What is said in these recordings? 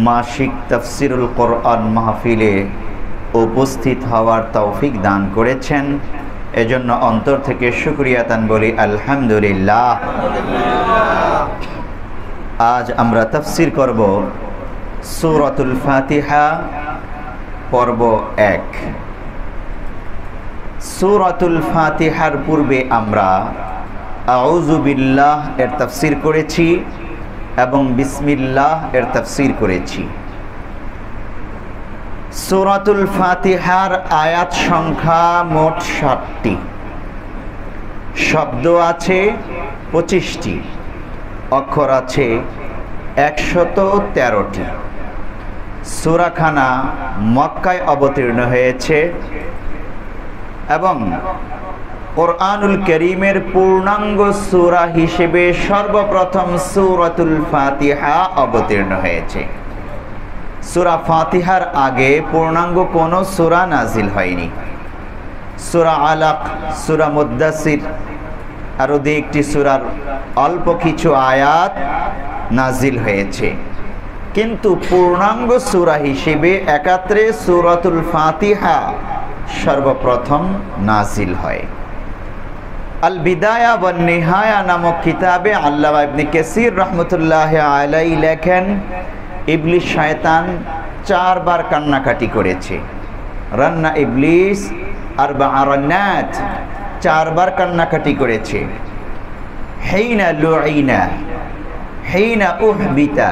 মাসিক তাফসিরুল কোরআন মাহফিলে উপস্থিত হওয়ার তৌফিক দান করেছেন। এজন্য অন্তর থেকে শুকরিয়া তান বলি আলহামদুলিল্লাহ। আজ আমরা তাফসির করব সূরাতুল ফাতিহা পর্ব 1। সূরাতুল ফাতিহার পূর্বে আমরা আউযু বিল্লাহ এর তাফসির করেছি এবং বিসমিল্লাহ এর তাফসির করেছি। সূরাতুল ফাতিহার আয়াত সংখ্যা মোট 60টি, শব্দ আছে 25টি, অক্ষর আছে 113টি। সূরাখানা মক্কায় অবতীর্ণ হয়েছে এবং কোরআনুল কারীমের পূর্ণাঙ্গ সূরা হিসেবে সর্বপ্রথম সূরাতুল ফাতিহা অবতীর্ণ হয়েছে। সূরা ফাতিহার আগে পূর্ণাঙ্গ কোনো সূরা নাজিল হয়নি। সূরা আলাক, সূরা মুদ্দাসির আরও একটি সূরার অল্প কিছু আয়াত নাজিল হয়েছে, কিন্তু পূর্ণাঙ্গ সূরা হিসেবে একাত্রে সূরাতুল ফাতিহা সর্বপ্রথম নাজিল হয়। আল বিদায়া ওয়ান নিহায়া নামক কিতাবে আল্লামা ইবনে কাসির রাহমাতুল্লাহ আলাইহি লেখেন, ইবলিস শয়তান 4 বার কান্নাকাটি করেছে। রান্না ইবলিস আরবা রান্নাত, 4 বার কান্নাকাটি করেছে। হিনা লুইনা, হিনা উহবিতা,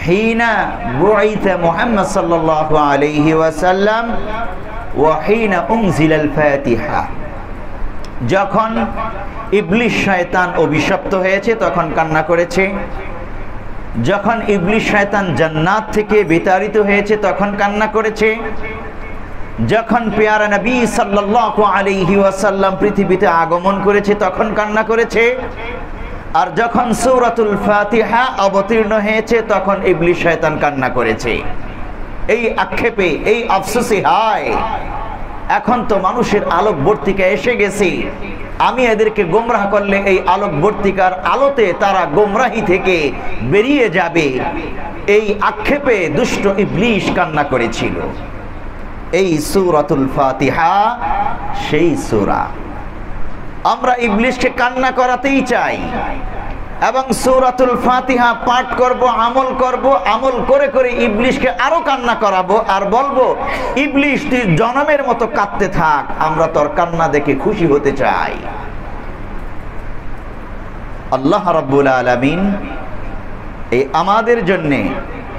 হিনা বুইতা মুহাম্মদ সাল্লাল্লাহু আলাইহি ওয়াসাল্লাম ওয়া হিনা উনজিলাল ফাতিহা। যখন ইবলিস শয়তান অভিশপ্ত হয়েছে তখন কান্না করেছে। যখন ইবলিস শয়তান জান্নাত থেকে বিতাড়িত হয়েছে তখন কান্না করেছে। যখন পেয়ারা নবী সাল্লাল্লাহু আলাইহি ওয়াসাল্লাম পৃথিবীতে আগমন করেছে তখন কান্না করেছে। আর যখন সূরাতুল ফাতিহা অবতীর্ণ হয়েছে তখন ইবলিস শয়তান কান্না করেছে। এই আক্ষেপে, এই আফসোসে, হায় এখন তো মানুষের আলোকবর্তিকা এসে গেছে, আমি এদেরকে গোমরাহ করলে এই আলোকবর্তিকার আলোতে তারা গোমরাহি থেকে বেরিয়ে যাবে, এই আক্ষেপে দুষ্ট ইবলিস কান্না করেছিল। এই সূরাতুল ফাতিহা সেই সূরা। আমরা ইবলিসকে কান্না করাতেই চাই এবং সূরাতুল ফাতিহা পাঠ করব, আমল করব, আমল করে করে ইবলিসকে আরো কান্না করাবো আর বলবো, ইবলিস তুই জনমের মতো কাঁদতে থাক, আমরা তোর কান্না দেখে খুশি হতে চাই। আল্লাহ রাব্বুল আলামিন এই আমাদের জন্য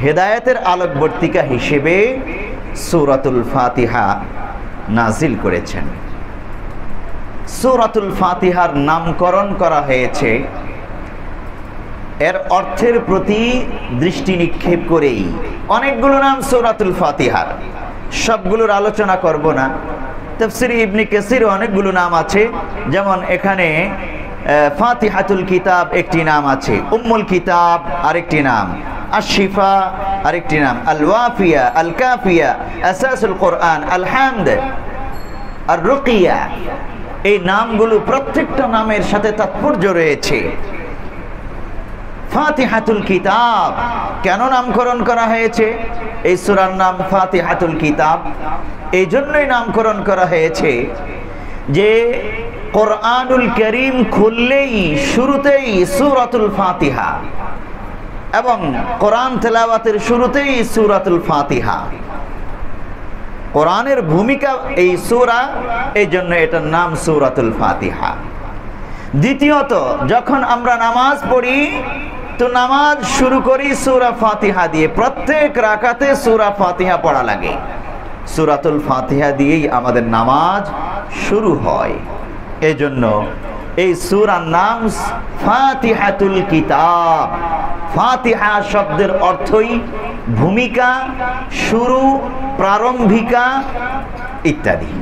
হেদায়েতের আলোকবর্তিকা হিসেবে সূরাতুল ফাতিহা নাজিল করেছেন। সূরাতুল ফাতিহার নামকরণ করা হয়েছে এর অর্থের প্রতি দৃষ্টি নিক্ষেপ করেই। অনেকগুলো নাম সূরাতুল ফাতিহার, সবগুলোর আলোচনা করব না। তাফসীরে ইবনে কাসির অনেকগুলো নাম আছে, যেমন এখানে ফাতিহাতুল কিতাব একটি নাম আছে, উম্মুল কিতাব আরেকটি নাম, আশ-শিফা আরেকটি নাম, আল ওয়াফিয়া, আল কাফিয়া, আসাসুল কোরআন, আল হামদ, আর রুকিয়া। এই নামগুলো প্রত্যেকটা নামের সাথে তাৎপর্য রয়েছে। ফাতিহাতুল কিতাব কেন নামকরণ করা হয়েছে? এই সূরার নাম ফাতিহাতুল কিতাব এই জন্যই নামকরণ করা হয়েছে যে কোরআনুল কারীম খুললেই শুরুতেই সূরাতুল ফাতিহা এবং কোরআন তেলাওয়াতের শুরুতেই সূরাতুল ফাতিহা। কোরআনের ভূমিকা এই সূরা, এই জন্য এটার নাম সূরাতুল ফাতিহা। দ্বিতীয়ত, যখন আমরা নামাজ পড়ি তো নামাজ শুরু করি সূরা ফাতিহা দিয়ে। প্রত্যেক রাকাতে সূরা ফাতিহা পড়া লাগে। সূরাতুল ফাতিহা দিয়েই আমাদের নামাজ শুরু হয়। এজন্য এই সূরার নাম ফাতিহাতুল কিতাব। ফাতিহা শব্দের অর্থই ভূমিকা, শুরু, প্রারম্ভিকা ইত্যাদি।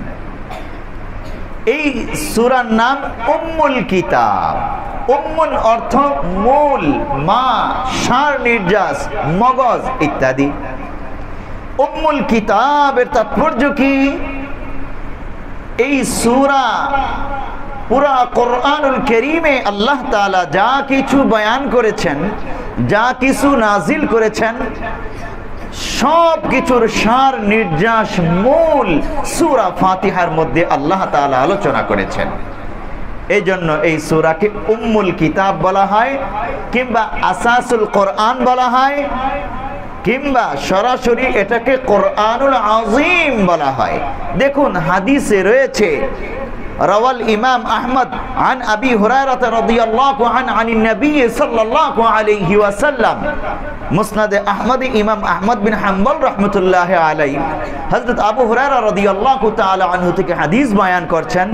এই সূরার নাম উম্মুল কিতাব। উম্মুল অর্থ মূল, মা, সার নির্যাস, মগজ ইত্যাদি। উম্মুল কিতাবের তাৎপর্য কি? এই সূরা পুরা কোরআনুল কারীমে আল্লাহ তাআলা যা কিছু বয়ান করেছেন, যা কিছু নাজিল করেছেন সব কিছুর সার নির্যাস মূল সূরা ফাতিহার মধ্যে আল্লাহ তাআলা আলোচনা করেছেন। এই জন্য এই সূরাকে উম্মুল কিতাব বলা হয়, কিংবা আসাসুল কোরআন বলা হয়, কিংবা সরাসরি এটাকে কোরআনুল আযীম বলা হয়। দেখুন হাদিসে রয়েছে, রাওয়াল ইমাম আহমদ আন আবি হুরায়রা রাদিয়াল্লাহু আনহু আনিন নবী সাল্লাল্লাহু আলাইহি ওয়াসাল্লাম, মুসনাদে আহমদ ইমাম আহমদ বিন হাম্বল রাহমাতুল্লাহি আলাইহি হযরত আবু হুরায়রা রাদিয়াল্লাহু তাআলা আনহু থেকে হাদিস বয়ান করছেন।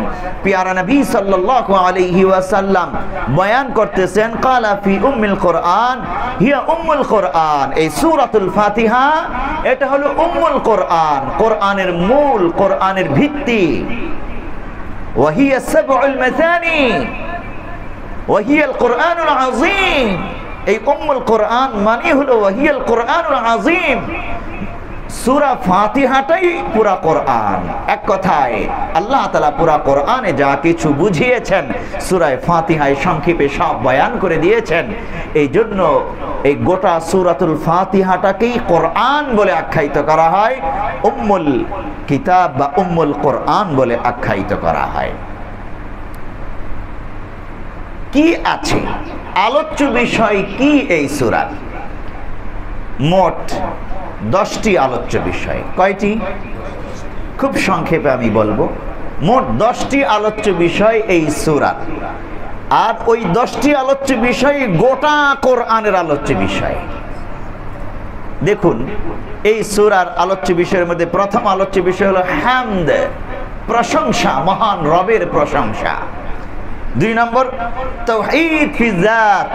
পিয়ারা নবী সাল্লাল্লাহু আলাইহি ওয়াসাল্লাম বয়ান করতেছেন, ক্বালা ফি উম্মুল কোরআন হিয়া উম্মুল কোরআন, এই সূরাতুল ফাতিহা এটা হলো উম্মুল কোরআন, কোরআনের মূল, কোরআনের ভিত্তি। وهي السبع المثاني وهي القرآن العظيم, এই উম্মুল কোরআন মানে হলো ওয়াহিয়াল কোরআনুল আযীম। সূরা ফাতিহাটাই পুরা কোরআন। এক কথায় আল্লাহ তাআলা পুরা কোরআনে যা কিছু বুঝিয়েছেন সূরা ফাতিহায় সংক্ষেপে সব বয়ান করে দিয়েছেন। এই জন্য এই গোটা সূরাতুল ফাতিহাটাকেই কোরআন বলে আখ্যায়িত করা হয়, উম্মুল কিতাব বা উম্মুল কোরআন বলে আখ্যায়িত করা হয়। কি আছে আলোচ্য বিষয় কি এই সূরার? মোট 10টি আলোচ্য বিষয়। কয়টি? খুব সংক্ষেপে আমি বলবো, মোট 10টি আলোচ্য বিষয় এই সূরার। আর ওই 10টি আলোচ্য বিষয় গোটা কোরআনের আলোচ্য বিষয়। দেখুন এই সূরার আলোচ্য বিষয়ের মধ্যে প্রথম আলোচ্য বিষয় হলো হামদ, প্রশংসা, মহান রবের প্রশংসা। 2 নম্বর তাওহীদ ফি যাত,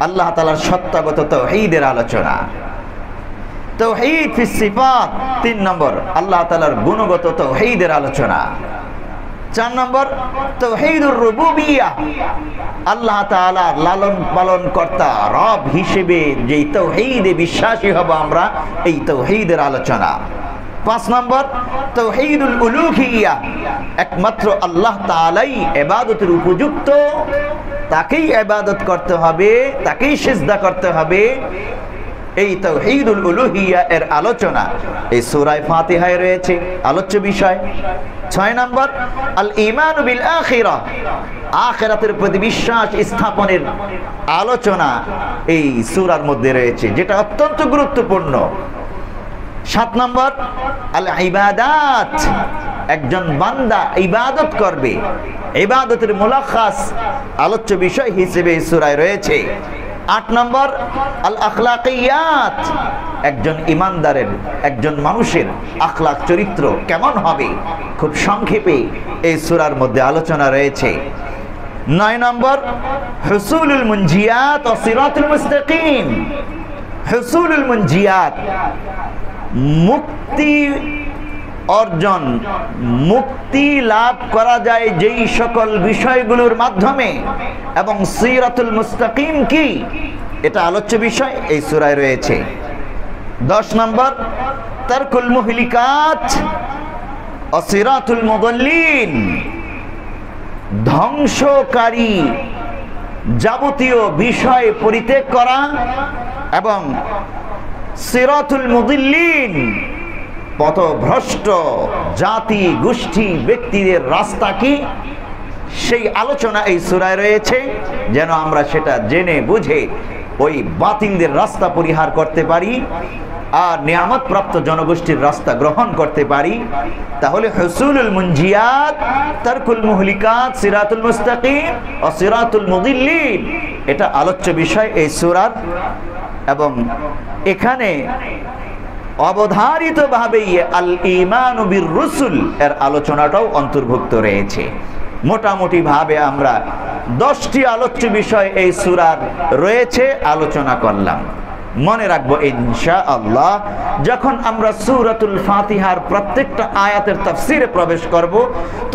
আল্লাহ তাআলার সত্তাগত তাওহীদের আলোচনা। তাওহীদ ফি সিফাত, 3 নম্বর আল্লাহ তাআলার গুণগত তাওহীদের আলোচনা। 4 নম্বর তাওহীদুর রুবুবিয়্যাহ, আল্লাহ তাআলা লালন পালন কর্তা রব হিসেবে যেই তাওহীদে বিশ্বাসী হব আমরা, এই তাওহীদের আলোচনা। 5 নম্বর তাওহীদুল উলূহিয়্যাহ, একমাত্র আল্লাহ তাআলাই ইবাদতের উপযুক্ত, তাকেই ইবাদত করতে হবে, তাকেই সিজদা করতে হবে, এই তাওহীদুল উলূহিয়্যা এর আলোচনা এই সূরা ফাতিহায় রয়েছে, আলোচ্য বিষয়। 6 নম্বর আল ঈমান বিল আখিরাহ, আখিরাতের প্রতি বিশ্বাস স্থাপনের আলোচনা এই সূরার মধ্যে রয়েছে, যেটা অত্যন্ত গুরুত্বপূর্ণ। 7 নম্বর আল ইবাদাত, একজন বান্দা ইবাদত করবে, ইবাদতের মুলাখাস আলোচ্য বিষয় হিসেবে এই সূরায় রয়েছে। 8 নম্বর আল আখলাকিয়াত, একজন ইমানদারের, একজন মানুষের আখলাক চরিত্র কেমন হবে, খুব সংক্ষেপে এই সূরার মধ্যে আলোচনা রয়েছে। 9 নম্বর হুসুলুল মুনজিয়াত ও সিরাতুল মুস্তাকিম, হুসুলুল মুনজিয়াত, মুক্তি অর্জন, মুক্তি লাভ করা যায় যেই সকল বিষয়গুলোর মাধ্যমে, এবং সিরাতুল মুস্তাকিম কি, এটা আলোচ্য বিষয় এই সূরায় রয়েছে। 10 নম্বর তারকুল মুহলিকাত ও সিরাতুল মুদাল্লিন, ধ্বংসকারী যাবতীয় বিষয় পরিত্যাগ করা, এবং সিরাতুল মুদিল্লিন, পথভ্রষ্ট জাতি গোষ্ঠী ব্যক্তিদের রাস্তা কি, সেই আলোচনা এই সূরায় রয়েছে, যেন আমরা সেটা জেনে বুঝে ওই বাতিলদের রাস্তা পরিহার করতে পারি আর নিয়ামত প্রাপ্ত জনগোষ্ঠীর রাস্তা গ্রহণ করতে পারি। তাহলে হুসুলুল মুনজিয়াত, তারকুল মুহলিকাত, সিরাতুল মুস্তাকিম ও সিরাতুল মুদিল্লিন, এটা আলোচ্য বিষয় এই সূরার। এবং এখানে অবধারিতভাবেই আল ঈমানু বির রুসুল এর আলোচনাটাও অন্তর্ভুক্ত রয়েছে। মোটামুটি ভাবে আমরা 10টি আলোচ্য বিষয় এই সূরার রয়েছে, আলোচনা করলাম। মনে রাখবো ইনশাআল্লাহ যখন আমরা সূরাতুল ফাতিহার প্রত্যেকটা আয়াতের তাফসীরে প্রবেশ করব,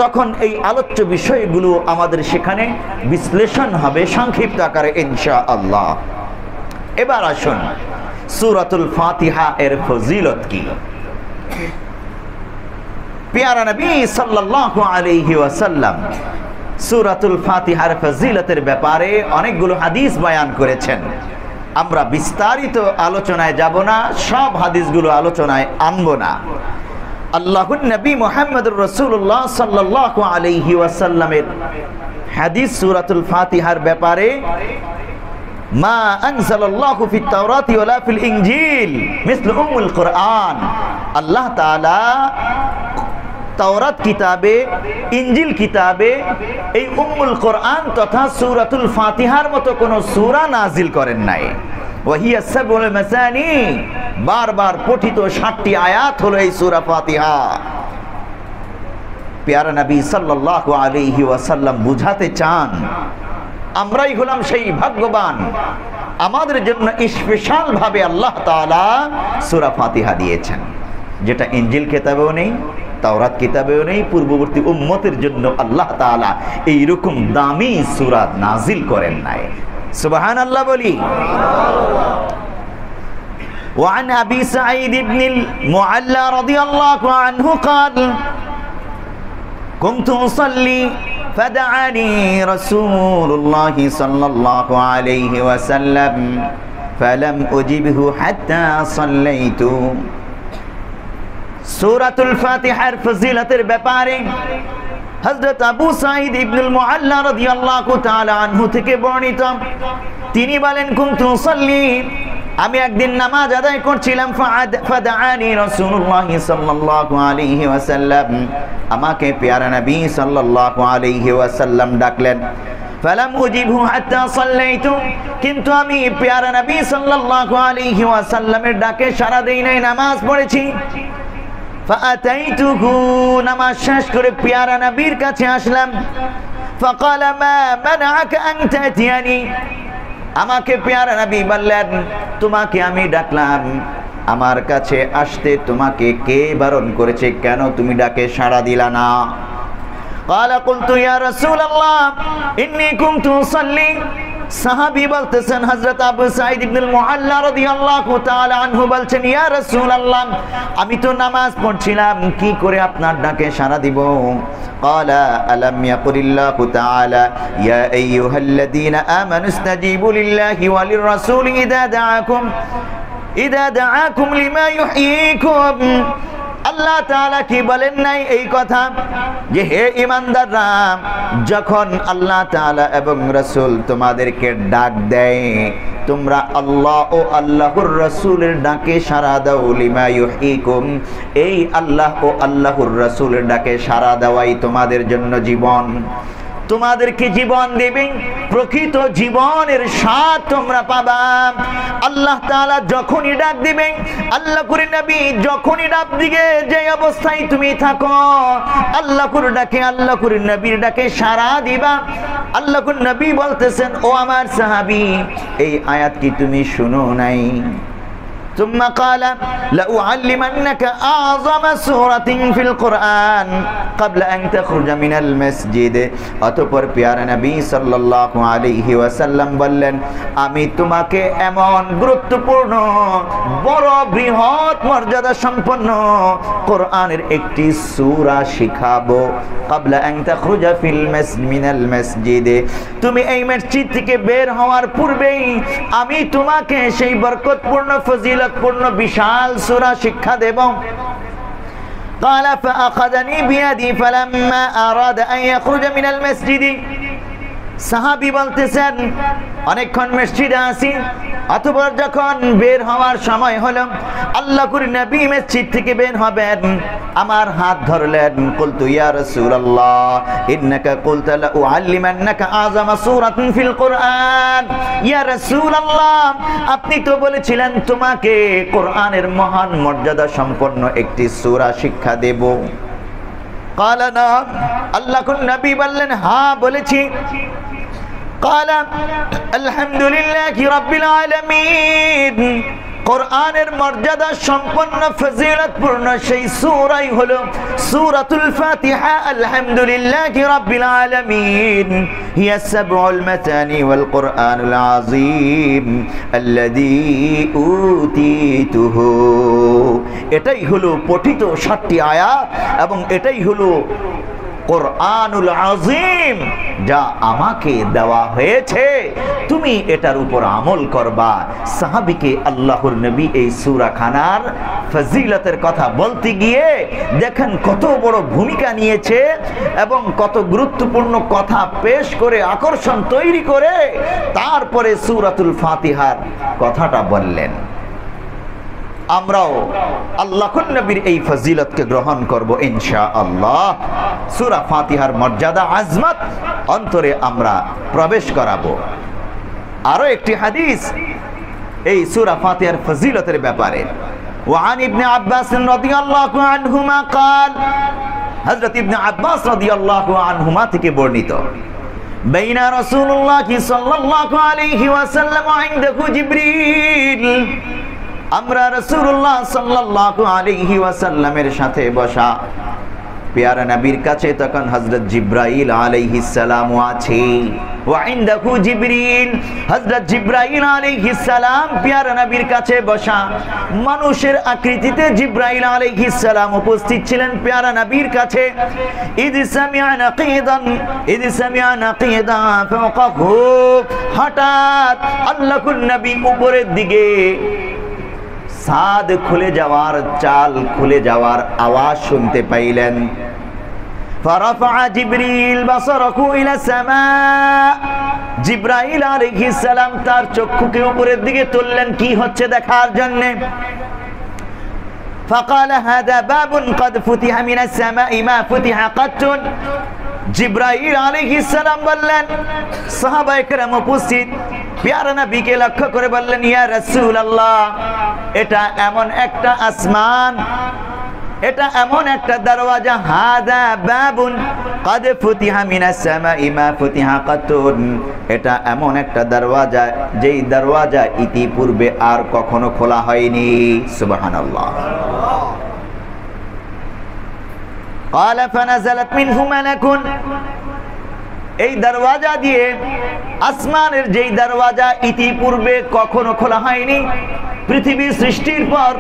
তখন এই আলোচ্য বিষয়গুলো আমাদের সেখানে বিশ্লেষণ হবে সংক্ষিপ্ত আকারে ইনশাআল্লাহ। এবার আসুন সূরাতুল ফাতিহা এর ফজিলত কি। প্যারা নবী সাল্লাল্লাহু আলাইহি ওয়াসাল্লাম সূরাতুল ফাতিহার ফজিলতের ব্যাপারে অনেকগুলো হাদিস বয়ান করেছেন। আমরা বিস্তারিত আলোচনায় যাব না, সব হাদিসগুলো আলোচনায় আনবো না। আল্লাহুর নবী মুহাম্মদুর রাসূলুল্লাহ সাল্লাল্লাহু আলাইহি ওয়াসাল্লামের হাদিস সূরাতুল ফাতিহার ব্যাপারে, মা আনজালাল্লাহু ফিত তাওরাতি ওয়ালা ফিল ইনজিল মিসলু উম্মুল কুরআন। আল্লাহ তাআলা তাওরাত কিতাবে, ইনজিল কিতাবে এই উম্মুল কুরআন তথা সূরাতুল ফাতিহার মতো কোন সূরা নাজিল করেন নাই। ওয়াহিয়া সাবউল মাসানি, বারবার পঠিত 60টি আয়াত হলো এই সূরা ফাতিহা। প্যারা নবী সাল্লাল্লাহু আলাইহি ওয়াসাল্লাম বুঝাতে চান আমরাই হলাম সেই ভাগ্যবান, আমাদের জন্য স্পেশাল ভাবে আল্লাহ তাআলা সূরা ফাতিহা দিয়েছেন, যেটা ইনজিল কিতাবেও নেই, তাওরাত কিতাবেও নেই। পূর্ববর্তী উম্মতের জন্য আল্লাহ তাআলা এইরকম দামি সূরা নাজিল করেন নাই। সুবহানাল্লাহ বলি। وعن أبي سعيد بن المعلى رضي الله عنه قال كنت أصلي فدعاني رسول الله صلى الله عليه وسلم فلم أجبه حتى صليت। সূরাতুল ফাতিহার ফজিলতের ব্যাপারে হযরত আবু সাঈদ ইবনুল মুআল্লা রাদিয়াল্লাহু তাআলা আনহু থেকে বর্ণিত, তিনি বলেন, কুনতু উসাল্লি, আমি একদিন নামাজ আদায় করছিলাম, ফাদাআনি রাসূলুল্লাহ সাল্লাল্লাহু আলাইহি ওয়াসাল্লাম, আমাকে প্যারা নবী সাল্লাল্লাহু আলাইহি ওয়াসাল্লাম ডাকলেন। ফালাম উজিবহু হাত্তা সাল্লাইতু, কিন্তু আমি প্যারা নবী সাল্লাল্লাহু আলাইহি ওয়াসাল্লামের ডাকে সাড়া দেই নাই, নামাজ পড়েছি। ফাআতাইতুহু, নামাজ শেষ করে প্যারা নবীর কাছে আসলাম। ফাকালা মা মানআকা আন তাতিয়ানি, আমাকে প্যারা নবী বললেন, তোমাকে আমি ডাকলাম, আমার কাছে আসতে তোমাকে কে বারণ করেছে, কেন তুমি ডাকে সাড়া দিলা না? ক্বালা কুলতু ইয়া রাসূলুল্লাহ ইন্নী কুনতু উসাল্লি। সাহাবী বলতেছেন, হযরত আবু সাঈদ ইবনুল মুআল্লা রাদিয়াল্লাহু তাআলা আনহু বলছেন, ইয়া রাসূলুল্লাহ, আমি তো নামাজ পড়ছিলাম, কি করে আপনার ডাকে সাড়া দিব? ক্বালা আলাম ইয়াকুলিল্লাহু তাআলা ইয়া আইয়ুহাল্লাযীনা আমানু ইসতাজীবু লিল্লাহি ওয়া লির-রাসূলি ইযা দাআকুম লিমা ইউহয়িকুম। আল্লাহ তাআলা কি বলেন নাই এই কথা যে হে ঈমানদাররা, যখন আল্লাহ তাআলা এবং রাসূল তোমাদেরকে ডাক দেয়, তোমরা আল্লাহ ও আল্লাহর রাসূলের ডাকে সাড়া দাও। লিমা ইউহয়িকুম, এই আল্লাহ ও আল্লাহর রাসূলের ডাকে সাড়া দেওয়াই তোমাদের জন্য জীবন, তোমাদেরকে জীবন দেবে, প্রকৃত জীবনের স্বাদ তোমরা পাবা। আল্লাহ তাআলা যখনই ডাক দিবেন, আল্লাহ করে নবী যখনই ডাক দিবে, যে অবস্থায় তুমি থাকো, আল্লাহ করে ডাকে, আল্লাহ করে নবীর ডাকে সাড়া দিবা। আল্লাহ করে নবী বলতেছেন, ও আমার সাহাবী, এই আয়াত কি তুমি শুনো নাই? ثم قال لأعلمنك أعظم سورة في القرآن قبل أن تخرج من المسجد। অতঃপর প্যারা নবী সাল্লাল্লাহু আলাইহি ওয়াসাল্লাম বললেন, আমি তোমাকে এমন গুরুত্বপূর্ণ, বড় বৃহৎ মর্যাদা সম্পন্ন কোরআনের একটি সূরা শিখাবো। ক্বাবলা আন তাখরুজা মিনাল মসজিদ, তুমি এই মসজিদ থেকে বের হওয়ার পূর্বেই আমি তোমাকে সেই বরকতপূর্ণ, ফজিলতপূর্ণ বিশাল সূরা শিক্ষা দেব। قال فأخذني بيدي فلما أراد أن يخرج من المسجد। সাহাবী বলতেছেন, অনেকক্ষণ মসজিদে আছি, অতঃপর যখন বের হওয়ার সময় হলো, আল্লাহর নবী মসজিদ থেকে বের হবেন, আমার হাত ধরলেন। কুলতু ইয়া রাসূলুল্লাহ ইন্নাকা কুলতা লা উআল্লিমান্নাকা আযামা সূরাতুন ফিল কুরআন। ইয়া রাসূলুল্লাহ, আপনি তো বলেছিলেন তোমাকে কোরআনের মহান মর্যাদা সম্পন্ন একটি সূরা শিক্ষা দেব। قال نعم, আল্লাহর নবী বললেন, হ্যাঁ বলেছি। قال الحمد لله رب العالمين। কোরআনের মর্যাদা সম্পন্ন, ফজিলতপূর্ণ সেই সূরাই হলো সূরাতুল ফাতিহা। আলহামদুলিল্লাহি রাব্বিল আলামিন, হিয়া সাবউল মাতানি ওয়াল কুরআনুল আযীম আল্লাযী উতীতুহু। এটাই হলো পঠিত 7টি আয়াত এবং এটাই হলো কোরআনুল আযীম যা আমাকে দেওয়া হয়েছে তুমি এটার উপর আমল করবা। সাহাবীকে আল্লাহর নবী এই সূরা খানার ফজিলতের কথা বলতে গিয়ে দেখেন কত বড় ভূমিকা নিয়েছে এবং কত গুরুত্বপূর্ণ কথা পেশ করে আকর্ষণ তৈরি করে তারপরে সূরাতুল ফাতিহার কথাটা বললেন। আমরাও আল্লাহর নবীর এই ফজিলতকে গ্রহণ করব ইনশাআল্লাহ। সূরা ফাতিহার মর্যাদা আজমত অন্তরে আমরা প্রবেশ করাবো। আরো একটি হাদিস এই সূরা ফাতিহার ফজিলতের ব্যাপারে। ওয়ান ইবনে আব্বাস রাদিয়াল্লাহু আনহুমা قال হযরত ইবনে আব্বাস রাদিয়াল্লাহু আনহুমা থেকে বর্ণিত, বাইনা রাসূলুল্লাহ সাল্লাল্লাহু আলাইহি ওয়াসাল্লাম ইনদাহু জিবরিল, আমরা রাসূলুল্লাহ সাল্লাল্লাহু আলাইহি ওয়াসাল্লামের সাথে বসা, প্যারা নবীর কাছে তখন হযরত জিবরাইল আলাইহিস সালাম আছে। ওয়া ইনদাহু জিবরিল, হযরত জিবরাইল আলাইহিস সালাম প্যারা নবীর কাছে বসা। মানুষের আকৃতিতে জিবরাইল আলাইহিস সালাম উপস্থিত ছিলেন প্যারা নবীর কাছে। ইদ সামি'a নাকিদা ফাওকাহু, হঠাৎ আল্লাহর নবী উপরের দিকে সাদ খুলে যাওয়ার, চাল খুলে যাওয়ার আওয়াজ শুনতে পাইলেন। ফারাফা জিবরিল বাসারাহু ইলা সামা, জিবরাইল আলাইহিস সালাম তার চক্ষুকে উপরের দিকে তুললেন কি হচ্ছে দেখার জন্য। فقال هذا باب قد فتح من السماء ما فتح قط, জিবরাইল আলাইহিস সালাম বললেন, সাহাবায়ে কেরাম উপস্থিত প্যারা নবীকে লক্ষ্য করে বললেন, ইয়া রাসূলুল্লাহ, এটা এমন একটা আসমান, এটা এমন একটা দরওয়াজা, হাদা বাবুন قد فتح من السماء ما فتح قط, এটা এমন একটা দরওয়াজা যেই দরওয়াজা ইতিপূর্বে আর কখনো খোলা হয়নি। সুবহানাল্লাহ। قال فنزلت منه ملك, এই দরওয়াজা দিয়ে, আসমানের যেই দরওয়াজা ইতিপূর্বে কখনো খোলা হয়নি, পৃথিবী সৃষ্টির পর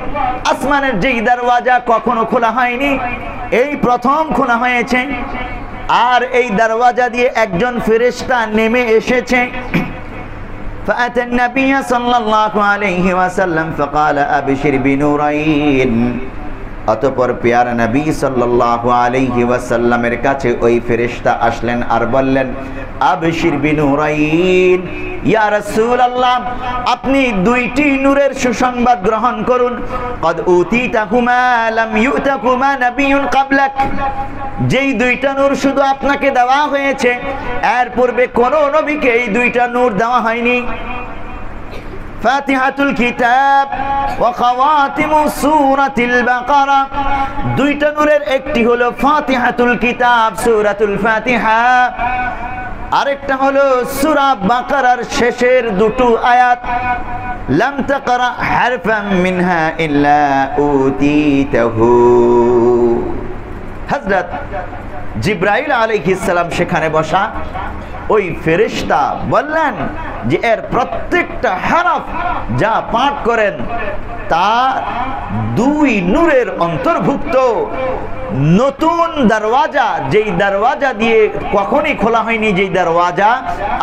আসমানের যেই দরওয়াজা কখনো খোলা হয়নি, এই প্রথম খোলা হয়েছে। আর এই দরওয়াজা দিয়ে একজন ফেরেশতা নেমে এসেছে। فأتى النبي صلى الله عليه وسلم فقال أبشر بنورين, অতঃপর প্যারা নবী সাল্লাল্লাহু আলাইহি ওয়াসাল্লামের কাছে ওই ফেরেশতা আসলেন আর বললেন, আবশির বিনুরাইন, ইয়া রাসূলুল্লাহ, আপনি দুইটি নূরের সুসংবাদ গ্রহণ করুন। قد উতিতাহুমা লাম ইউতাকুমা নাবিয়্যুন ক্বাবলাক, যেই দুইটা নূর শুধু আপনাকে দেওয়া হয়েছে, এর পূর্বে কোন নবীকে এই দুইটা নূর দেওয়া হয়নি। ফাতিহাতুল কিতাব ওয়া খাওয়াতিমুস সূরাতিল বাকারা, দুইটা নূরের একটি হলো ফাতিহাতুল কিতাব সূরাতুল ফাতিহা, আরেকটা হলো সূরা বাকারার শেষের দুটো আয়াত, লাম তাকরা হারফাম মিনহা ইল্লা উতিতাহু। হযরত জিবরাইল আলাইহিস সালাম সেখানে বসা, ওই ফেরেশতা বললেন যে এর প্রত্যেকটা হরফ যা পাঠ করেন তা দুই নূরের অন্তর্ভুক্ত। নতুন দরওয়াজা, যেই দরওয়াজা দিয়ে কখনই খোলা হয়নি, যেই দরওয়াজা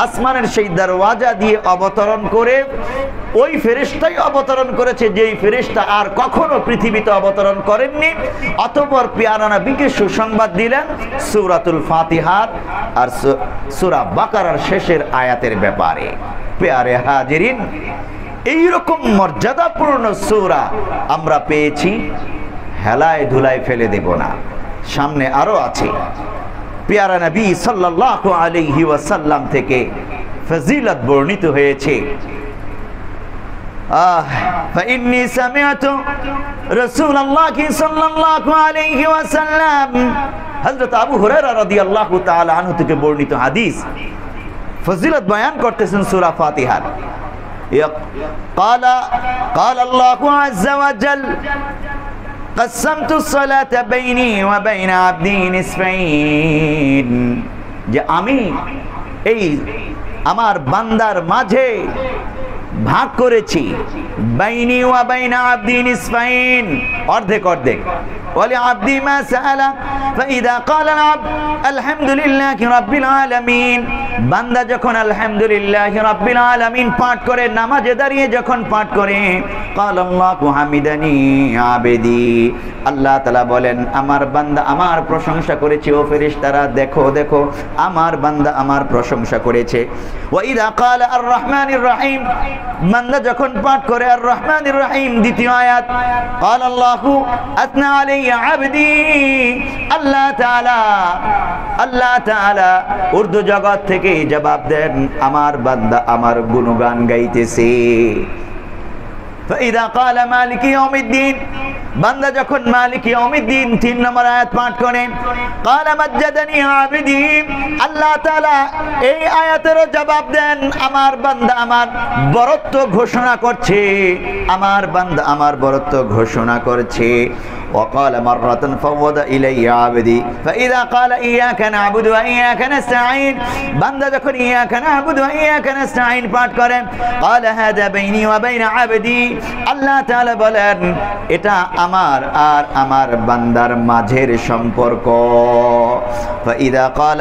আসমানের, সেই দরওয়াজা দিয়ে অবতরণ করে ওই ফেরেশতাই অবতরণ করেছে, যেই ফেরেশতা আর কখনো পৃথিবীতে অবতরণ করেননি। অতঃপর প্যারা নবীকে সুসংবাদ দিলেন সূরাতুল ফাতিহার আর সূরা বাকারার শেষের আয়াতের ব্যাপারে। প্যারে হাজিরিন, এইরকম মর্যাদাপূর্ণ সূরা আমরা পেয়েছি, হেলায় ধুলায় ফেলে দেব না, সামনে আরো আছে। প্যারা নবী সাল্লাল্লাহু আলাইহি ওয়াসাল্লাম থেকে ফজিলত বর্ণিত হয়েছে। فإني سمعت رسول الله صلى الله عليه وسلم, হযরত আবু হুরায়রা রাদিয়াল্লাহু তাআলা আনহু থেকে বর্ণিত হাদিস ফজিলত বয়ান করতেছেন সূরা ফাতিহার। قال الله عز وجل قسمت الصلاة بيني وبين عبدي نصفين, যে আমি এই আমার বান্দার মাঝে ভাগ করেছি, বাইনি ওয়া বাইনা আবদি নিসফাইন, অর্ধেক অর্ধেক। ওয়ালিআবদি মা সাআলা ফাইদা ক্বালা আল-আবদ আলহামদুলিল্লাহি রাব্বিল আলামিন, বান্দা যখন আলহামদুলিল্লাহি রাব্বিল আলামিন পাঠ করে, নামাজে দাঁড়িয়ে যখন পাঠ করে, ক্বালা আল্লাহু হামিদানি আবদি, আল্লাহ তাআলা বলেন আমার বান্দা আমার প্রশংসা করেছে। ও ফেরেশতারা দেখো দেখো আমার বান্দা আমার প্রশংসা করেছে। ওয়াইদা ক্বালা আর রহমানির রহিম, বান্দা যখন পাঠ করে আর রহমানির রহিম দ্বিতীয় আয়াত, ক্বালা আল্লাহু আতনা আলাইয়া আবদি, আল্লাহ তাআলা উর্দু জগৎ থেকে জবাব দেন আমার বান্দা আমার গুণগান গাইতেছে। ফাইদা ক্বালা মালিকি ইয়াউমিদ্দিন, বান্দা যখন মালিক ইয়াউমিদ্দিন 3 নম্বর আয়াত পাঠ করেন, ক্বালা মাজ্জাদানি আবদি, আল্লাহ তাআলা এই আয়াতের জবাব দেন আমার বান্দা আমার বরত্ব ঘোষণা করছে, আমার বান্দা আমার বরত্ব ঘোষণা করছে। وقال مرة فوض إلي عبدي فإذا قال إياك نعبد وإياك نستعين, বান্দা যখন إياك نعبد وإياك نستعين পাঠ করেন, قال هذا بيني وبين عبدي, আল্লাহ তাআলা বলেন এটা আমার আর আমার বান্দার মাঝের সম্পর্ক। فإذا قال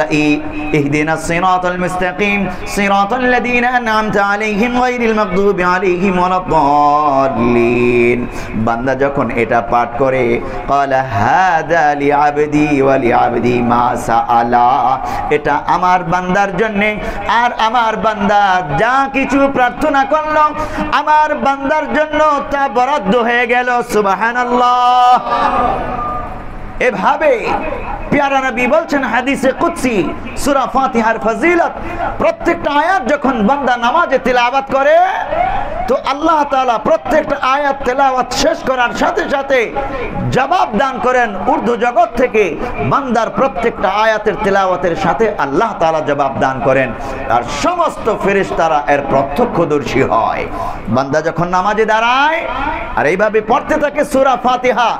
اهدنا الصراط المستقيم صراط الذين أنعمت عليهم غير المغضوب عليهم ولا الضالين, বান্দা যখন এটা পাঠ করে قال هذا لعبدي ولعبدي ما سأل, এটা আমার বান্দার জন্য আর আমার বান্দা যা কিছু প্রার্থনা করলো আমার বান্দার জন্য তা বরাদ্দ হয়ে গেল। সুবহানাল্লাহ। এভাবে প্যারা নবী বলছেন হাদিসে কুদসি সূরা ফাতিহার ফজিলত, প্রত্যেকটা আয়াত যখন বান্দা নামাজে তিলাওয়াত করে তো আল্লাহ তাআলা প্রত্যেকটা আয়াত তেলাওয়াত শেষ করার সাথে সাথে জবাব দান করেন উর্দু জগৎ থেকে। বান্দার প্রত্যেকটা আয়াতের তেলাওয়াতের সাথে আল্লাহ তাআলা জবাব দান করেন আর সমস্ত ফেরেশতারা এর প্রত্যক্ষদর্শী হয়। বান্দা যখন নামাজে দাঁড়ায় আর এইভাবে পড়তে থাকে সূরা ফাতিহা,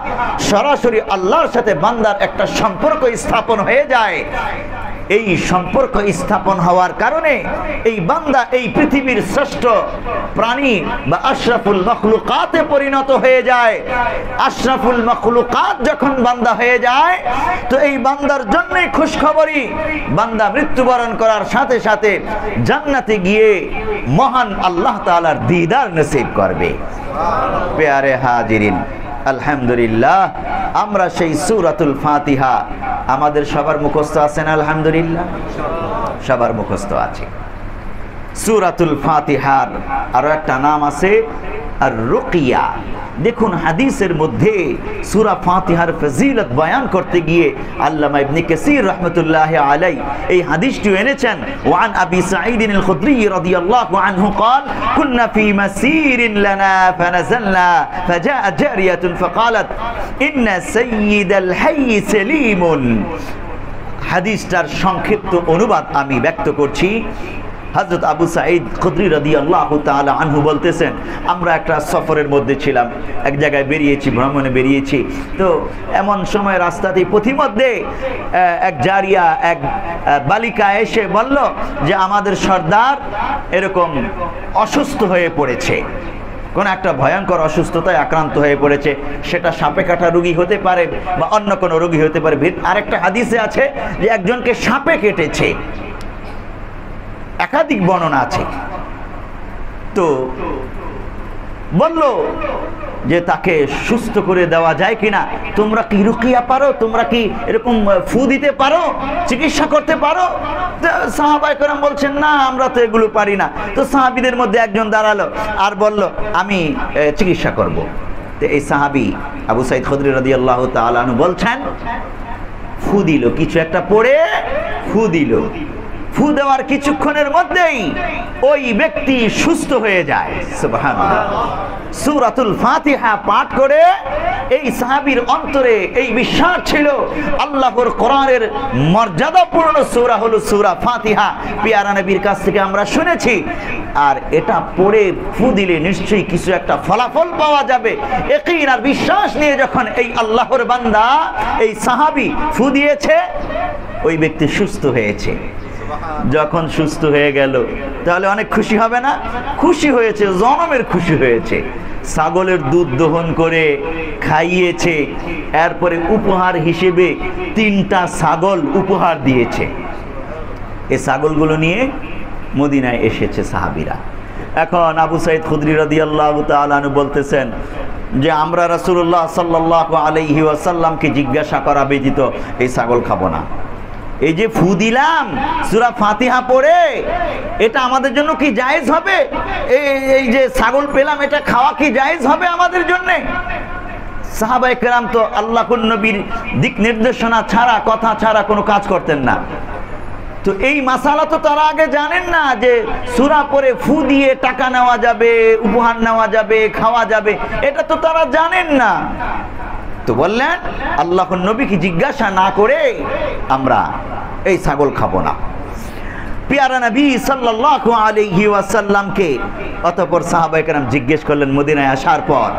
সরাসরি আল্লাহর সাথে বান্দার একটা সম্পর্ক স্থাপন হয়ে যায়। এই সম্পর্ক স্থাপন হওয়ার কারণে এই বান্দা এই পৃথিবীর শ্রেষ্ঠ প্রাণী বা আশরাফুল মাখলুকাতে পরিণত হয়ে যায়। আশরাফুল মাখলুকাত যখন বান্দা হয়ে যায় তো এই বান্দার জন্যই খুশখবরি, বান্দা মৃত্যুবরণ করার সাথে সাথে জান্নাতে গিয়ে মহান আল্লাহ তাআলার দিদার নসিব করবে। প্যারে হাজিরিন, আলহামদুলিল্লাহ আমরা সেই সূরাতুল ফাতিহা আমাদের সবার মুখস্থ আছে না? আলহামদুলিল্লাহ সবার মুখস্থ আছে। সূরাতুল ফাতিহার আরো একটা নাম আছে আর রুকিয়া। দেখুন হাদিসের মধ্যে সূরা ফাতিহার ফজিলত বয়ান করতে গিয়ে আল্লামা ইবনে কাসির রাহমাতুল্লাহি আলাইহি এই হাদিসটি এনেছেন। ওয়ান আবি সাঈদ আল খুদরি রাদিয়াল্লাহু আনহু قال كنا في مسير لنا فنزلنا فجاء جارية فقالت إن سيد الحي سليم। হাদিসটার সংক্ষিপ্ত অনুবাদ আমি ব্যক্ত করছি। হযরত আবু সাঈদ খুদরি রাদিয়াল্লাহু তাআলা আনহু বলতেছেন, আমরা একটা সফরের মধ্যে ছিলাম, এক জায়গায় বেরিয়েছি, ভ্রমণে বেরিয়েছি। তো এমন সময় রাস্তাতে পথিমধ্যে এক জারিয়া, এক বালিকা এসে বলল যে আমাদের সর্দার এরকম অসুস্থ হয়ে পড়েছে, কোন একটা ভয়ঙ্কর অসুস্থতায় আক্রান্ত হয়ে পড়েছে। সেটা সাপে কাটা রোগী হতে পারে বা অন্য কোনো রোগী হতে পারে। আরেকটা হাদিসে আছে যে একজনকে সাপে কেটেছে, একাধিক বর্ণনা আছে। তো বলল যে তাকে সুস্থ করে দেওয়া যায় কিনা, তোমরা কি রুকিয়া পারো, তোমরা কি এরকম ফু দিতে পারো, চিকিৎসা করতে পারো? সাহাবায়ে কেরাম বলছেন না আমরা তো এগুলো পারি না। তো সাহাবীদের মধ্যে একজন দাঁড়ালো আর বলল আমি চিকিৎসা করব। তো এই সাহাবী আবু সাঈদ খুদরি রাদিয়াল্লাহু তাআলা আনহু বলছেন ফু দিল, কিছু একটা পড়ে ফু দিল। ফু দেওয়ার কিছুক্ষণের মধ্যেই ওই ব্যক্তি সুস্থ হয়ে যায়। সুবহানাল্লাহ। সূরাতুল ফাতিহা পাঠ করে এই সাহাবীর অন্তরে এই বিশ্বাস ছিল আল্লাহর কোরআনের মর্যাদাপূর্ণ সূরা হলো সূরা ফাতিহা। পিয়ারা নবীর কাছ থেকে আমরা শুনেছি, আর এটা পড়ে ফু দিলে নিশ্চয়ই কিছু একটা ফলাফল পাওয়া যাবে। ইয়াকিন আর বিশ্বাস নিয়ে যখন এই আল্লাহর বান্দা এই সাহাবী ফু দিয়েছে, ওই ব্যক্তি সুস্থ হয়েছে। যখন সুস্থ হয়ে গেল তাহলে অনেক খুশি হবে না? খুশি হয়েছে, জনমের খুশি হয়েছে। ছাগলের দুধ দহন করে খাইয়েছে, এরপরে উপহার হিসেবে 3টা ছাগল উপহার দিয়েছে। এই ছাগলগুলো নিয়ে মদিনায় এসেছে সাহাবীরা। এখন আবু সাঈদ খুদরি রাদিয়াল্লাহু তাআলা আনহু বলতেছেন যে আমরা রাসূলুল্লাহ সাল্লাল্লাহু আলাইহি ওয়াসাল্লামকে জিজ্ঞাসা করা ব্যতীত এই ছাগল খাবো না। এই যে ফু দিলাম সূরা ফাতিহা পড়ে, এটা আমাদের জন্য কি জায়েজ হবে? এই যে ছাগল পেলাম, এটা খাওয়া কি জায়েজ হবে আমাদের জন্য? সাহাবায়ে কেরাম তো আল্লাহর নবীর দিক নির্দেশনা ছাড়া, কথা ছাড়া কোনো কাজ করতেন না। তো এই মাসালা তো তারা আগে জানেন না যে সূরা পড়ে ফু দিয়ে টাকা নেওয়া যাবে, উপহার নেওয়া যাবে, খাওয়া যাবে, এটা তো তারা জানেন না। তো বললেন আল্লাহর নবীকে জিজ্ঞাসা না করে আমরা এই ছাগল খাবো না। পিয়ারা নবী সাল্লাল্লাহু আলাইহি ওয়াসাল্লামকে অতঃপর সাহাবায়ে কেরাম জিজ্ঞেস করলেন মদিনায় আসার পর,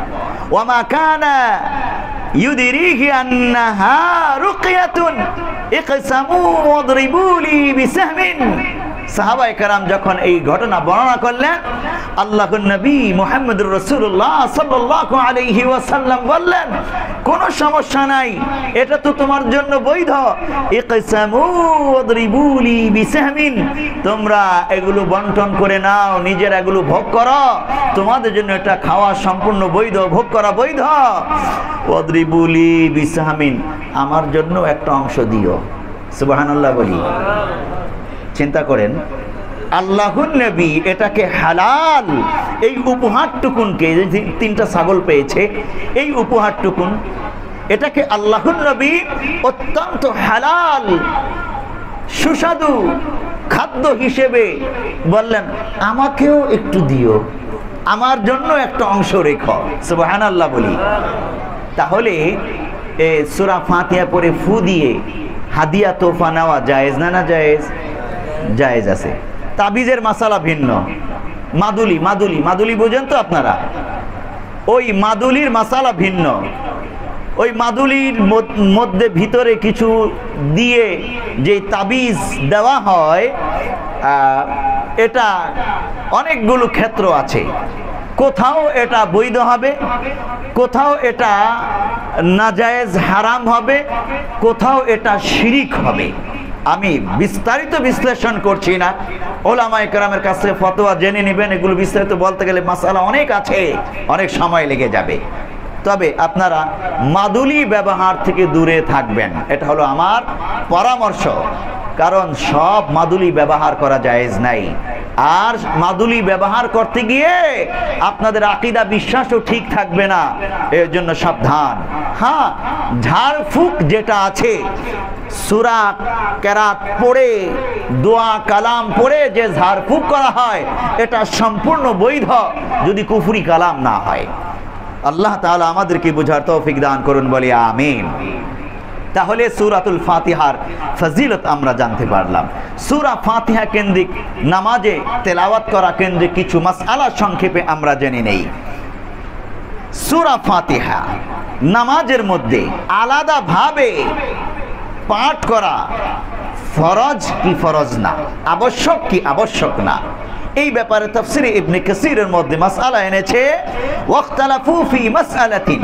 ওয়ামা কানা ইউদরিহি আন্নাহা রুকিয়াতুন ইকসামু ওয়াদরিবু লি বিসাহমিন। সাহাবায়ে কেরাম যখন এই ঘটনা বর্ণনা করলেন, আল্লাহর নবী মুহাম্মদুর রাসূলুল্লাহ সাল্লাল্লাহু আলাইহি ওয়াসাল্লাম বললেন, কোনো সমস্যা নাই, এটা তো তোমার জন্য বৈধ। ইকসামু ওয়াদরিবু লি বিসাহমিন, তোমরা এগুলো বন্টন করে নাও, নিজের এগুলো ভোগ করো, তোমাদের জন্য এটা খাওয়া সম্পূর্ণ বৈধ, ভোগ করা বৈধ। ওয়াদরিবু লি বিসাহমিন, আমার জন্য একটা অংশ দিও। সুবহানাল্লাহ বলি। চিন্তা করেন, আল্লাহর নবী এটাকে হালাল, এই উপহারটুকুনকে, 3টা ছাগল পেয়েছে, এই উপহারটুকুন এটাকে আল্লাহর নবী অত্যন্ত হালাল সুস্বাদু খাদ্য হিসেবে বললেন, আমাকেও একটু দিও, আমার জন্য একটা অংশ রেখো। সুবহানাল্লাহ বলি। তাহলে সূরা ফাতিহা পড়ে ফু দিয়ে হাদিয়া তোফা নেওয়া জায়েজ না? না জায়েজ? জায়েজ আছে। তাবিজের মাসালা ভিন্ন। মাদুলি মাদুলি মাদুলি বুঝেন তো আপনারা? ওই মাদুলির মাসালা ভিন্ন। ওই মাদুলির মধ্যে ভিতরে কিছু দিয়ে যে তাবিজ দেওয়া হয়, এটা অনেকগুলো ক্ষেত্র আছে। কোথাও এটা বৈধ হবে, কোথাও এটা নাজায়েজ হারাম হবে, কোথাও এটা শিরিক হবে। আমি বিস্তারিত বিশ্লেষণ করছি না, ওলামায়ে কেরামের কাছে ফতোয়া জেনে নেবেন। এগুলো বিস্তারিত বলতে গেলে মাসালা অনেক আছে, অনেক সময় লেগে যাবে। তবে আপনারা মাদুলি ব্যবহার থেকে দূরে থাকবেন, এটা হলো আমার পরামর্শ। কারণ সব মাদুলি ব্যবহার করা জায়েজ নাই। আর মাদুলি ব্যবহার করতে গিয়ে আপনাদের আকীদা বিশ্বাসও ঠিক থাকবে না, এর জন্য সাবধান। হ্যাঁ, ঝাড়ফুঁক যেটা আছে, সূরা কেরাত পড়ে, দোয়া কালাম পড়ে যে ঝাড়ফুঁক করা হয়, এটা সম্পূর্ণ বৈধ, যদি কুফরি কালাম না হয়। আল্লাহ তাআলা আমাদেরকে বোঝার তৌফিক দান করুন, বলি আমিন। তাহলে সূরাতুল ফাতিহার ফজিলত আমরা জানতে পারলাম। সূরা ফাতিহা কেন্দ্রিক নামাজে তেলাওয়াত করা কেন্দ্রিক কিছু মাসআলা সংক্ষেপে আমরা জেনে নেই। সূরা ফাতিহা নামাজের মধ্যে আলাদাভাবে পাঠ করা ফরজ কি ফরজ না, আবশ্যক কি আবশ্যক না, এই ব্যাপারে তাফসীরে ইবনে কাসীরের মধ্যে মাসআলা এনেছে। ওয়াখতালাফু ফি মাসআলাতিন,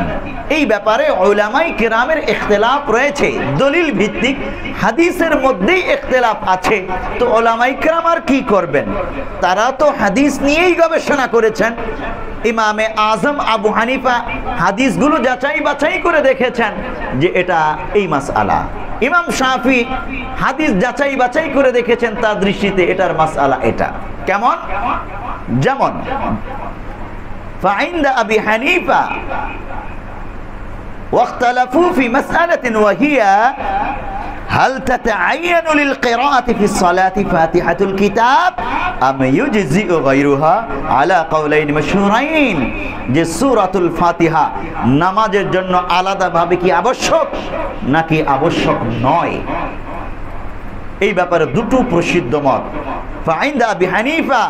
এই ব্যাপারে উলামায়ে কিরামের ইখতিলাফ রয়েছে, দলিল ভিত্তিক হাদিসের মধ্যেই ইখতিলাফ আছে। তো উলামায়ে কিরাম আর কি করবেন? তারা তো হাদিস নিয়েই গবেষণা করেছেন। ইমামে আজম আবু হানিফা হাদিসগুলো যাচাই বাছাই করে দেখেছেন যে এটা এই মাসআলা। ইমাম শাফি হাদিস যাচাই বাছাই করে দেখেছেন, তার দৃষ্টিতে এটার মাসআলা এটা। কেমন? যেমন ফাইন্দা আবি হানিফা ওয়াখতালাফু ফি মাসআলাতিন ওয়া হিয়া هل تتعين للقراءة في الصلاة فاتحة الكتاب أم يجزئ غيرها على قولين مشهورين যে সূরাতুল ফাতিহা নামাজের জন্য আলাদাভাবে কি আবশ্যক নাকি আবশ্যক নয়, এই ব্যাপারে দুটো প্রসিদ্ধ মত। فعند أبي حنيفة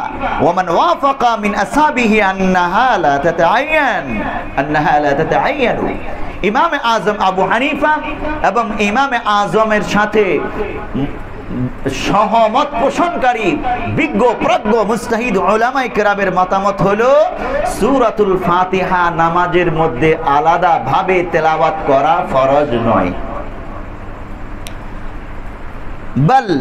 ومن وافق من أصحابه أنها لا تتعين ইমামে আজম আবু হানিফা এবং ইমামে আজমের সাথে সহমত পোষণকারী বিজ্ঞ প্রজ্ঞ মুস্তাহিদ উলামায়ে কেরামের মতামত হলো সূরাতুল ফাতিহা নামাজের মধ্যে আলাদা ভাবে তেলাওয়াত করা ফরজ নয়। বাল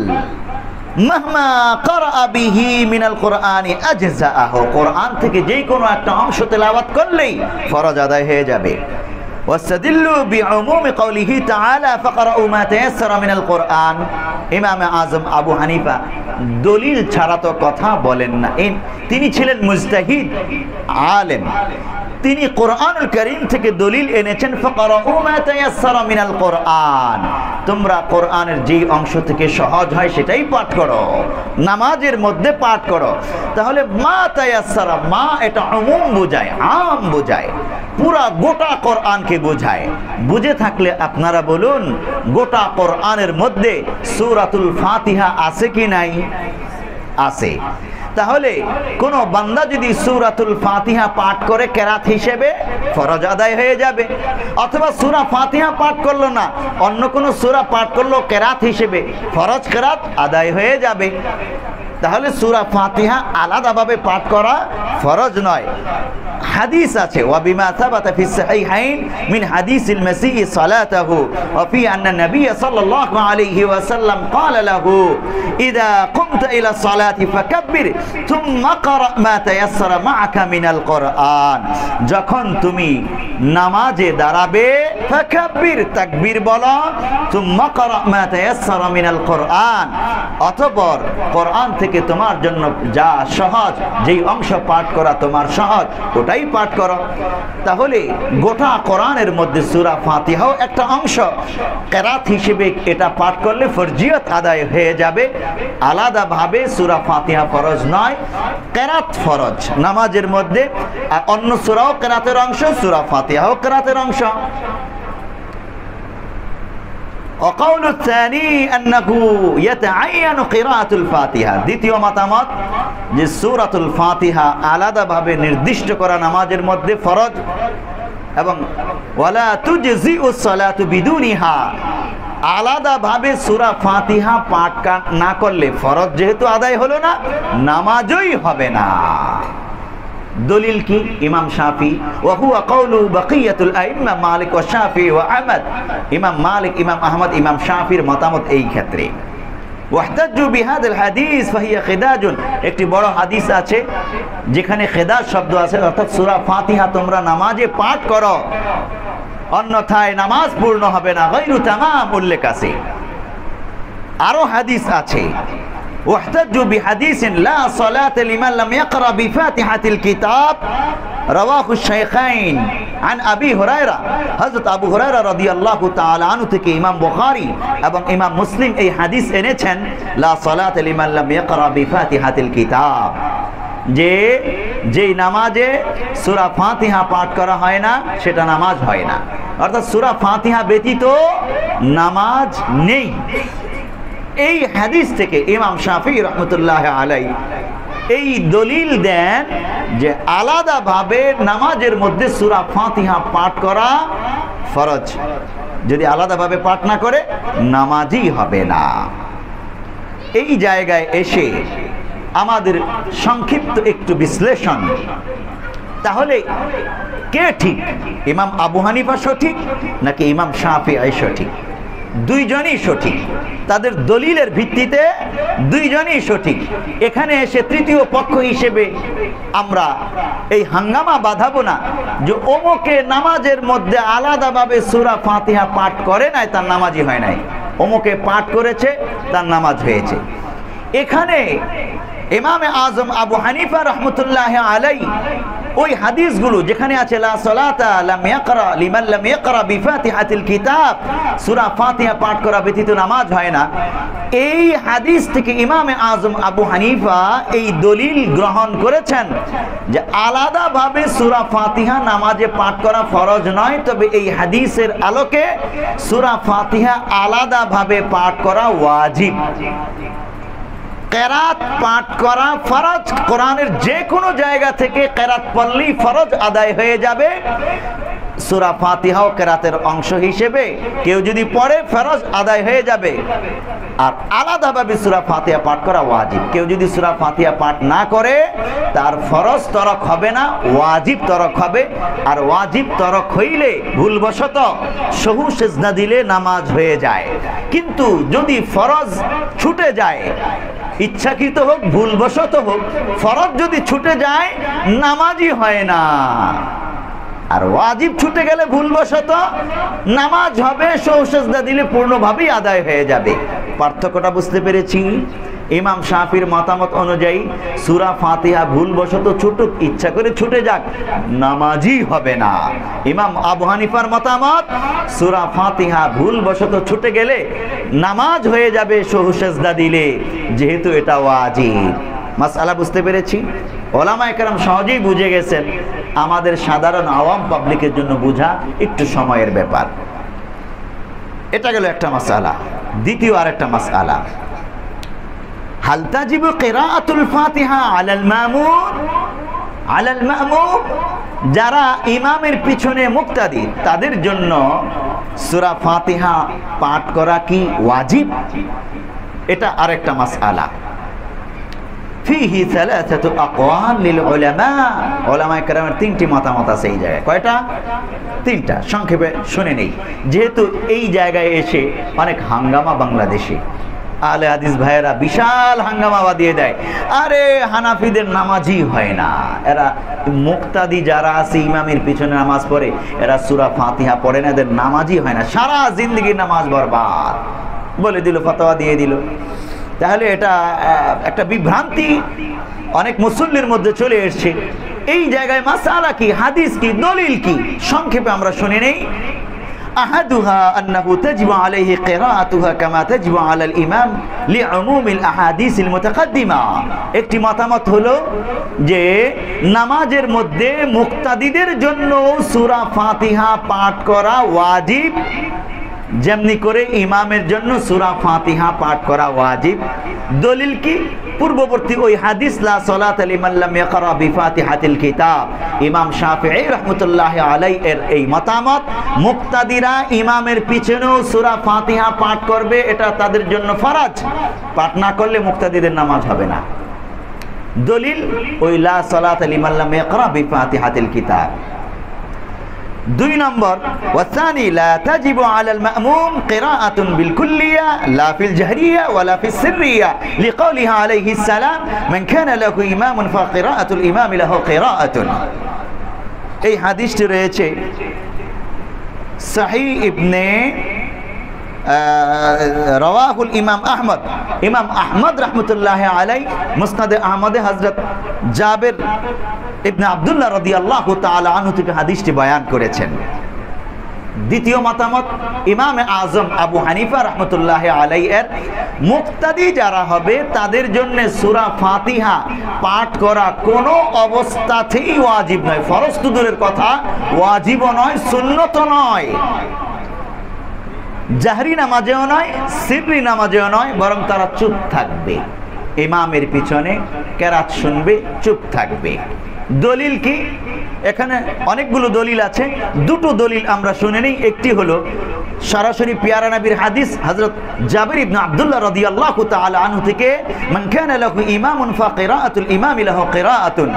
মাহমা ক্বারা বিহি মিনাল কুরআনি আজজাআহু, কুরআন থেকে যে কোনো একটা অংশ তেলাওয়াত করলেই ফরজ আদায় হয়ে যাবে। ওয়াস্তাদিল্লু বিউমুমি কওলিহি তাআলা ফাকরাউ মা তায়াসসারা মিনাল কুরআন। ইমাম আযম আবু হানিফা দলিল ছাড়া তো কথা বলেন না। তিনি ছিলেন মুজতাহিদ আলেম, তিনি কোরআনুল কারীম থেকে দলিল এনেছেন ফাকরাউ মা তায়াসসারা মিনাল কুরআন, তোমরা কোরআনের যে অংশ থেকে সহজ হয় সেটাই পাঠ করো, নামাজের মধ্যে পাঠ করো। তাহলে মা তায়াসসারা, মা এটা উমুম বোঝায়, আম বোঝায়, পুরা গোটা কোরআনকে বোঝায়। বুঝে থাকলে আপনারা বলুন গোটা কোরআনের মধ্যে সূরাতুল ফাতিহা আছে কি নাই? আছে। তাহলে কোন বান্দা যদি সূরাতুল ফাতিহা পাঠ করে কেরাত হিসেবে ফরজ আদায় হয়ে যাবে, অথবা সূরা ফাতিহা পাঠ করলো না অন্য কোন সূরা পাঠ করলো কেরাত হিসেবে ফরজ কেরাত আদায় হয়ে যাবে। তাহলে সূরা ফাতিহা আলাদাভাবে পাঠ করা ফরজ নয়। হাদিস আছে ওয়া বিমা সাবাতা ফিস সাহিহাইন মিন হাদিসিল মাসিহ সালাতাহু ওয়া ফি আন্না নবী সাল্লাল্লাহু আলাইহি ওয়াসাল্লাম قال له اذا قمت الى الصلاه فكبر ثم اقرا ما تيسر معك من القران, যখন তুমি নামাজে দাঁড়াবে ফাকাব্বির তাকবীর বলো, ثم اقرا ما تيسر من القران, অতঃপর কোরআন থেকে তোমার জন্য যা সহজ, যেই অংশ পাঠ করা তোমার সহজ ওটাই পাঠ করো। তাহলে গোটা কোরআনের মধ্যে সূরা ফাতিহাও একটা অংশ, কেরাত হিসেবে এটা পাঠ করলে ফরজিয়ত আদায় হয়ে যাবে। আলাদাভাবে সূরা ফাতিহা ফরজ নয়, কেরাত ফরজ নামাজের মধ্যে। আর অন্য সূরাও কেরাতের অংশ, সূরা ফাতিহাও কেরাতের অংশ। وقول الثاني أنه يتعين قراءة الفاتحة, দ্বিতীয় মতামত যে সূরাতুল ফাতিহা আলাদাভাবে নির্দিষ্ট করা নামাজের মধ্যে ফরজ, এবং ওয়ালা তুজজিউস সালাতু বিদুনিহা, আলাদাভাবে সূরা ফাতিহা পাঠ না করলে ফরজ যেহেতু আদায় হলো না, নামাজই হবে না। দলিল কি? ইমাম শাফি ওয়া হুয়া কওলু বাকিয়াতুল আইম্মা মালিক ওয়া শাফি ওয়া আহমদ, ইমাম মালিক, ইমাম আহমদ, ইমাম শাফির মতামত এই ক্ষেত্রে। ওয়াহতাজ্জু বিহাদাল হাদিস ফাহিয়া খিদাজুন, একটি বড় হাদিস আছে যেখানে খিদাজ শব্দ আছে, অর্থাৎ সূরা ফাতিহা তোমরা নামাজে পাঠ করো অন্যথায় নামাজ পূর্ণ হবে না, গায়রু তামাম উল্লেখ আছে। আরো হাদিস আছে واحتجوا بحديث لا صلاة لمن لم يقرأ بفاتحة الكتاب رواه الشيخين عن أبي هريرة, হযরত আবু হুরায়রা রাদিয়াল্লাহু তাআলা আনহু থেকে ইমাম বুখারী এবং ইমাম মুসলিম এই হাদিস এনেছেন লা সালাত লিমান লাম ইয়াকরা বিফাতিহাতিল কিতাব, যেই নামাজে সূরা ফাতিহা পাঠ করা হয় না সেটা নামাজ হয় না, অর্থাৎ সূরা ফাতিহা ব্যতীত নামাজ নেই। এই হাদিস থেকে ইমাম শাফি রহমতুল্লাহ আলাইহি এই দলিল দেন যে আলাদাভাবে নামাজের মধ্যে সূরা ফাতিহা পাঠ করা ফরজ, যদি আলাদাভাবে পাঠ না করে নামাজই হবে না। এই জায়গায় এসে আমাদের সংক্ষিপ্ত একটু বিশ্লেষণ, তাহলে কে ঠিক? ইমাম আবু হানিফা সঠিক নাকি ইমাম শাফিঈ সঠিক? দুইজনই সঠিক, তাদের দলিলের ভিত্তিতে দুইজনই সঠিক। এখানে এসে তৃতীয় পক্ষ হিসেবে আমরা এই হাঙ্গামা বাঁধাবো না যে অমুকে নামাজের মধ্যে আলাদাভাবে সূরা ফাতিহা পাঠ করে নাই, তার নামাজই হয় নাই, অমুকে পাঠ করেছে তার নামাজ হয়েছে। এখানে ইমামে আজম আবু হানিফা রহমতুল্লাহ আলাইহি ওই হাদিসগুলো যেখানে আছে লা সালাতা লাম ইয়াকরা লিমান লাম ইয়াকরা বিফাতিহাতিল কিতাব, সূরা ফাতিহা পাঠ করা ব্যতীত নামাজ হয় না, এই হাদিস থেকে ইমামে আজম আবু হানিফা এই দলিল গ্রহণ করেছেন যে আলাদাভাবে সূরা ফাতিহা নামাজে পাঠ করা ফরজ নয়, তবে এই হাদিসের আলোকে সূরা ফাতিহা আলাদাভাবে পাঠ করা ওয়াজিব। কেরাত পাঠ করা ফরজ, কোরআনের যে কোনো জায়গা থেকে কেরাত পড়লেই ফরজ আদায় হয়ে যাবে। সূরা ফাতিহাও কেরাতের অংশ হিসেবে কেউ যদি পড়ে ফরজ আদায় হয়ে যাবে। আর আলাদাভাবে সূরা ফাতিহা পাঠ করা ওয়াজিব। কেউ যদি সূরা ফাতিহা পাঠ না করে তার ফরজ তরক হবে না, ওয়াজিব তরক হবে। আর ওয়াজিব তরক হইলে ভুলবশত সহু সিজদা দিলে নামাজ হয়ে যায়। কিন্তু যদি ফরজ ছুটে যায়, ইচ্ছাকৃত হোক ভুলবশত হোক, ফরজ যদি ছুটে যায় নামাজই হয় না। আর ওয়াজিব ছুটে গেলে ভুলবশত নামাজ হবে, সহু সিজদা দিলে পূর্ণভাবেই আদায় হয়ে যাবে। পার্থক্যটা বুঝতে পেরেছি? ইমাম শাফির মতামত অনুযায়ী সূরা ফাতিহা ভুলবশত ছুটুক, ইচ্ছা করে ছুটে যাক, নামাজই হবে না। ইমাম আবু হানিফার মতামত সূরা ফাতিহা ভুলবশত ছুটে গেলে নামাজ হয়ে যাবে সহু সিজদা দিলে, যেহেতু এটা ওয়াজিব। মাসআলা বুঝতে পেরেছি? ওলামায়ে কেরাম সহজেই বুঝে গেছেন। আমাদের সাধারণ আওয়াম পাবলিকের জন্য বোঝা একটু সময়ের ব্যাপার। এটা গেল একটা মাসআলা। দ্বিতীয় আরেকটা মাসআলা, হাল তাজিবু কিরাআতুল ফাতিহা আলাল মামুম? আলাল মামুম, যারা ইমামের পিছনে মুক্তাদি, তাদের জন্য সূরা ফাতিহা পাঠ করা কি ওয়াজিব? এটা আরেকটা মাসআলা। ফিহি সালাসাতু আকওয়াল লিল উলামা, উলামায়ে কেরামের তিনটি মতামত আছে এই জায়গায়। কয়টা? তিনটা। সংক্ষেপে শুনে নেই, যেহেতু এই জায়গায় এসে অনেক হাঙ্গামা বাংলাদেশে আহলে হাদিস ভাইয়েরা বিশাল হাঙ্গামা বাঁধিয়ে দেয়, আরে হানাফিদের নামাজই হয় না, এরা মুক্তাদি যারা আছে ইমামের পিছনে নামাজ পড়ে এরা সূরা ফাতিহা পড়ে না, এদের নামাজই হয় না, সারা জিন্দেগির নামাজ বরবাদ বলে দিল, ফতোয়া দিয়ে দিল। তাহলে এটা একটা বিভ্রান্তি অনেক মুসল্লির মধ্যে চলে এসেছে। এই জায়গায় মাসআলা কি, হাদিস কি, দলিল কি, সংক্ষেপে আমরা শুনে নেই। আহাদুহা আন্নাহু তাজিবু আলাইহি কিরাআতুহা কামা তাজিবু আলাল ইমাম লিউমুমিল আহাদিসিল মুতাকাদ্দিমা। একটি মতামত হলো যে নামাজের মধ্যে মুক্তাদিদের জন্য সূরা ফাতিহা পাঠ করা ওয়াজিব, যেমনি করে ইমামের জন্য সূরা ফাতিহা পাঠ করা ওয়াজিব। দলিল কি? পূর্ববর্তী ওই হাদিস লা সালাতা লিমান লাম ইয়াকরা বিফাতিহাতিল কিতাব। ইমাম শাফিঈ রাহমাতুল্লাহি আলাইহি এর এই মতামত, মুক্তাদিরা ইমামের পিছনেও সূরা ফাতিহা পাঠ করবে, এটা তাদের জন্য ফরজ, পাঠ না করলে মুক্তাদিদের নামাজ হবে না। দলিল ওই লা সালাতা লিমান লাম ইয়াকরা বিফাতিহাতিল কিতাব। দুই নম্বর, ওয়াসানি লা তাজিবু আলাল মা'মুম কিরাআতুন বিল কুল্লিয়া লা ফিল জাহরিয়া ওয়ালা ফিস সিররিয়া লিকাউলিহি আলাইহি সালাম মান কানা লাহু ইমামুন ফাকিরাআতুল ইমামি লাহু কিরাআতুন। এই হাদিসটি রয়েছে সহিহ ইবনে রওয়াহুল ইমাম আহমদ। ইমাম আহমদ রাহমাতুল্লাহি আলাইহি মুসনাদে আহমদে হযরত জাবের ইবনে আব্দুল্লাহ রাদিয়াল্লাহু তাআলা আনহু থেকে হাদিসটি বয়ান করেছেন। দ্বিতীয় মতামত ইমাম আজম আবু হানিফা রাহমাতুল্লাহি আলাইহি এর, মুক্তাদি যারা হবে তাদের জন্য সূরা ফাতিহা পাঠ করা কোনো অবস্থাতেই ওয়াজিব নয়। ফরজ তো দূরের কথা, ওয়াজিবও নয়, সুন্নতও নয়, জাহরি নামাজেও নয়, সিররি নামাজেও নয়, বরং তারা চুপ থাকবে, ইমামের পিছনে কেরাত শুনবে, চুপ থাকবে। দলিল কি? এখানে অনেকগুলো দলিল আছে, দুটো দলিল আমরা শুনে নিই। একটি হলো সরাসরি পিয়ারা নবীর হাদিস হযরত জাবির ইবনে আব্দুল্লাহ রাদিয়াল্লাহু তাআলা আনহু থেকে, মান কানা লাহু ইমামুন ফাকিরাআতুল ইমামি লাহু কিরাআতুন,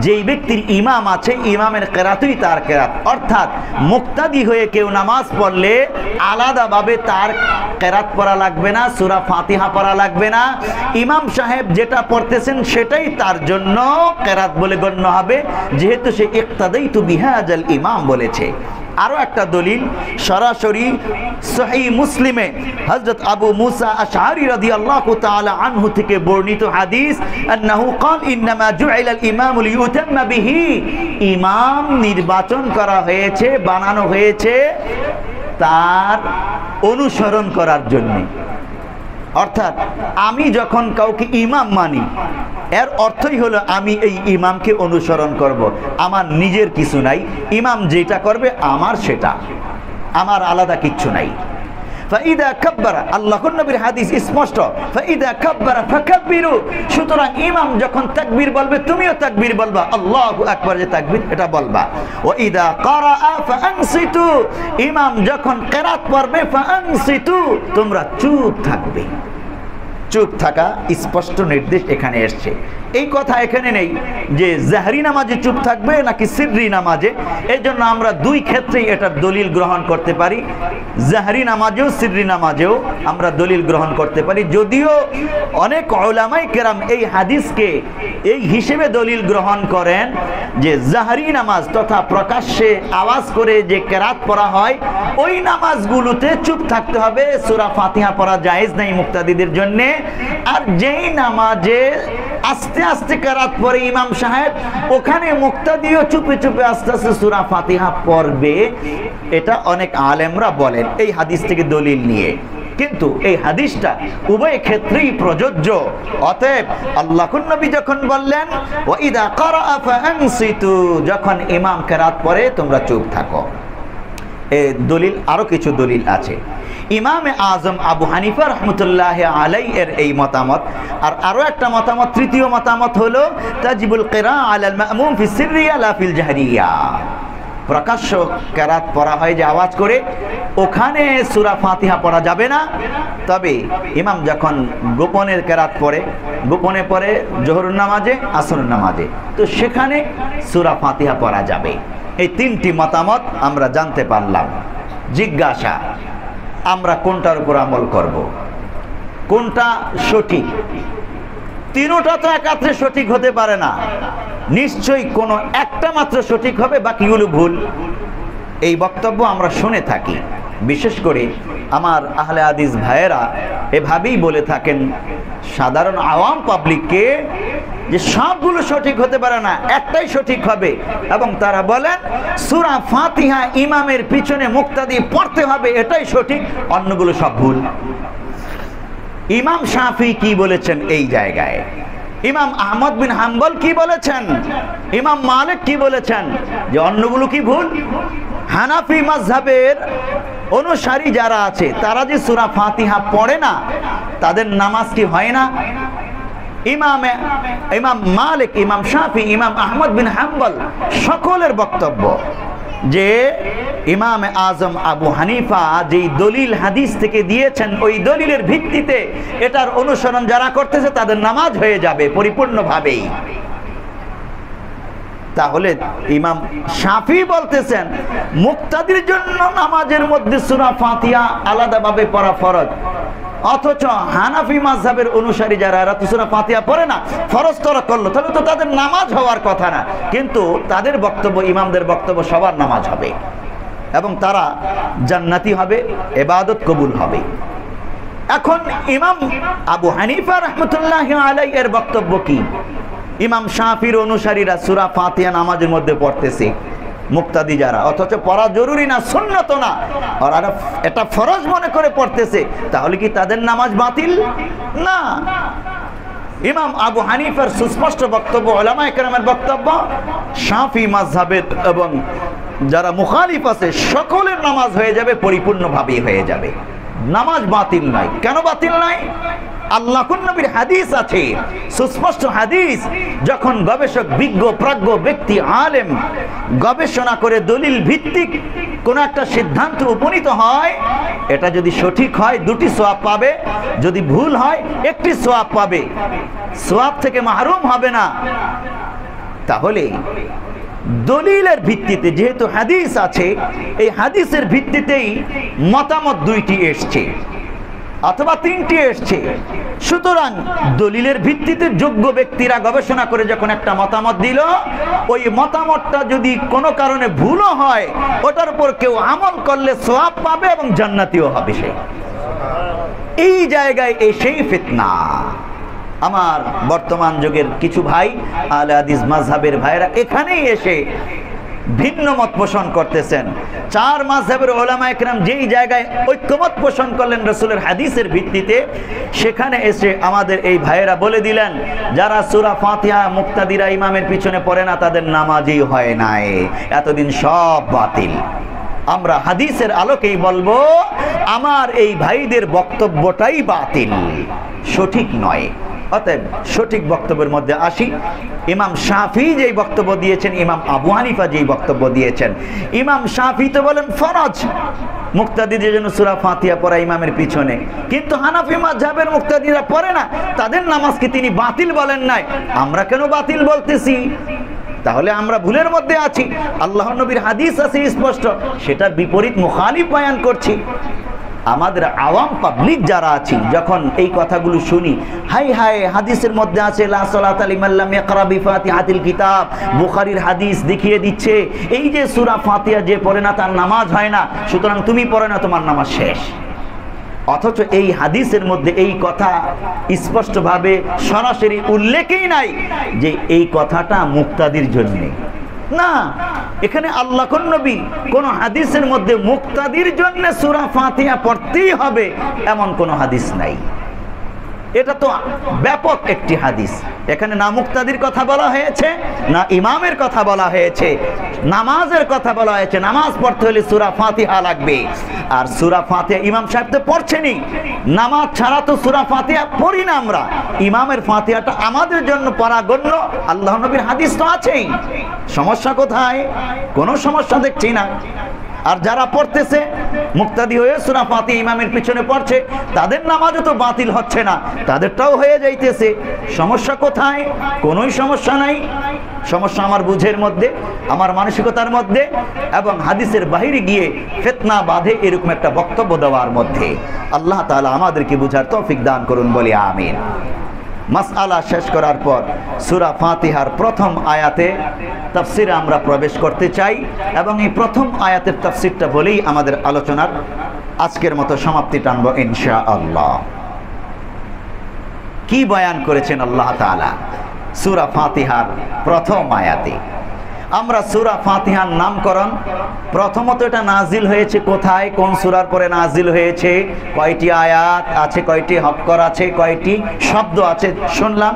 যেই ব্যক্তির ইমাম আছে ইমামের কিরাতুই তার কিরাত। অর্থাৎ মুক্তাদি হয়ে কেউ নামাজ পড়লে আলাদাভাবে তার কিরাত পড়া লাগবে না, সূরা ফাতিহা পড়া লাগবে না, ইমাম সাহেব যেটা পড়তেছেন সেটাই তার জন্য কিরাত বলে গণ্য হবে, যেহেতু সে ইক্তাদাইতু বিহাজাল ইমাম বলেছে। আরো একটা দলিল সরাসরি সহিহ মুসলিমে হযরত আবু মুসা আশআরী রাদিয়াল্লাহু তাআলা আনহু থেকে বর্ণিত হাদিস, আন্নাহু ক্বাল ইন্নামা জুইলাল ইমামু লিইউতাম্মা বিহি, ইমাম নির্বাচন করা হয়েছে, বানানো হয়েছে তার অনুসরণ করার জন্য। অর্থাৎ আমি যখন কাউকে ইমাম মানি এর অর্থই হলো আমি এই ইমামকে অনুসরণ করব, আমার নিজের কিছু নাই, ইমাম যেটা করবে আমার সেটা, আমার আলাদা কিচ্ছু নাই। ফাইদা কাব্বারা, আল্লাহর নবীর হাদিস স্পষ্ট, ফাইদা কাব্বারা ফাকাব্বিরু, সুতরাং ইমাম যখন তাকবীর বলবে তুমিও তাকবীর বলবা, আল্লাহু আকবার যে তাকবীর এটা বলবা। ওয়া ইদা ক্বারাআ ফাআনসিতু, ইমাম যখন কিরাত পড়বে ফাআনসিতু, তোমরা চুপ থাকবে। চুপ থাকা স্পষ্ট নির্দেশ এখানে এসছে। এই কথা এখানে নেই যে জাহরি নামাজে চুপ থাকবে নাকি সিররি নামাজে, এই জন্য আমরা দুই ক্ষেত্রেই এটার দলিল গ্রহণ করতে পারি। জাহরি নামাজেও সিররি নামাজেও আমরা দলিল গ্রহণ করতে পারি, যদিও অনেক উলামায়ে কেরাম এই হাদিসকে এই হিসেবে দলিল গ্রহণ করেন যে জাহরি নামাজ তথা প্রকাশ্যে আওয়াজ করে যে কেরাত পড়া হয় ওই নামাজগুলোতে চুপ থাকতে হবে, সূরা ফাতিহা পড়া জায়েজ নাই মুক্তাদিদের জন্য। আর যেই নামাজে আস্তে আস্তে কেরাত পড়ে ইমাম সাহেব, ওখানে মুক্তাদিও চুপে চুপে আস্তে আস্তে সূরা ফাতিহা পড়বে, এটা অনেক আলেমরা বলেন এই হাদিস থেকে দলিল নিয়ে। কিন্তু এই হাদিসটা উভয় ক্ষেত্রেই প্রযোজ্য। অতএব আল্লাহর নবী যখন বললেন ওয়া ইদা ক্বারাআ ফাআনসিতু, যখন ইমাম কেরাত পড়ে তোমরা চুপ থাকো, এই দলিল আরো কিছু দলিল আছে। ইমামে আজম আবু হানিফা রহমতুল্লাহ আলাই এর এই মতামত। আর আরো একটা মতামত, তৃতীয় মতামত হলো তাজিবুল কিরা আলাল মামুম ফি সিররিয়া লা ফিল জাহরিয়া, প্রকাশ্য কেরাত পড়া হয় যে আওয়াজ করে, ওখানে সূরা ফাতিহা পড়া যাবে না। তবে ইমাম যখন গোপনের কেরাত পড়ে, গোপনে পড়ে জোহরের নামাজে আসরের নামাজে, তো সেখানে সূরা ফাতিহা পড়া যাবে। এই তিনটি মতামত আমরা জানতে পারলাম। জিজ্ঞাসা, আমরা কোনটার উপর আমল করব, কোনটা সঠিক? তিনটা তো একাত্রে সঠিক হতে পারে না, নিশ্চয়ই কোনো একটা মাত্র সঠিক হবে, বাকিগুলো ভুল। এই বক্তব্য আমরা শুনে থাকি, বিশেষ করে আমার আহলে হাদিস ভাইয়েরা এভাবেই বলে থাকেন সাধারণ আওয়াম পাবলিককে যে সবগুলো সঠিক হতে পারে না, একটাই সঠিক হবে। এবং তারা বলেন সূরা ফাতিহা ইমামের পিছনে মুক্তাদি পড়তে হবে, এটাই সঠিক, অন্যগুলো সব ভুল। ইমাম শাফি কি বলেছেন এই জায়গায়? ইমাম আহমদ বিন হাম্বল কি বলেছেন? ইমাম মালিক কি বলেছেন? যে অন্যগুলো কি ভুল? হানাফি মাযহাবের অনুসারী যারা আছে তারা যে সূরা ফাতিহা পড়ে না, তাদের নামাজ কি হয় না? ইমাম মালিক, ইমাম শাফি, ইমাম আহমদ বিন হাম্বল সকলের বক্তব্য যে ইমাম আজম আবু হানিফা যেই দলিল হাদিস থেকে দিয়েছেন, ওই দলিলের ভিত্তিতে এটার অনুসরণ যারা করতেছে তাদের নামাজ হয়ে যাবে পরিপূর্ণভাবেই। তাহলে ইমাম শাফি বলতেছেন মুক্তাদির জন্য নামাজের মধ্যে সূরা ফাতিহা আলাদাভাবে পড়া ফরজ, অথচ হানাফি মাযহাবের অনুসারী যারা এরা তো সূরা ফাতিহা পড়ে না, ফরজ তারা করলো, তাহলে তো তাদের নামাজ হওয়ার কথা না। কিন্তু তাদের বক্তব্য, ইমামদের বক্তব্য সবার নামাজ হবে এবং তারা জান্নাতি হবে, ইবাদত কবুল হবে। এখন ইমাম আবু হানিফা রাহমাতুল্লাহি আলাইহি এর বক্তব্য কি? ইমাম শাফির অনুসারীরা সূরা ফাতিহা নামাজের মধ্যে পড়তেছে মুক্তাদি যারা, অথচ পড়া জরুরি না, সুন্নত না, আর এটা ফরজ মনে করে পড়তেছে, তাহলে কি তাদের নামাজ বাতিল? না। ইমাম আবু হানিফার সুস্পষ্ট বক্তব্য, উলামায়ে কেরামের বক্তব্য, শাফি মাযহাবের এবং যারা মুখালিফ আছে সকলের নামাজ হয়ে যাবে, পরিপূর্ণভাবেই হয়ে যাবে, নামাজ বাতিল নাই। কেন বাতিল নাই? আল্লাহর নবীর হাদিস আছে, সুস্পষ্ট হাদিস। যখন গবেষক, বিজ্ঞ, প্রাজ্ঞ ব্যক্তি, আলেম গবেষণা করে দলিল ভিত্তিক কোন একটা সিদ্ধান্ত উপনীত হয়, এটা যদি সঠিক হয় 2টি সওয়াব পাবে, যদি ভুল হয় 1টি সওয়াব পাবে, সওয়াব থেকে মাহরুম হবে না। তাহলে দলিলের ভিত্তিতে, যেহেতু হাদিস আছে, এই হাদিসের ভিত্তিতেই মতামত 2টি এসছে অথবা 3টি এসছে। সুতরাং দলিলের ভিত্তিতে যোগ্য ব্যক্তিরা গবেষণা করে যখন একটা মতামত দিল, ওই মতামতটা যদি কোনো কারণে ভুলও হয়, ওটার উপর কেউ আমল করলে সওয়াব পাবে এবং জান্নাতিও হবে সে। এই জায়গায় এসেই ফিতনা। আমার বর্তমান যুগের কিছু ভাই আহলে হাদিস মাযহাবের ভাইরা এখানেই এসে ভিন্ন মত পোষণ করতেছেন। 4 মাযহাবের উলামায়ে কেরাম যেই জায়গায় ঐক্যমত পোষণ করলেন রাসূলের হাদিসের ভিত্তিতে, সেখানে এসে আমাদের এই ভাইয়েরা বলে দিলেন যারা সূরা ফাতিহা মুক্তাদিরা ইমামের পিছনে পড়ে না, তাদের নামাজই হয় নাই, এতদিন সব বাতিল। আমরা হাদিসের আলোকেই বলবো আমার এই ভাইদের বক্তব্যটাই বাতিল, সঠিক নয়। অতএব সঠিক বক্তব্যের মধ্যে আসি। ইমাম শাফি যেই বক্তব্য দিয়েছেন, ইমাম আবু হানিফা যেই বক্তব্য দিয়েছেন, ইমাম শাফি তো বলেন ফরজ মুক্তাদিদের জন্য সূরা ফাতিহা পড়া ইমামের পিছনে, কিন্তু হানাফি মাযহাবের মুক্তাদিরা পড়ে না, তাদের নামাজকে তিনি বাতিল বলেন নাই। আমরা কেন বাতিল বলতেছি? তাহলে আমরা ভুলের মধ্যে আছি। আল্লাহর নবীর হাদিস আছে স্পষ্ট, সেটার বিপরীত মুখালিফ বয়ান করছি। আমাদের আওয়াম পাবলিক যারা আছি, যখন এই কথাগুলো শুনি, হাই হাই হাদিসের মধ্যে আছে লা সালাতা লিমান লাম ইয়াকরা বিফাতিহাতিল কিতাব, বুখারীর হাদিস দেখিয়ে দিচ্ছে এই যে সূরা ফাতিহা যে পড়ে না তার নামাজ হয় না, সুতরাং তুমি পড়ে না তোমার নামাজ শেষ। অথচ এই হাদিসের মধ্যে এই কথা স্পষ্টভাবে সরাসরি উল্লেখই নাই যে এই কথাটা মুক্তাদির জন্য না। এখানে আল্লাহর নবী কোন হাদিসের মধ্যে মুক্তাদির জন্য সূরা ফাতিহা পড়তেই হবে এমন কোন হাদিস নাই। এটা তো ব্যাপক একটি হাদিস। এখানে না মুক্তাদির কথা বলা হয়েছে, না ইমামের কথা বলা হয়েছে, নামাজের কথা বলা হয়েছে। নামাজ পড়তে হলে সূরা ফাতিহা লাগবে, আর সূরা ফাতিহা ইমাম সাহেব তো পড়ছেনই, নামাজ ছাড়া তো সূরা ফাতিহা পড়ি না আমরা। ইমামের ফাতিহাটা আমাদের জন্য পড়া গণ্য, আল্লাহর নবীর হাদিস তো আছেই। সমস্যা কোথায়? কোনো সমস্যা দেখছি না। আর যারা পড়তেছে মুক্তাদি হয়ে সূরা ফাতিহা ইমামের পিছনে পড়ছে, তাদের নামাজও তো বাতিল হচ্ছে না, তাদেরটাও হয়ে যাইতেছে। সমস্যা কোথায়? কোনোই সমস্যা নাই। সমস্যা আমার বুঝের মধ্যে, আমার মানসিকতার মধ্যে, এবং হাদিসের বাহিরে গিয়ে ফিতনা বাঁধে এরকম একটা বক্তব্য দেওয়ার মধ্যে। আল্লাহ তাআলা আমাদেরকে বুঝার তৌফিক দান করুন, বলি আমিন। মাসআলা শেষ করার পর সূরা ফাতিহার প্রথম আয়াতে তাফসিরে আমরা প্রবেশ করতে চাই, এবং এই প্রথম আয়াতের তাফসিরটা বলেই আমাদের আলোচনার আজকের মতো সমাপ্তি টানবো ইনশাআল্লাহ। কি বয়ান করেছেন আল্লাহ তাআলা সূরা ফাতিহার প্রথম আয়াতে? আমরা সূরা ফাতিহার নামকরণ, প্রথমত এটা নাজিল হয়েছে কোথায়, কোন সূরার পরে নাজিল হয়েছে, কয়টি আয়াত আছে, কয়টি অক্ষর আছে, কয়টি শব্দ আছে শুনলাম।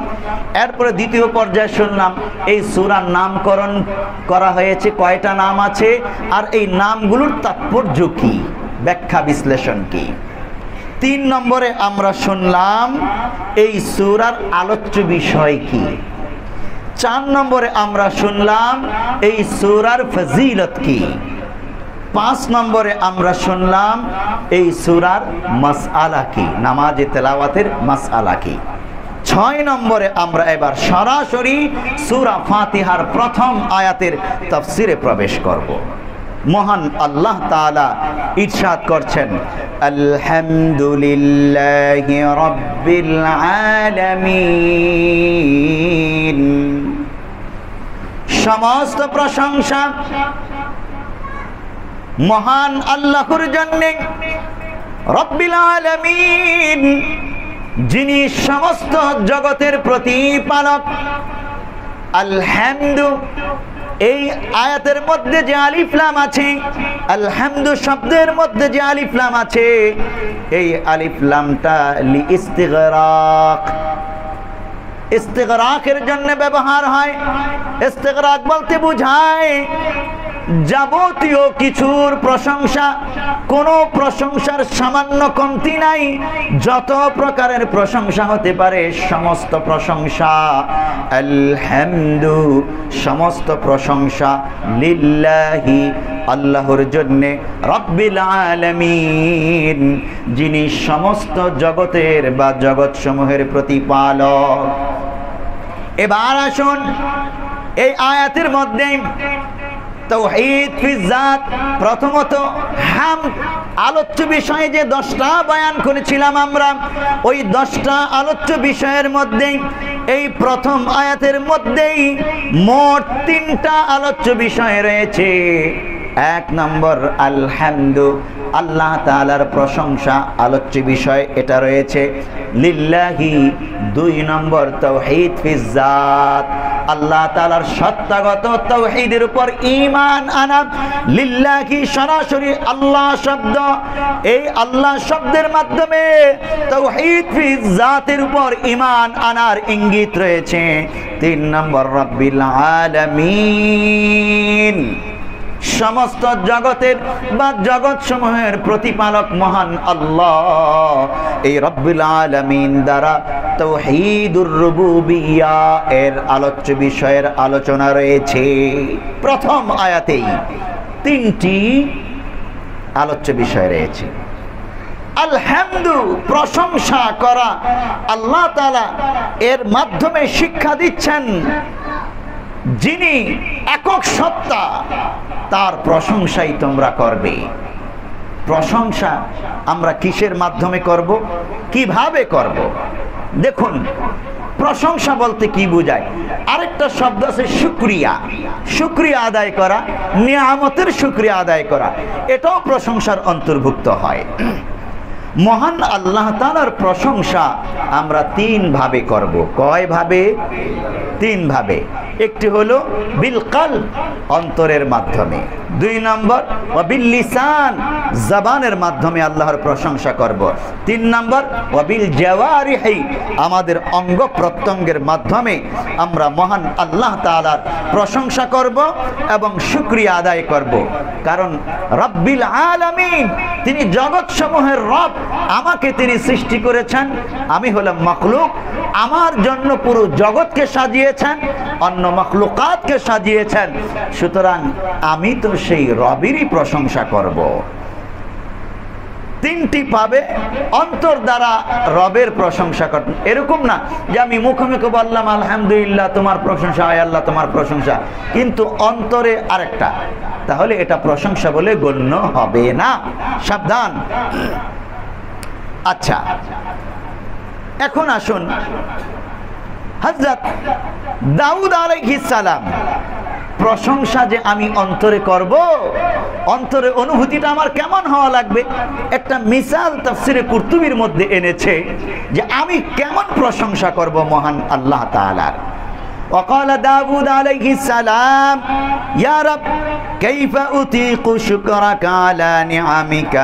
এরপরে দ্বিতীয় পর্যায়ে শুনলাম এই সূরার নামকরণ করা হয়েছে, কয়টা নাম আছে, আর এই নামগুলোর তাৎপর্য কি, ব্যাখ্যা বিশ্লেষণ কি। 3 নম্বরে আমরা শুনলাম এই সূরার আলোচ্য বিষয় কি। 4 নম্বরে আমরা শুনলাম এই সূরার ফজিলত কি। 5 নম্বরে আমরা শুনলাম এই সূরার মাসআলা কি, নামাজে তেলাওয়াতের মাসআলা কি। 6 নম্বরে আমরা এবার সরাসরি সূরা ফাতিহার প্রথম আয়াতের তাফসিরে প্রবেশ করব। মহান আল্লাহ তাআলা ইরশাদ করছেন, আলহামদুলিল্লাহি রাব্বিল আলামিন। সমস্ত প্রশংসা মহান আল্লাহর জন্য, রব্বিল আলামিন, যিনি সমস্ত জগতের প্রতিপালক। আলহামদু, এই আয়াতের মধ্যে যে আলিফ লাম আছে, আলহামদু শব্দের মধ্যে যে আলিফ লাম আছে, এই আলিফ লামটা লি ইস্তিগরাক, ইস্তিগরাকের জন্য ব্যবহার হয়। ইস্তিগরাক বলতে বোঝায় যাবতীয় কিছুর প্রশংসা, কোনো প্রশংসার সামান্য কমতি নাই। যত প্রকারের প্রশংসা হতে পারে সমস্ত প্রশংসা, আলহামদু, সমস্ত প্রশংসা লিল্লাহি, আল্লাহর জন্যে, রব্বিল আলামিন, যিনি সমস্ত জগতের বা জগৎসমূহের প্রতিপালক। এবার আসুন এই আয়াতের মধ্যে তাওহীদ ফিজ জাত, প্রথমত হামদ, আলোচ্য বিষয়ে যে 10টা বয়ান করেছিলাম আমরা, ওই 10টা আলোচ্য বিষয়ের মধ্যে এই প্রথম আয়াতের মধ্যেই মোট 3টা আলোচ্য বিষয় রয়েছে। 1 নম্বর আলহামদু, আল্লাহ তাআলার প্রশংসা আলোচ্য বিষয়, এটা রয়েছে লিল্লাহি। 2 নম্বর তাওহীদ ফিজ জাত, আল্লাহ তাআলার সত্তাগত তাওহীদের উপর ঈমান আনা। লিল্লাহি সরাসরি আল্লাহ শব্দ, এই আল্লাহ শব্দের মাধ্যমে তাওহীদ ফিজ জাতের উপর ঈমান আনার ইঙ্গিত রয়েছে। 3 নম্বর রব্বিল আলামিন, সমস্ত জগতের বা জগৎ সমূহের প্রতিপালক মহান আল্লাহ। এই রব্বুল আলামিন দ্বারা তাওহীদুর রুবুবিয়্যা এর আলোচ্য বিষয়ের আলোচনা রয়েছে। প্রথম আয়াতেই তিনটি আলোচ্য বিষয় রয়েছে। আলহামদু, প্রশংসা করা। আল্লাহ তাআলা এর মাধ্যমে শিক্ষা দিচ্ছেন যিনি একক সত্তা, তার প্রশংসাই তোমরা করবে। প্রশংসা আমরা কিসের মাধ্যমে করব, কিভাবে করব? দেখুন, প্রশংসা বলতে কি বোঝায়? আরেকটা শব্দ আছে শুকরিয়া। শুকরিয়া আদায় করা, নিয়ামতের শুকরিয়া আদায় করা, এটাও প্রশংসার অন্তর্ভুক্ত হয়। মহান আল্লাহ তাআলার প্রশংসা আমরা তিন ভাবে করব। কয় ভাবে? তিন ভাবে। একটি হলো বিল কলব, অন্তরের মাধ্যমে। দুই নম্বর ওয়া বিল লিসান, জবানের মাধ্যমে আল্লাহর প্রশংসা করব। তিন নম্বর ওয়া বিল জাওয়ারিহি, আমাদের অঙ্গ প্রত্যঙ্গের মাধ্যমে আমরা মহান আল্লাহ তাআলার প্রশংসা করব এবং শুকরিয়া আদায় করব। কারণ রব্বিল আলামিন, তিনি জগৎসমূহের রব। আমাকে তিনি সৃষ্টি করেছেন, আমি হলাম মাখলুক। আমার জন্য পুরো জগৎকে সাজিয়েছেন, অন্য মাখলুকাতকে সাজিয়েছেন। সুতরাং আমি তো সেই রবেরই প্রশংসা করব। তিনটি পাবে অন্তর দ্বারা রবের প্রশংসা করতে। এরকম না যে আমি মুখে মুখে বললাম আলহামদুলিল্লাহ তোমার প্রশংসা, আয় আল্লাহ তোমার প্রশংসা, কিন্তু অন্তরে আরেকটা, তাহলে এটা প্রশংসা বলে গণ্য হবে না। সাবধান। আচ্ছা, এখন আসুন হযরত দাউদ আলাইহিস সালাম, প্রশংসা যে আমি অন্তরে করব, অন্তরে অনুভূতিটা আমার কেমন হওয়া লাগবে, একটা মিসাল তাফসিরে কুরতুবীর মধ্যে এনেছে যে আমি কেমন প্রশংসা করব মহান আল্লাহ তাআলার। وقال داود عليه السلام يا رب كيف أطيق شكرك على نعمك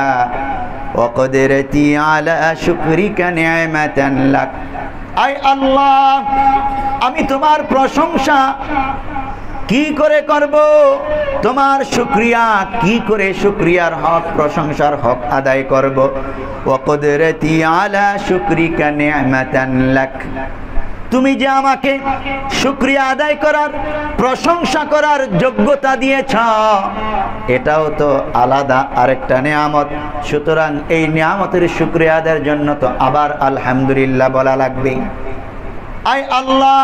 وقدرتي على شكرك نعمة لك। আই আল্লাহ, আমি তোমার প্রশংসা কি করে করব, তোমার শুকরিয়া কি করে, শুকরিয়ার হক, প্রশংসার হক আদায় করব। ওয়াকদরতি আলা শুকরিকা নি'মাতান লাক, তুমি যে আমাকে শুকরিয়া আদায় করার, প্রশংসা করার যোগ্যতা দিয়েছ, এটাও তো আলাদা আরেকটা নিয়ামত। সুতরাং এই নিয়ামতের শুকরিয়া আদায়ের জন্য তো আবার আলহামদুলিল্লাহ বলা লাগবে। আয় আল্লাহ,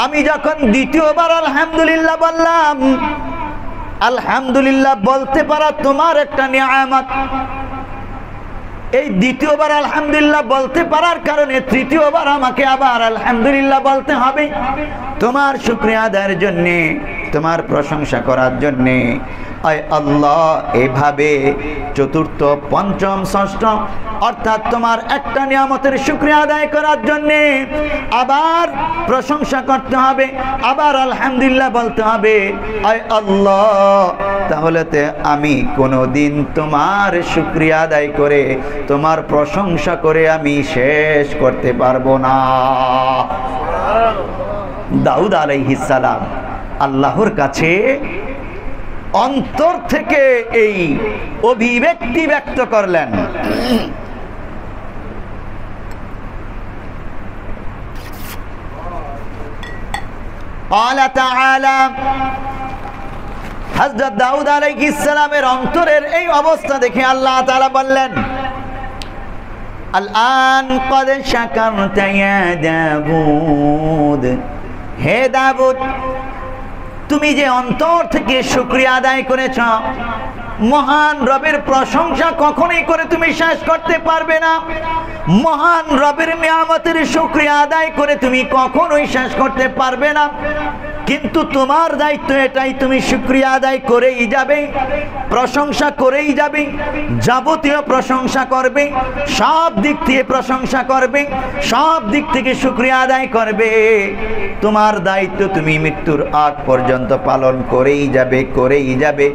আমি যখন দ্বিতীয়বার আলহামদুলিল্লাহ বললাম, আলহামদুলিল্লাহ বলতে পারা তোমার একটা নিয়ামত। এই দ্বিতীয়বার আলহামদুলিল্লাহ বলতে পারার কারণে তৃতীয়বার আমাকে আবার আলহামদুলিল্লাহ বলতে হবে তোমার শুকরিয়া আদায়ের জন্যে, তোমার প্রশংসা করার জন্যে। আয় আল্লাহ, এভাবে চতুর্থ, পঞ্চম, ষষ্ঠ, অর্থাৎ তোমার একটা নিয়ামতের শুকরিয়া আদায় করার জন্যে আবার প্রশংসা করতে হবে, আবার আলহামদুলিল্লাহ বলতে হবে। আয় আল্লাহ, তাহলে তো আমি কোনোদিন তোমার শুকরিয়া আদায় করে, তোমার প্রশংসা করে আমি শেষ করতে পারবো না। দাউদ আলাইহিস সালাম আল্লাহর কাছে অন্তর থেকে এই অভিব্যক্তি ব্যক্ত করলেন। قال تعالى, হযরত দাউদ আলাইহিস সালামের অন্তরের এই অবস্থা দেখে আল্লাহ তাআলা বললেন, আল-আন ক্বাদ শাকারতা ইয়া দাউদ, হে দাউদ, তুমি যে অন্তর থেকে শুকরিয়া আদায় করেছ, মহান রবের প্রশংসা কখনোই করে তুমি শেষ করতে পারবে না। মহান রবের নিয়ামতের শুকরিয়া আদায় করে তুমি কখনোই শেষ করতে পারবে না। কিন্তু তোমার দায়িত্ব এটাই, তুমি শুকরিয়া আদায় করেই যাবে, প্রশংসা করেই যাবে, যাবতীয় প্রশংসা করবে, সব দিক থেকে প্রশংসা করবে, সব দিক থেকে শুকরিয়া আদায় করবে। তোমার দায়িত্ব তুমি মৃত্যুর আগ পর্যন্ত পালন করেই যাবে, করেই যাবে।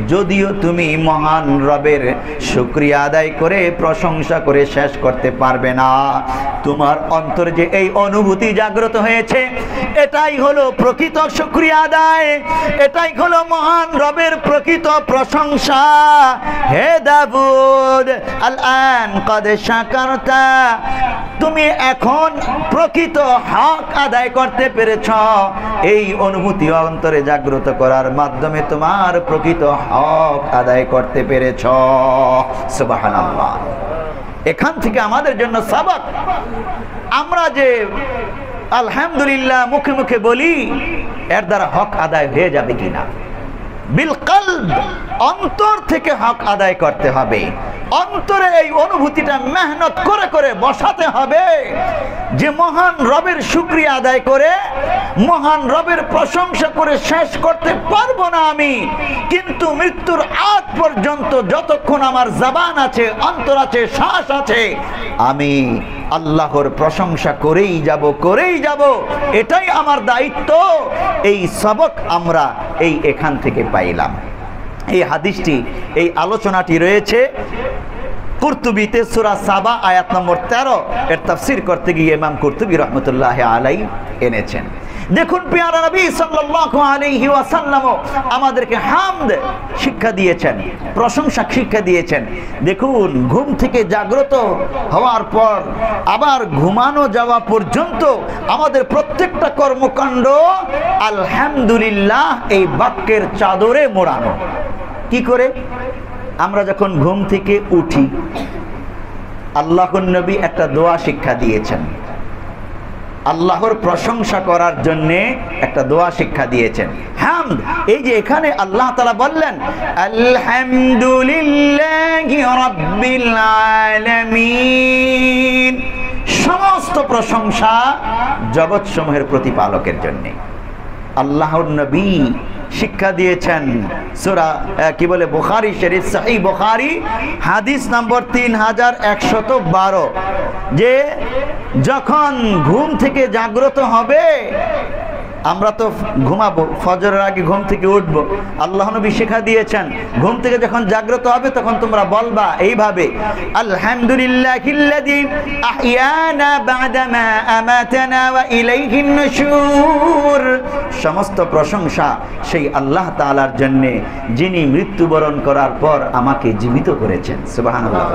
যদিও তুমি মহান রবের শুকরিয়া আদায় করে, প্রশংসা করে শেষ করতে পারবে না। তোমার অন্তরে যে এই অনুভূতি জাগ্রত হয়েছে, এটাই হলো প্রকৃত শুকরিয়া আদায়, এটাই হলো মহান রবের প্রকৃত প্রশংসা। হে দাউদ আল-আন কদ শাকারতা, তুমি এখন প্রকৃত হক আদায় করতে পেরেছ। এই অনুভূতি অন্তরে জাগ্রত করার মাধ্যমে তোমার প্রকৃত হক আদায় করতে পেরেছ। সুবহানাল্লাহ। এখান থেকে আমাদের জন্য সবক, আমরা যে আলহামদুলিল্লাহ মুখে মুখে বলি, এর দ্বারা হক আদায় হয়ে যাবে কিনা? বিল কলব, অন্তর থেকে হক আদায় করতে হবে। অন্তরে এই অনুভূতিটা মেহনত করে করে বসাতে হবে যে মহান রবের শুকরিয়া আদায় করে, মহান রবের প্রশংসা করে শেষ করতে পারবো না আমি, কিন্তু মৃত্যুর আগ পর্যন্ত যতক্ষণ আমার জবান আছে, অন্তর আছে, শ্বাস আছে, আমি আল্লাহর প্রশংসা করেই যাব। এটাই আমার দায়িত্ব। এই সবক আমরা এখান থেকে পাইলাম। এই হাদিসটি, এই আলোচনাটি রয়েছে কুরতুবিতে সূরা সাবা আয়াত নম্বর 13 এর তাফসীর করতে গিয়ে ইমাম কুরতুবী রাহমাতুল্লাহি আলাইহি এনেছেন। দেখুন প্রিয় নবী সাল্লাল্লাহু আলাইহি ওয়াসাল্লাম আমাদেরকে হামদ শিক্ষা দিয়েছেন, প্রশংসা শিক্ষা দিয়েছেন। দেখুন, ঘুম থেকে জাগ্রত হওয়ার পর আবার ঘুমানো যাওয়া পর্যন্ত আমাদের প্রত্যেকটা কর্মকাণ্ড আলহামদুলিল্লাহ এই বাক্যের চাদরে মোড়ানো। কি করে? আমরা যখন ঘুম থেকে উঠি, আল্লাহর নবী একটা দোয়া শিক্ষা দিয়েছেন, আল্লাহর প্রশংসা করার জন্য একটা দোয়া শিক্ষা দিয়েছেন, হামদ। এই যে এখানে আল্লাহ তাআলা বললেন আলহামদুলিল্লাহি রাব্বিল আলামিন, সমস্ত প্রশংসা জগৎসমূহের প্রতিপালকের জন্য। আল্লাহর নবী শিক্ষা দিয়েছেন সূরা বুখারী শরীফ, সহিহ বুখারী হাদিস নম্বর 3112, যে যখন ঘুম থেকে জাগ্রত হবে, আমরা তো ঘুমাবো, ফজরের আগে ঘুম থেকে উঠবো, আল্লাহ নবী শিক্ষা দিয়েছেন ঘুম থেকে যখন জাগ্রত হবে তখন তোমরা বলবা এইভাবে, আলহামদুলিল্লাহিল্লাযী আহইয়ানা বা'দামা আমাতানা ওয়া ইলাইহিন নুশুর। সমস্ত প্রশংসা সেই আল্লাহ তাআলার জন্য, যিনি মৃত্যুবরণ করার পর আমাকে জীবিত করেছেন। সুবহানাল্লাহ।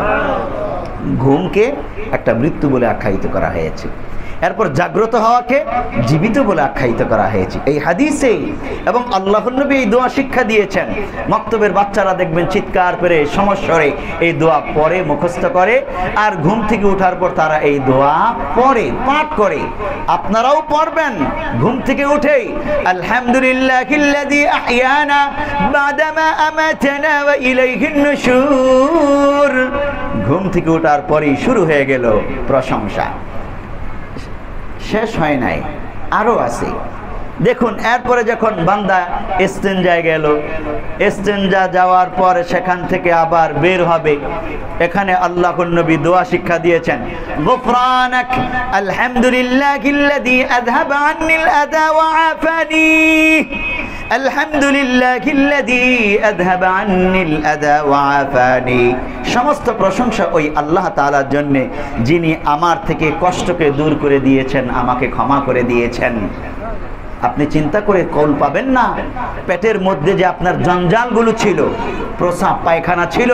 ঘুমকে একটা মৃত্যু বলে আখ্যায়িত করা হয়েছে, এরপর জাগ্রত হওয়াকে জীবিত বলে আখ্যায়িত করা হয়েছে এই হাদিসে। এবং আল্লাহর নবী এই দোয়া শিক্ষা দিয়েছেন। মক্তবের বাচ্চারা দেখবেন চিৎকার করে সমস্বরে এই দোয়া পড়ে, মুখস্থ করে, আর ঘুম থেকে ওঠার পর তারা এই দোয়া পড়ে, পাঠ করে। আপনারাও পড়বেন ঘুম থেকে উঠেই, আলহামদুলিল্লাহিল্লাযী আহইয়ানা বা'দামা আমাতানা ওয়া ইলাইহিন নুশুর। ঘুম থেকে ওঠার পরেই শুরু হয়ে গেল প্রশংসা, শেষ হয় নাই, আরো আছে। দেখুন, এরপরে যখন বান্দা ইস্তেনজায় গেল, ইস্তেনজা যাওয়ার পর সেখান থেকে আবার বের হবে, এখানে আল্লাহর নবী দোয়া শিক্ষা দিয়েছেন, গুফরানাক আলহামদুলিল্লাহিল্লাযী আযহাবা আন্নিল আযা ওয়া আফানি, আলহামদুলিল্লাহিল্লাযী আযহাবা আন্নিল আযা ওয়া আফানি। সমস্ত প্রশংসা ওই আল্লাহ তাআলার জন্য, যিনি আমার থেকে কষ্টকে দূর করে দিয়েছেন, আমাকে ক্ষমা করে দিয়েছেন। আপনি চিন্তা করে কল পাবেন না, পেটের মধ্যে যে আপনার জঞ্জালগুলো ছিল, প্রস্রাব পায়খানা ছিল,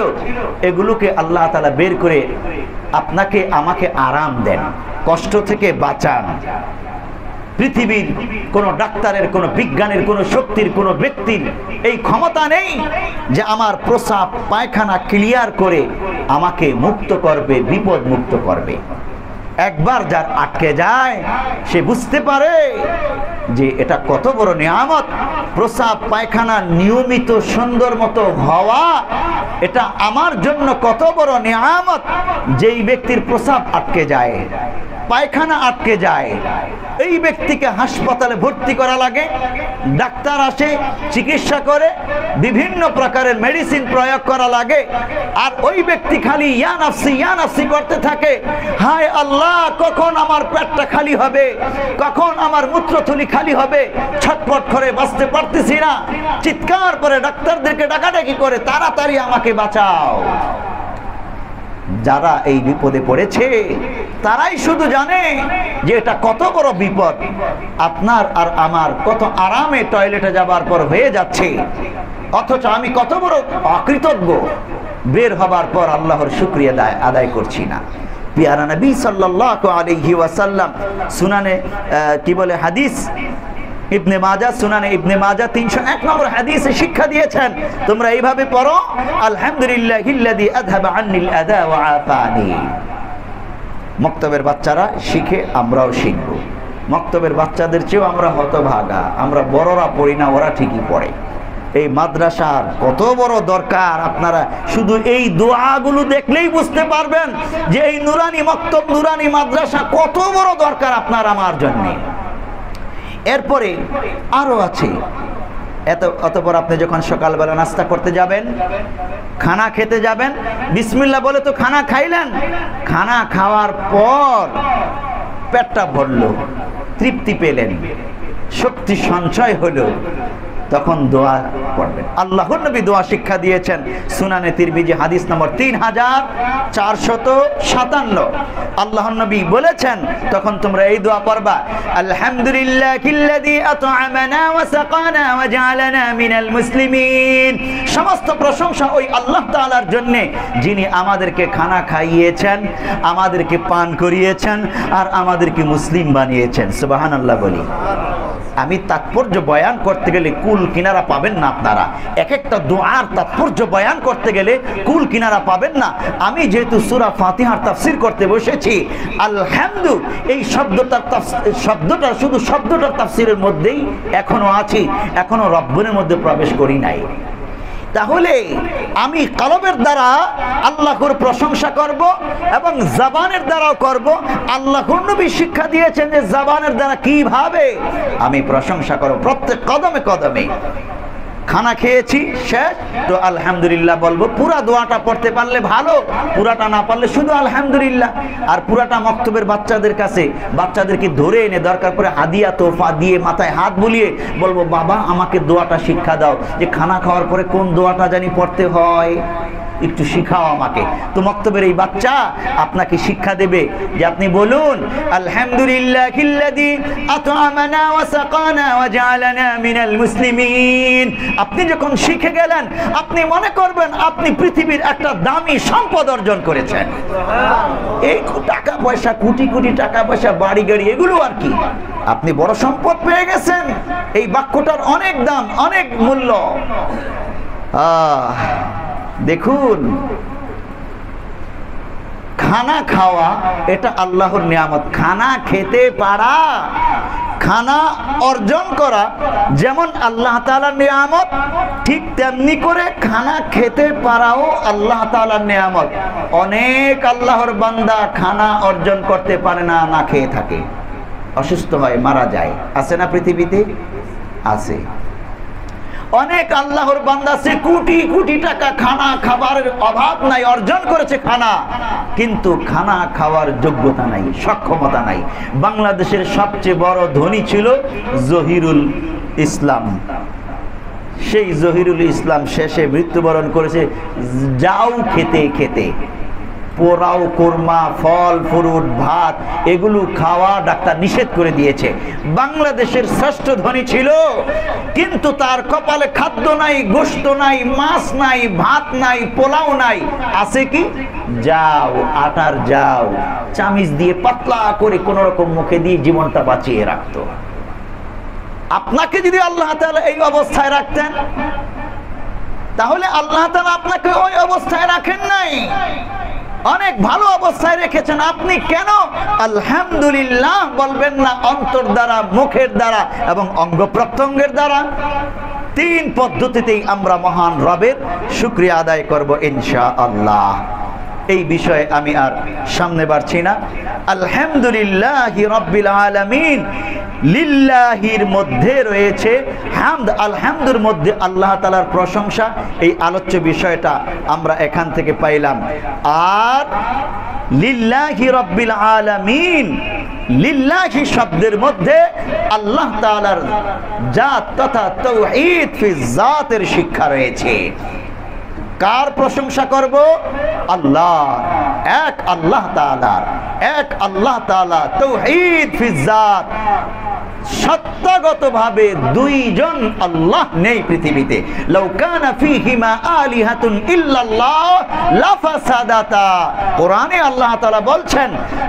এগুলোকে আল্লাহ তাআলা বের করে আপনাকে আমাকে আরাম দেন, কষ্ট থেকে বাঁচান। পৃথিবীর কোনো ডাক্তারের, কোনো বিজ্ঞানের, কোনো শক্তির, কোনো ব্যক্তির এই ক্ষমতা নেই যে আমার প্রস্রাব পায়খানা ক্লিয়ার করে আমাকে মুক্ত করবে, বিপদ মুক্ত করবে। একবার যার আটকে যায় সে বুঝতে পারে যে এটা কত বড় নিয়ামত। প্রস্রাব পায়খানা নিয়মিত সুন্দর মতো হওয়া, এটা আমার জন্য কত বড় নিয়ামত। যেই ব্যক্তির প্রস্রাব আটকে যায়, পায়খানা আটকে যায়, এই ব্যক্তিকে হাসপাতালে ভর্তি করা লাগে, ডাক্তার আসে, চিকিৎসা করে, বিভিন্ন প্রকারের মেডিসিন প্রয়োগ করা লাগে, আর ওই ব্যক্তি খালি ইয়া নাফসি ইয়া নাফসি করতে থাকে। হায় আল্লাহ, কখন আমার পেটটা খালি হবে, কখন আমার মূত্রথলি খালি হবে, ছটফট করে বাঁচতে পারতেছি না, চিৎকার করে ডাক্তারদেরকে ডাকাডাকি করে, তাড়াতাড়ি আমাকে বাঁচাও। যারা এই বিপদে পড়েছে তারাই শুধু জানে যে এটা কত বড় বিপদ। আপনার আর আমার কত আরামে টয়লেটে যাবার পর হয়ে যাচ্ছে, অথচ আমি কত বড় অকৃতজ্ঞ, বের হবার পর আল্লাহর শুকরিয়া আদায় করছি না। পিয়ারা নবী সাল্লাল্লাহু আলাইহি ওয়াসাল্লাম সুনানে কি বলে হাদিস ইবনে মাজাহ, সুনানে ইবনে মাজাহ 301 নম্বর হাদিসে শিক্ষা দিয়েছেন, তোমরা এইভাবে পড়ো, আলহামদুলিল্লাহিল্লাযী আযহাবা আন্নিল আযা ওয়া আফানি। মক্তবের বাচ্চারা শিখে, আমরাও শিখব। মক্তবের বাচ্চাদের চেয়েও আমরা হতভাগা, আমরা বড়রা পড়ি না, ওরা ঠিকই পড়ে। এই মাদ্রাসার কত বড় দরকার, আপনারা শুধু এই দোয়াগুলো দেখলেই বুঝতে পারবেন যে এই নুরানি মক্তব, নুরানি মাদ্রাসা কত বড় দরকার আপনার আমার জন্য। এরপরে আরো আছে। অতঃপর আপনি যখন সকালবেলা নাস্তা করতে যাবেন, খানা খেতে যাবেন, বিসমিল্লাহ বলে তো খানা খাইলেন, খানা খাওয়ার পর পেটটা ভরলো, তৃপ্তি পেলেন, শক্তি সঞ্চয় হলো, তখন দোয়া পড়বেন। আল্লাহর নবী দোয়া শিক্ষা দিয়েছেন, সুনানে তিরমিজি হাদিস নম্বর 3457। আল্লাহর নবী বলেছেন তখন তোমরা এই দোয়া পড়বা, আলহামদুলিল্লাহিল্লাযী আত'আমানা ওয়া সাকানা ওয়া জা'আলানা মিনাল মুসলিমিন। সমস্ত প্রশংসা ওই আল্লাহ তাআলার জন্য, যিনি আমাদেরকে খানা খাইয়েছেন, আমাদেরকে পান করিয়েছেন, আর আমাদেরকে মুসলিম বানিয়েছেন। সুবহানাল্লাহ বলি। আমি তাৎপর্য বয়ান করতে গেলে কুল কিনারা পাবেন না আপনারা। এক একটা দোয়ার তাৎপর্য বয়ান করতে গেলে কুল কিনারা পাবেন না। আমি যেহেতু সূরা ফাতিহার তাফসীর করতে বসেছি, আলহামদু এই শব্দটা শুধু শব্দটার তাফসীরের মধ্যেই এখনো আছি, এখনো রব্বনের মধ্যে প্রবেশ করি নাই। তাহলে আমি কলবের দ্বারা আল্লাহর প্রশংসা করব এবং জবানের দ্বারাও করব। আল্লাহর নবী শিক্ষা দিয়েছেন যে জবানের দ্বারা কিভাবে আমি প্রশংসা করব, প্রত্যেক কদমে কদমে। খানা খেয়েছি, শেষ তো আলহামদুলিল্লাহ বলবো। পুরা দোয়াটা পড়তে পারলে ভালো, পুরাটা না পারলে শুধু আলহামদুলিল্লাহ। আর পুরাটা মক্তবের বাচ্চাদের কাছে, বাচ্চাদেরকে ধরে এনে দরকার করে হাদিয়া তোফা দিয়ে মাথায় হাত বুলিয়ে বলবো, বাবা আমাকে দোয়াটা শিক্ষা দাও, যে খানা খাওয়ার পরে কোন দোয়াটা জানি পড়তে হয়, একটু শিখাও আমাকে। তো মক্তবের এই বাচ্চা আপনাকে শিক্ষা দেবে যে আপনি বলুন, আলহামদুলিল্লাহিল্লাযী আত'আমানা ওয়া সাকানা ওয়া জা'আলানা মিনাল মুসলিমিন। আপনি যখন শিখে গেলেন, আপনি মনে করবেন আপনি পৃথিবীর একটা দামি সম্পদ অর্জন করেছেন। এই টাকা পয়সা, কোটি কোটি টাকা পয়সা, বাড়ি গাড়ি, এগুলো আর কি, আপনি বড় সম্পদ পেয়ে গেছেন। এই বাক্যটার অনেক দাম, অনেক মূল্য। দেখুন, খানা খাওয়া এটা আল্লাহর নিয়ামত। খানা খেতে পারা, খানা অর্জন করা যেমন আল্লাহ তাআলার নিয়ামত, ঠিক তেমনি করে খানা খেতে পারাও আল্লাহ তাআলার নিয়ামত। অনেক আল্লাহর বান্দা খানা অর্জন করতে পারে না, না খেয়ে থাকে, অসুস্থ হয়, মারা যায়। আছে না পৃথিবীতে? আছে। অনেক আল্লাহর বান্দা সে কোটি কোটি টাকা, খানা খাবারের অভাব নাই, অর্জন করেছে খানা, কিন্তু খানা খাওয়ার যোগ্যতা নাই, সক্ষমতা নাই। বাংলাদেশের সবচেয়ে বড় ধনী ছিল জহিরুল ইসলাম। সেই জহিরুল ইসলাম শেষে মৃত্যুবরণ করেছে যাও খেতে খেতে। পোলাও, কোরমা, ফল ফ্রুট, ভাত এগুলো খাওয়া ডাক্তার নিষেধ করে দিয়েছে। বাংলাদেশের শ্রেষ্ঠ ধনী ছিল, কিন্তু তার কপালে খাদ্য নাই, গোশত নাই, মাছ নাই, ভাত নাই, পোলাও নাই। আছে কি? যাও, আটার যাও, চামিচ দিয়ে পাতলা করে কোন রকম মুখে দিয়ে জীবনটা বাঁচিয়ে রাখতো। আপনাকে যদি আল্লাহ তাআলা এই অবস্থায় রাখতেন, তাহলে আল্লাহ তাআলা আপনাকে ওই অবস্থায় রাখেন নাই, অনেক ভালো অবস্থায় রেখেছেন। আপনি কেন আলহামদুলিল্লাহ বলবেন না অন্তর দ্বারা, মুখের দ্বারা এবং অঙ্গ প্রত্যঙ্গের দ্বারা? তিন পদ্ধতিতেই আমরা মহান রবের শুকরিয়া আদায় করব ইনশাআল্লাহ। এই বিষয়ে আমি আর সামনে বাড়ছি না। আলহামদুলিল্লাহি রাব্বিল আলামিন, লিল্লাহির মধ্যে রয়েছে হামদ, আলহামদুর মধ্যে আল্লাহ তাআলার প্রশংসা। এই আলোচ্য বিষয়টা আমরা এখান থেকে পাইলাম। আর লিল্লাহি রাব্বিল আলামিন, লিল্লাহি শব্দের মধ্যে আল্লাহ তাআলার জাত তথা তাওহীদ ফি জাতের শিক্ষা রয়েছে। কার প্রশংসা করব? আল্লাহ, এক আল্লাহ তাআলা, এক আল্লাহ তাআলা। তাওহীদ ফি যাত, সত্তাগতভাবে দুইজন আল্লাহ নেই পৃথিবীতে। লাউ কানা ফীহিমা আলিহাতুন ইল্লাল্লাহ লাফাসাদাতা। কোরআনে আল্লাহ তাআলা বলছেন,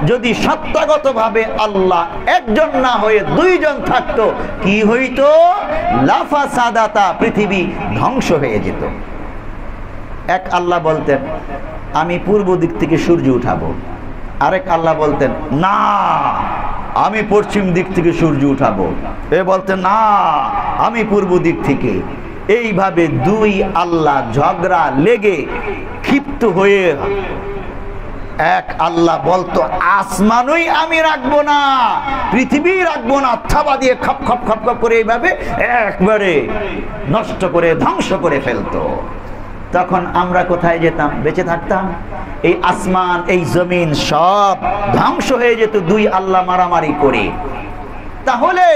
যদি সত্তাগতভাবে আল্লাহ একজন না হয়ে দুইজন থাকতো, কি হইতো? লাফাসাদাতা, পৃথিবী ধ্বংস হয়ে যেত। এক আল্লাহ বলতেন, আমি পূর্ব দিক থেকে সূর্য উঠাবো। আরেক আল্লাহ বলতেন, না, আমি পশ্চিম দিক থেকে সূর্য উঠাবো। এ বলতেন, না, আমি পূর্ব দিক থেকে। এইভাবে দুই আল্লাহ ঝগড়া লেগে ক্ষিপ্ত হয়ে এক আল্লাহ বলতো, আসমানই আমি রাখবো না, পৃথিবী রাখবো না, থাবা দিয়ে খপ খপ খপ খপ করে এইভাবে একবারে নষ্ট করে ধ্বংস করে ফেলতো। তখন আমরা কোথায় যেতাম? বেঁচে থাকতাম? এই আসমান, এই জমিন সব ধ্বংস হয়ে যেত দুই আল্লাহ মারামারি করে। তাহলে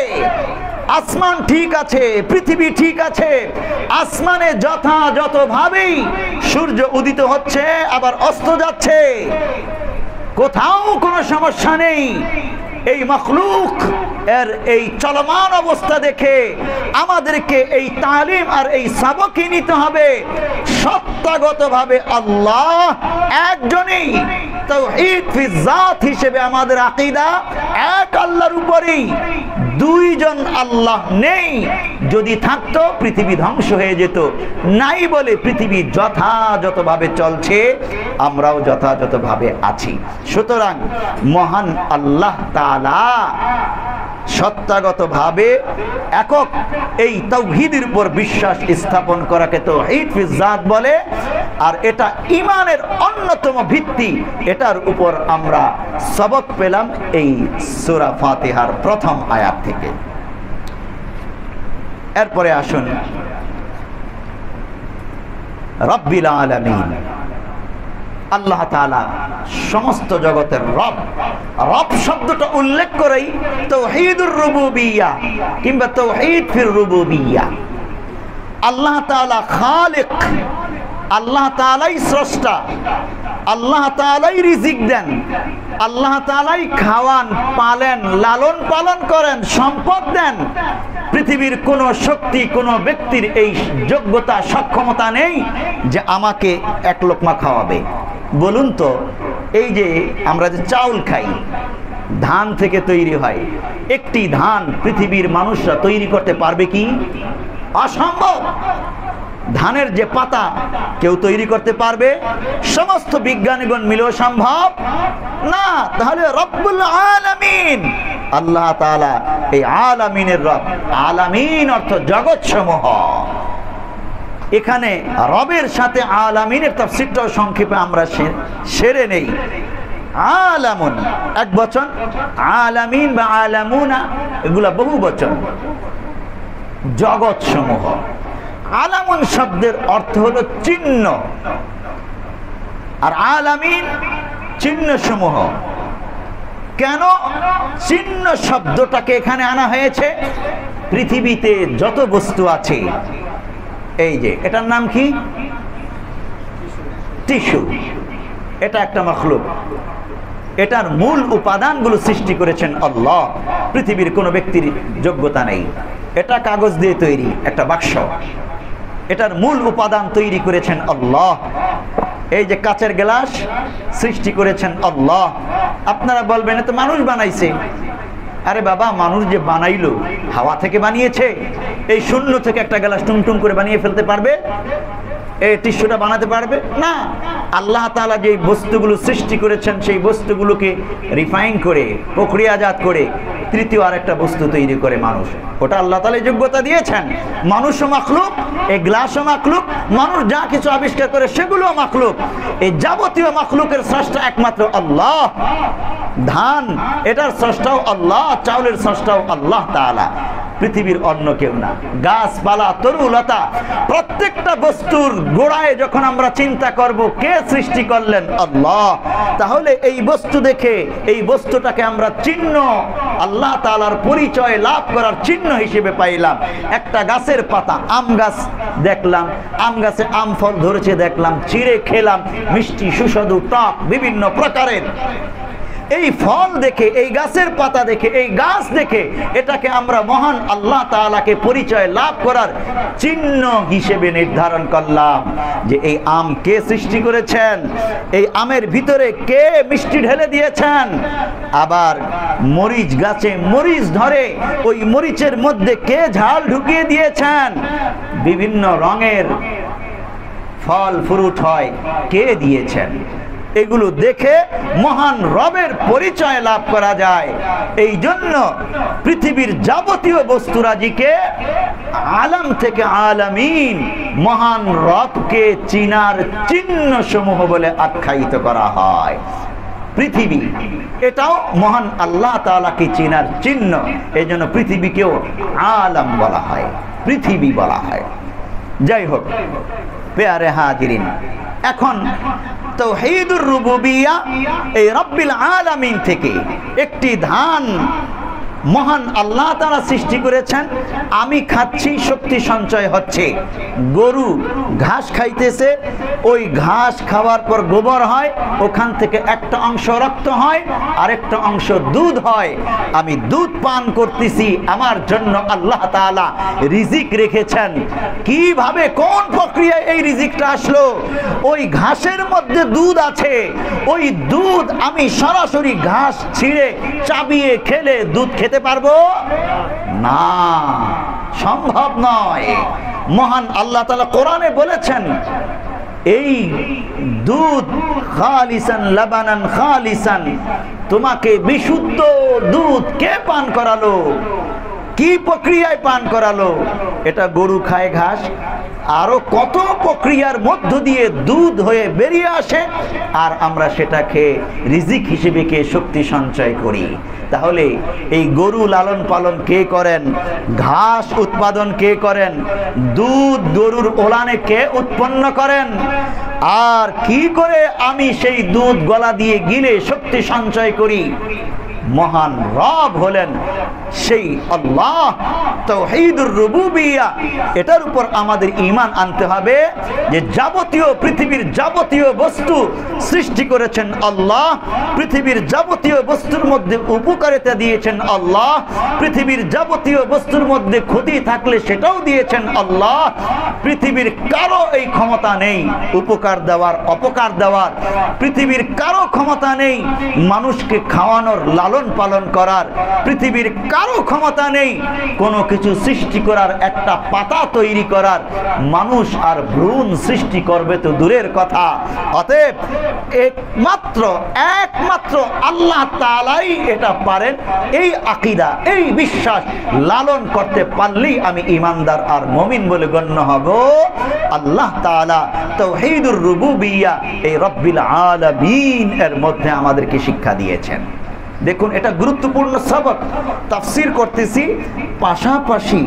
আসমান ঠিক আছে, পৃথিবী ঠিক আছে, আসমানে যথাযথভাবেই সূর্য উদিত হচ্ছে আবার অস্ত যাচ্ছে, কোথাও কোনো সমস্যা নেই। এই মখলুক এর এই চলমান অবস্থা দেখে আমাদেরকে এই তালিম আর এই সবকই নিতে হবে। সত্তাগতভাবে আল্লাহ একজনই, তাওহীদ ফি যাত হিসেবে আমাদের আকীদা এক আল্লাহর উপরেই, দুইজন আল্লাহ নেই। যদি থাকতো পৃথিবী ধ্বংস হয়ে যেত। নাই বলে পৃথিবী যথাযথভাবে চলছে, আমরাও যথাযথভাবে আছি। সুতরাং মহান আল্লাহ তাআলা সত্তাগতভাবে একক, এই তাওহীদের উপর বিশ্বাস স্থাপন করাকে তাওহীদ ফি যাত বলে। আর এটা ঈমানের অন্যতম ভিত্তি। এটার উপর আমরা সবক পেলাম এই সূরা ফাতিহার প্রথম আয়াত থেকে। এরপরে আসুন, রব্বিল আলামিন, আল্লাহ তাআলা সমস্ত জগতের রব। রব শব্দটা উল্লেখ করেই তাওহীদুর রুবুবিয়্যা কিংবা তাওহীদ ফির রুবুবিয়্যা। আল্লাহ তাআলা খালিক, আল্লাহ তাআলাই স্রষ্টা, আল্লাহ তাআলাই রিজিক দেন, আল্লাহ তাআলাই খাওয়ান, পালেন, লালন পালন করেন, সম্পদ দেন। পৃথিবীর কোনো শক্তি, কোনো ব্যক্তির এই যোগ্যতা সক্ষমতা নেই যে আমাকে এক লোকমা খাওয়াবে। বলুন তো, এই যে আমরা যে চাউল খাই, ধান থেকে তৈরি হয়, একটি ধান পৃথিবীর মানুষরা তৈরি করতে পারবে কি? অসম্ভব। ধানের যে পাতা কেউ তৈরি করতে পারবে? সমস্ত বিজ্ঞানীগণ মিলেও সম্ভব না। তাহলে রব্বুল আলামিন, আল্লাহ তাআলা এই আলামিনের রব। আলামিন অর্থ জগৎ সমূহ। এখানে রবের সাথে আলামিনের তাফসীরটাও সংক্ষেপে আমরা সেরে নেই। আলামুন এক বচন, আলামিন বা আলামুনা এগুলা বহু বচন। জগৎ সমূহ। আলামুন শব্দের অর্থ হলো চিহ্ন, আর আলামিন চিহ্ন সমূহ। কেন চিহ্ন শব্দটাকে এখানে আনা হয়েছে? পৃথিবীতে যত বস্তু আছে, এই যে এটার নাম কি? টিস্যু। এটা একটা মখলুক। এটার মূল উপাদানগুলো সৃষ্টি করেছেন আল্লাহ। পৃথিবীর কোনো ব্যক্তির যোগ্যতা নেই। এটা কাগজ দিয়ে তৈরি একটা বাক্স। এটার মূল উপাদান তৈরি করেছেন আল্লাহ। এই যে কাচের গ্লাস সৃষ্টি করেছেন আল্লাহ। আপনারা বলবেন এ তো মানুষ বানাইছে। আরে বাবা, মানুষ যে বানাইলো হাওয়া থেকে বানিয়েছে? এই শূন্য থেকে একটা গ্লাস টুমটুম করে বানিয়ে ফেলতে পারবে? এই টিস্যুটা বানাতে পারবে না। আল্লাহ তাআলা যে বস্তুগুলো সৃষ্টি করেছেন, সেই বস্তুগুলোকে রিফাইন করে, প্রক্রিয়াজাত করে তৃতীয় আরেকটা বস্তু তৈরি করে মানুষ। ওটা আল্লাহ তাআলা যোগ্যতা দিয়েছেন। মানুষও মাখলুক, এই গ্লাসও মাখলুক, মানুষ যা কিছু আবিষ্কার করে সেগুলোও মাখলুক। এই যাবতীয় মাখলুকের স্রষ্টা একমাত্র আল্লাহ। ধান, এটার স্রষ্টাও আল্লাহ, চাউলের স্রষ্টাও আল্লাহ তাআলা, পৃথিবীর অন্য কেউ না। গাছপালা, তরুলতা, প্রত্যেকটা বস্তুর গোড়ায় যখন আমরা চিন্তা করব কে সৃষ্টি করলেন? আল্লাহ। তাহলে এই বস্তু দেখে এই বস্তুটাকে আমরা চিহ্ন আল্লাহ তাআলার পরিচয় লাভ করার চিহ্ন হিসেবে পাইলাম। একটা গাছের পাতা, আম গাছ দেখলাম, আম গাছে আম ফল ধরেছে দেখলাম, চিড়ে খেলাম, মিষ্টি সুস্বাদু টক বিভিন্ন প্রকারের। এই ফল দেখে, এই গাছের পাতা দেখে, এই গাছ দেখে এটাকে আমরা মহান আল্লাহ তাআলাকে পরিচয় লাভ করার চিহ্ন হিসেবে নির্ধারণ করলাম যে এই আম কে সৃষ্টি করেছেন, এই আমের ভিতরে কে মিষ্টি ঢেলে দিয়েছেন। আবার মরিচ গাছে মরিচ ধরে, ওই মরিচের মধ্যে কে ঝাল ঢুকিয়ে দিয়েছেন। বিভিন্ন রঙের ফল ফ্রুট হয়, কে দিয়েছেন। এগুলো দেখে মহান রবের পরিচয় লাভ করা যায়। এই জন্য পৃথিবীর যাবতীয় বস্তুরাজিকে আলাম থেকে আলামিন মহান রবকে চিনার চিহ্ন সমূহ বলে আখ্যায়িত করা হয়। পৃথিবী এটাও মহান আল্লাহ তাআলাকে চিনার চিহ্ন। এই জন্য পৃথিবীকেও আলাম বলা হয়, পৃথিবী বলা হয়। যাই হোক পেয়ারে হাজিরিন, এখন তাওহীদুর রুবুবিয়্যাহ এই রব্বিল আলামিন থেকে একটি ধান মহান আল্লাহ তাআলা সৃষ্টি করেছেন। আমি খাচ্ছি, শক্তি সঞ্চয় হচ্ছে। গরু ঘাস খাইতেছে, ওই ঘাস খাওয়ার পর গোবর হয়, ওখান থেকে একটা অংশ রক্ত হয়, আরেকটা অংশ দুধ হয়। আমি দুধ পান করতেছি, আমার জন্য আল্লাহ তাআলা রিজিক রেখেছেন। কিভাবে, কোন প্রক্রিয়ায় এই রিজিকটা আসলো? ওই ঘাসের মধ্যে দুধ আছে, ওই দুধ আমি সরাসরি ঘাস ছিঁড়ে চাবিয়ে খেলে দুধ খেতে পারবো না, সম্ভব নয়। মহান আল্লাহ তাআলা কোরআনে বলেছেন এই দুধ খালিসান লাবানান খালিসান, তোমাকে বিশুদ্ধ দুধ কে পান করালো, কি প্রক্রিয়ায় পান করালো? এটা গরু খায় ঘাস, আরো কত প্রক্রিয়ার মধ্য দিয়ে দুধ হয়ে বেরিয়ে আসে, আর আমরা সেটা খেয়ে রিজিক হিসেবে কে শক্তি সঞ্চয় করি। তাহলে এই গরু লালন পালন কে করেন, ঘাস উৎপাদন কে করেন, দুধ গরুর ওলানে কে উৎপন্ন করেন, আর কি করে আমি সেই দুধ গলা দিয়ে গিলে শক্তি সঞ্চয় করি? মহান রব হলেন সেই আল্লাহ। তাওহীদুর রুবুবিয়্যাহ, এটার উপর আমাদের ঈমান আনতে হবে যে যাবতীয় পৃথিবীর যাবতীয় বস্তু সৃষ্টি করেছেন আল্লাহ। পৃথিবীর যাবতীয় বস্তুর মধ্যে উপকারিতা দিয়েছেন আল্লাহ। পৃথিবীর যাবতীয় বস্তুর মধ্যে ক্ষতি থাকলে সেটাও দিয়েছেন আল্লাহ। পৃথিবীর কারো এই ক্ষমতা নেই উপকার দেওয়ার, অপকার দেওয়ার। পৃথিবীর কারো ক্ষমতা নেই মানুষকে খাওয়ানোর, লালন পালন করার। পৃথিবীর কারো ক্ষমতা নেই কোনো কিছু সৃষ্টি করার, একটা পাতা তৈরি করার। মানুষ আর ভ্রূণ সৃষ্টি করবে তো দূরের কথা। অতএব একমাত্র আল্লাহ তাআলাই এটা পারেন। এই আকীদা, এই বিশ্বাস লালন করতে পারলেই আমি ঈমানদার আর মুমিন বলে গণ্য হব। আল্লাহ তাআলা তাওহীদুর রুবুবিয়্যাহ এই রব্বিল আলামিন এর মধ্যে আমাদেরকে শিক্ষা দিয়েছেন। দেখুন, এটা গুরুত্বপূর্ণ সবক। তাফসীর করতেছি, পাশাপাশি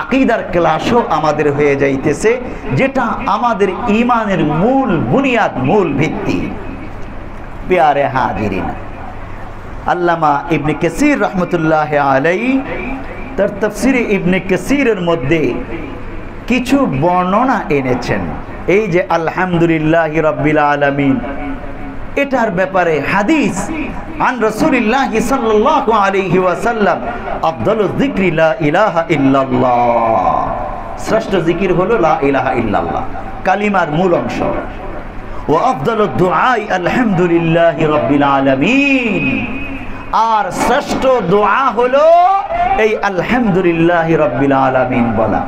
আকীদার ক্লাসও আমাদের হয়ে যাইতেছে, যেটা আমাদের ঈমানের মূল বুনিয়াদ, মূল ভিত্তি। প্যারে হাজিরিন, আল্লামা ইবনে কাসীর রাহমাতুল্লাহ আলাইহি তার তাফসীরে ইবনে কাসীরের মধ্যে কিছু বর্ণনা এনেছেন। এই যে আলহামদুলিল্লাহি রাব্বিল আলামিন, এটার ব্যাপারে হাদিস আন রাসূলিল্লাহ সাল্লাল্লাহু আলাইহি ওয়াসাল্লাম, আফদালুয যিকরি লা ইলাহা ইল্লাল্লাহ, শ্রেষ্ঠ জিকির হলো লা ইলাহা ইল্লাল্লাহ, কালিমার মূল অংশ। ওয়া আফদালুদ দুআই আলহামদুলিল্লাহি রাব্বিল আলামিন, আর শ্রেষ্ঠ দোয়া হলো এই আলহামদুলিল্লাহি রাব্বিল আলামিন বলা।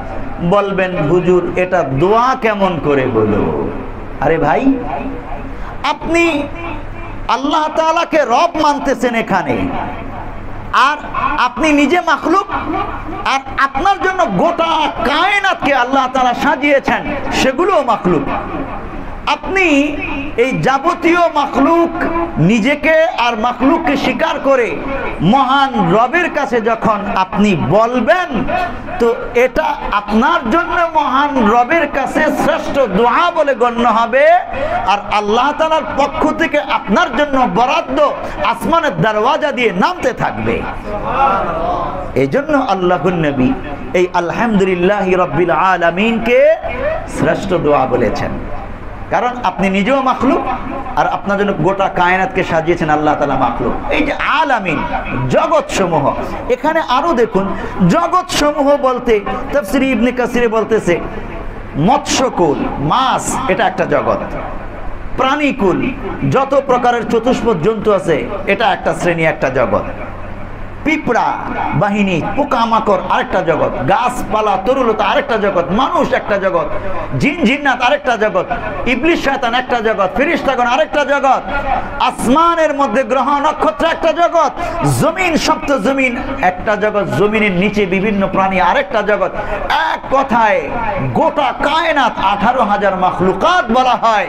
বলবেন হুজুর এটা দোয়া কেমন করে হলো? আরে ভাই, আপনি আল্লাহ তাআলাকে রব মানতেছেন এখানে, আর আপনি নিজে মাখলুক, আর আপনার জন্য গোটা কায়নাতকে আল্লাহ তাআলা সাজিয়েছেন, সেগুলোও মাখলুক। আপনি এই যাবতীয় মাখলুক নিজেকে আর মাখলুককে স্বীকার করে মহান রবের কাছে যখন আপনি বলবেন, তো এটা আপনার জন্য মহান রবের কাছে শ্রেষ্ঠ দোয়া বলে গণ্য হবে। আর আল্লাহ তাআলার পক্ষ থেকে আপনার জন্য বরাদ্দ আসমানের দরওয়াজা দিয়ে নামতে থাকবে। এই জন্য আল্লাহুর নবী এই আলহামদুলিল্লাহি রাব্বিল আলামিনকে শ্রেষ্ঠ দোয়া বলেছেন। কারণ আপনি নিজেও মাখলুক, আর আপনার জন্য গোটা কায়নাতকে সাজিয়েছেন আল্লাহ তাআলা মাখলুক। এই যে আলামিন, জগৎ সমূহ, এখানে আরো দেখুন জগৎ সমূহ বলতে তাফসীর ইবনে কাসিরে বলতেছে মৎস্যকুল, মাছ এটা একটা জগৎ, প্রাণীকুল যত প্রকারের চতুষ্পদ জন্তু আছে এটা একটা শ্রেণী, একটা জগৎ, পিঁপড়া বাহিনী, পোকামাকড় আরেকটা জগৎ, গাছপালা তরুলতা আরেকটা জগৎ, মানুষ একটা জগৎ, জিন জিন্নাত আরেকটা জগৎ, ইবলিস শয়তান একটা জগৎ, ফেরেশতাগণ আরেকটা জগৎ, আসমানের মধ্যে গ্রহ নক্ষত্র একটা জগৎ, জমিন সপ্ত জমিন একটা জগৎ, জমিনের নিচে বিভিন্ন প্রাণী আরেকটা জগৎ। এক কথায় গোটা কায়নাত 18,000 মাখলুকাত বলা হয়,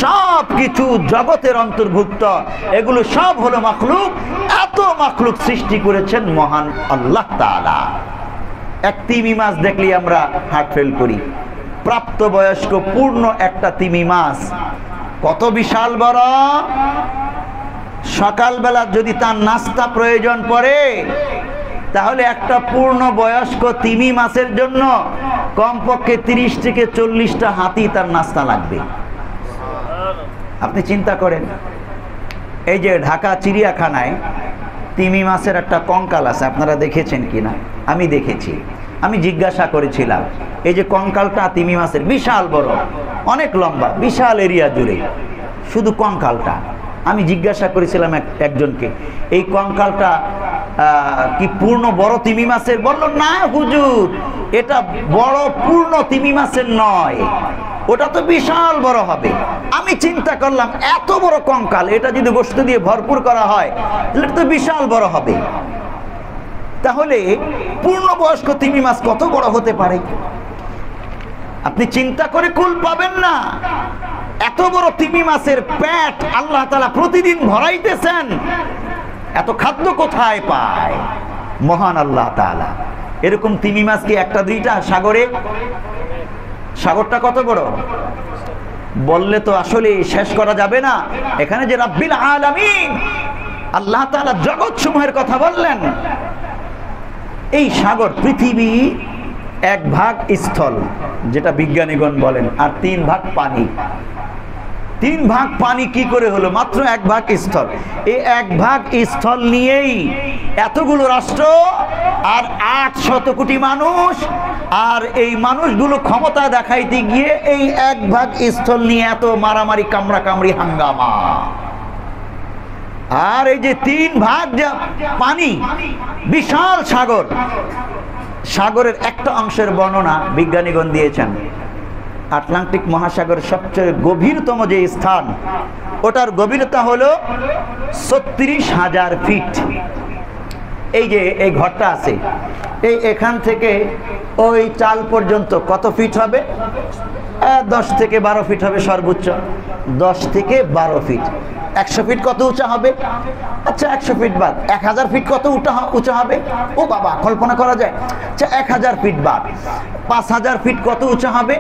সব কিছু জগতের অন্তর্ভুক্ত। এগুলো সব হলো মাখলুক। এত মাখলুক সৃষ্টি করেছেন মহান আল্লাহ তাআলা। এক তিমি মাছ দেখলে আমরা হার্ট ফেল করি। প্রাপ্তবয়স্ক পূর্ণ একটা তিমি মাছ কত বিশাল বড়! সকালবেলা যদি তার নাস্তা প্রয়োজন পড়ে, তাহলে একটা পূর্ণ বয়স্ক তিমি মাছের জন্য কমপক্ষে 30 থেকে 40টা হাতি তার নাস্তা লাগবে। আপনি চিন্তা করেন, এই যে ঢাকা চিড়িয়াখানায় তিমি মাছের একটা কঙ্কাল আছে, আপনারা দেখেছেন কিনা? আমি দেখেছি। আমি জিজ্ঞাসা করেছিলাম, এই যে কঙ্কালটা তিমি মাছের বিশাল বড়, অনেক লম্বা, বিশাল এরিয়া জুড়ে শুধু কঙ্কালটা। আমি জিজ্ঞাসা করেছিলাম একজনকে, এই কঙ্কালটা কি পূর্ণ বড় তিমি মাছের? বলল না হুজুর, এটা বড় পূর্ণ তিমি মাছের নয়, ওটা তো বিশাল বড় হবে। আমি চিন্তা করলাম, এত বড় কঙ্কাল, এটা যদি গোশত দিয়ে ভরপুর করা হয় তাহলে তো বিশাল বড় হবে। তাহলে পূর্ণবয়স্ক তিমি মাছ কত বড় হতে পারে? আপনি চিন্তা করে কুল পাবেন না। এত বড় তিমি মাছের পেট আল্লাহ তাআলা প্রতিদিন ভরাইতেছেন, এত খাদ্য কোথায় পায় মহান আল্লাহ তাআলা? এরকম তিমি মাছ কি একটা দুইটা সাগরে? সাগরটা কত বড় বললে তো আসলে শেষ করা যাবে না। এখানে যে রাব্বিল আলামিন আল্লাহ তাআলা জগৎ সমূহের কথা বললেন, এই সাগর পৃথিবী 1 ভাগ স্থল, যেটা বিজ্ঞানীগণ বলেন, আর 3 ভাগ পানি। 3 ভাগ পানি কি করে হলো? মাত্র 1 ভাগ স্থল। এই 1 ভাগ স্থল নিয়েই এতগুলো রাষ্ট্র আর 800 কোটি মানুষ, আর এই মানুষগুলো ক্ষমতা দেখাইতে গিয়ে এই 1 ভাগ স্থল নিয়ে এত মারামারি, কামড়া কামড়ি, হাঙ্গামা। আর এই যে 3 ভাগ যা পানি, বিশাল সাগর, সাগরের একটা অংশের বর্ণনা বিজ্ঞানীগণ দিয়েছেন। আটলান্টিক মহাসাগরের সবচেয়ে গভীরতম যে স্থান, ওটার গভীরতা হলো 36,000 ফিট। এই যে এই ঘরটা আছে, এই এখান থেকে ওই চাল পর্যন্ত কত ফিট হবে? 10 থেকে 12 ফিট হবে সর্বোচ্চ। 10 থেকে 12 ফিট। 100 ফিট কত উঁচা হবে? আচ্ছা 100 ফিট বাদ 1000 ফিট কত উঁচা হবে? ও বাবা, কল্পনা করা যায়। আচ্ছা 1000 ফিট বাদ 5000 ফিট কত উঁচা হবে?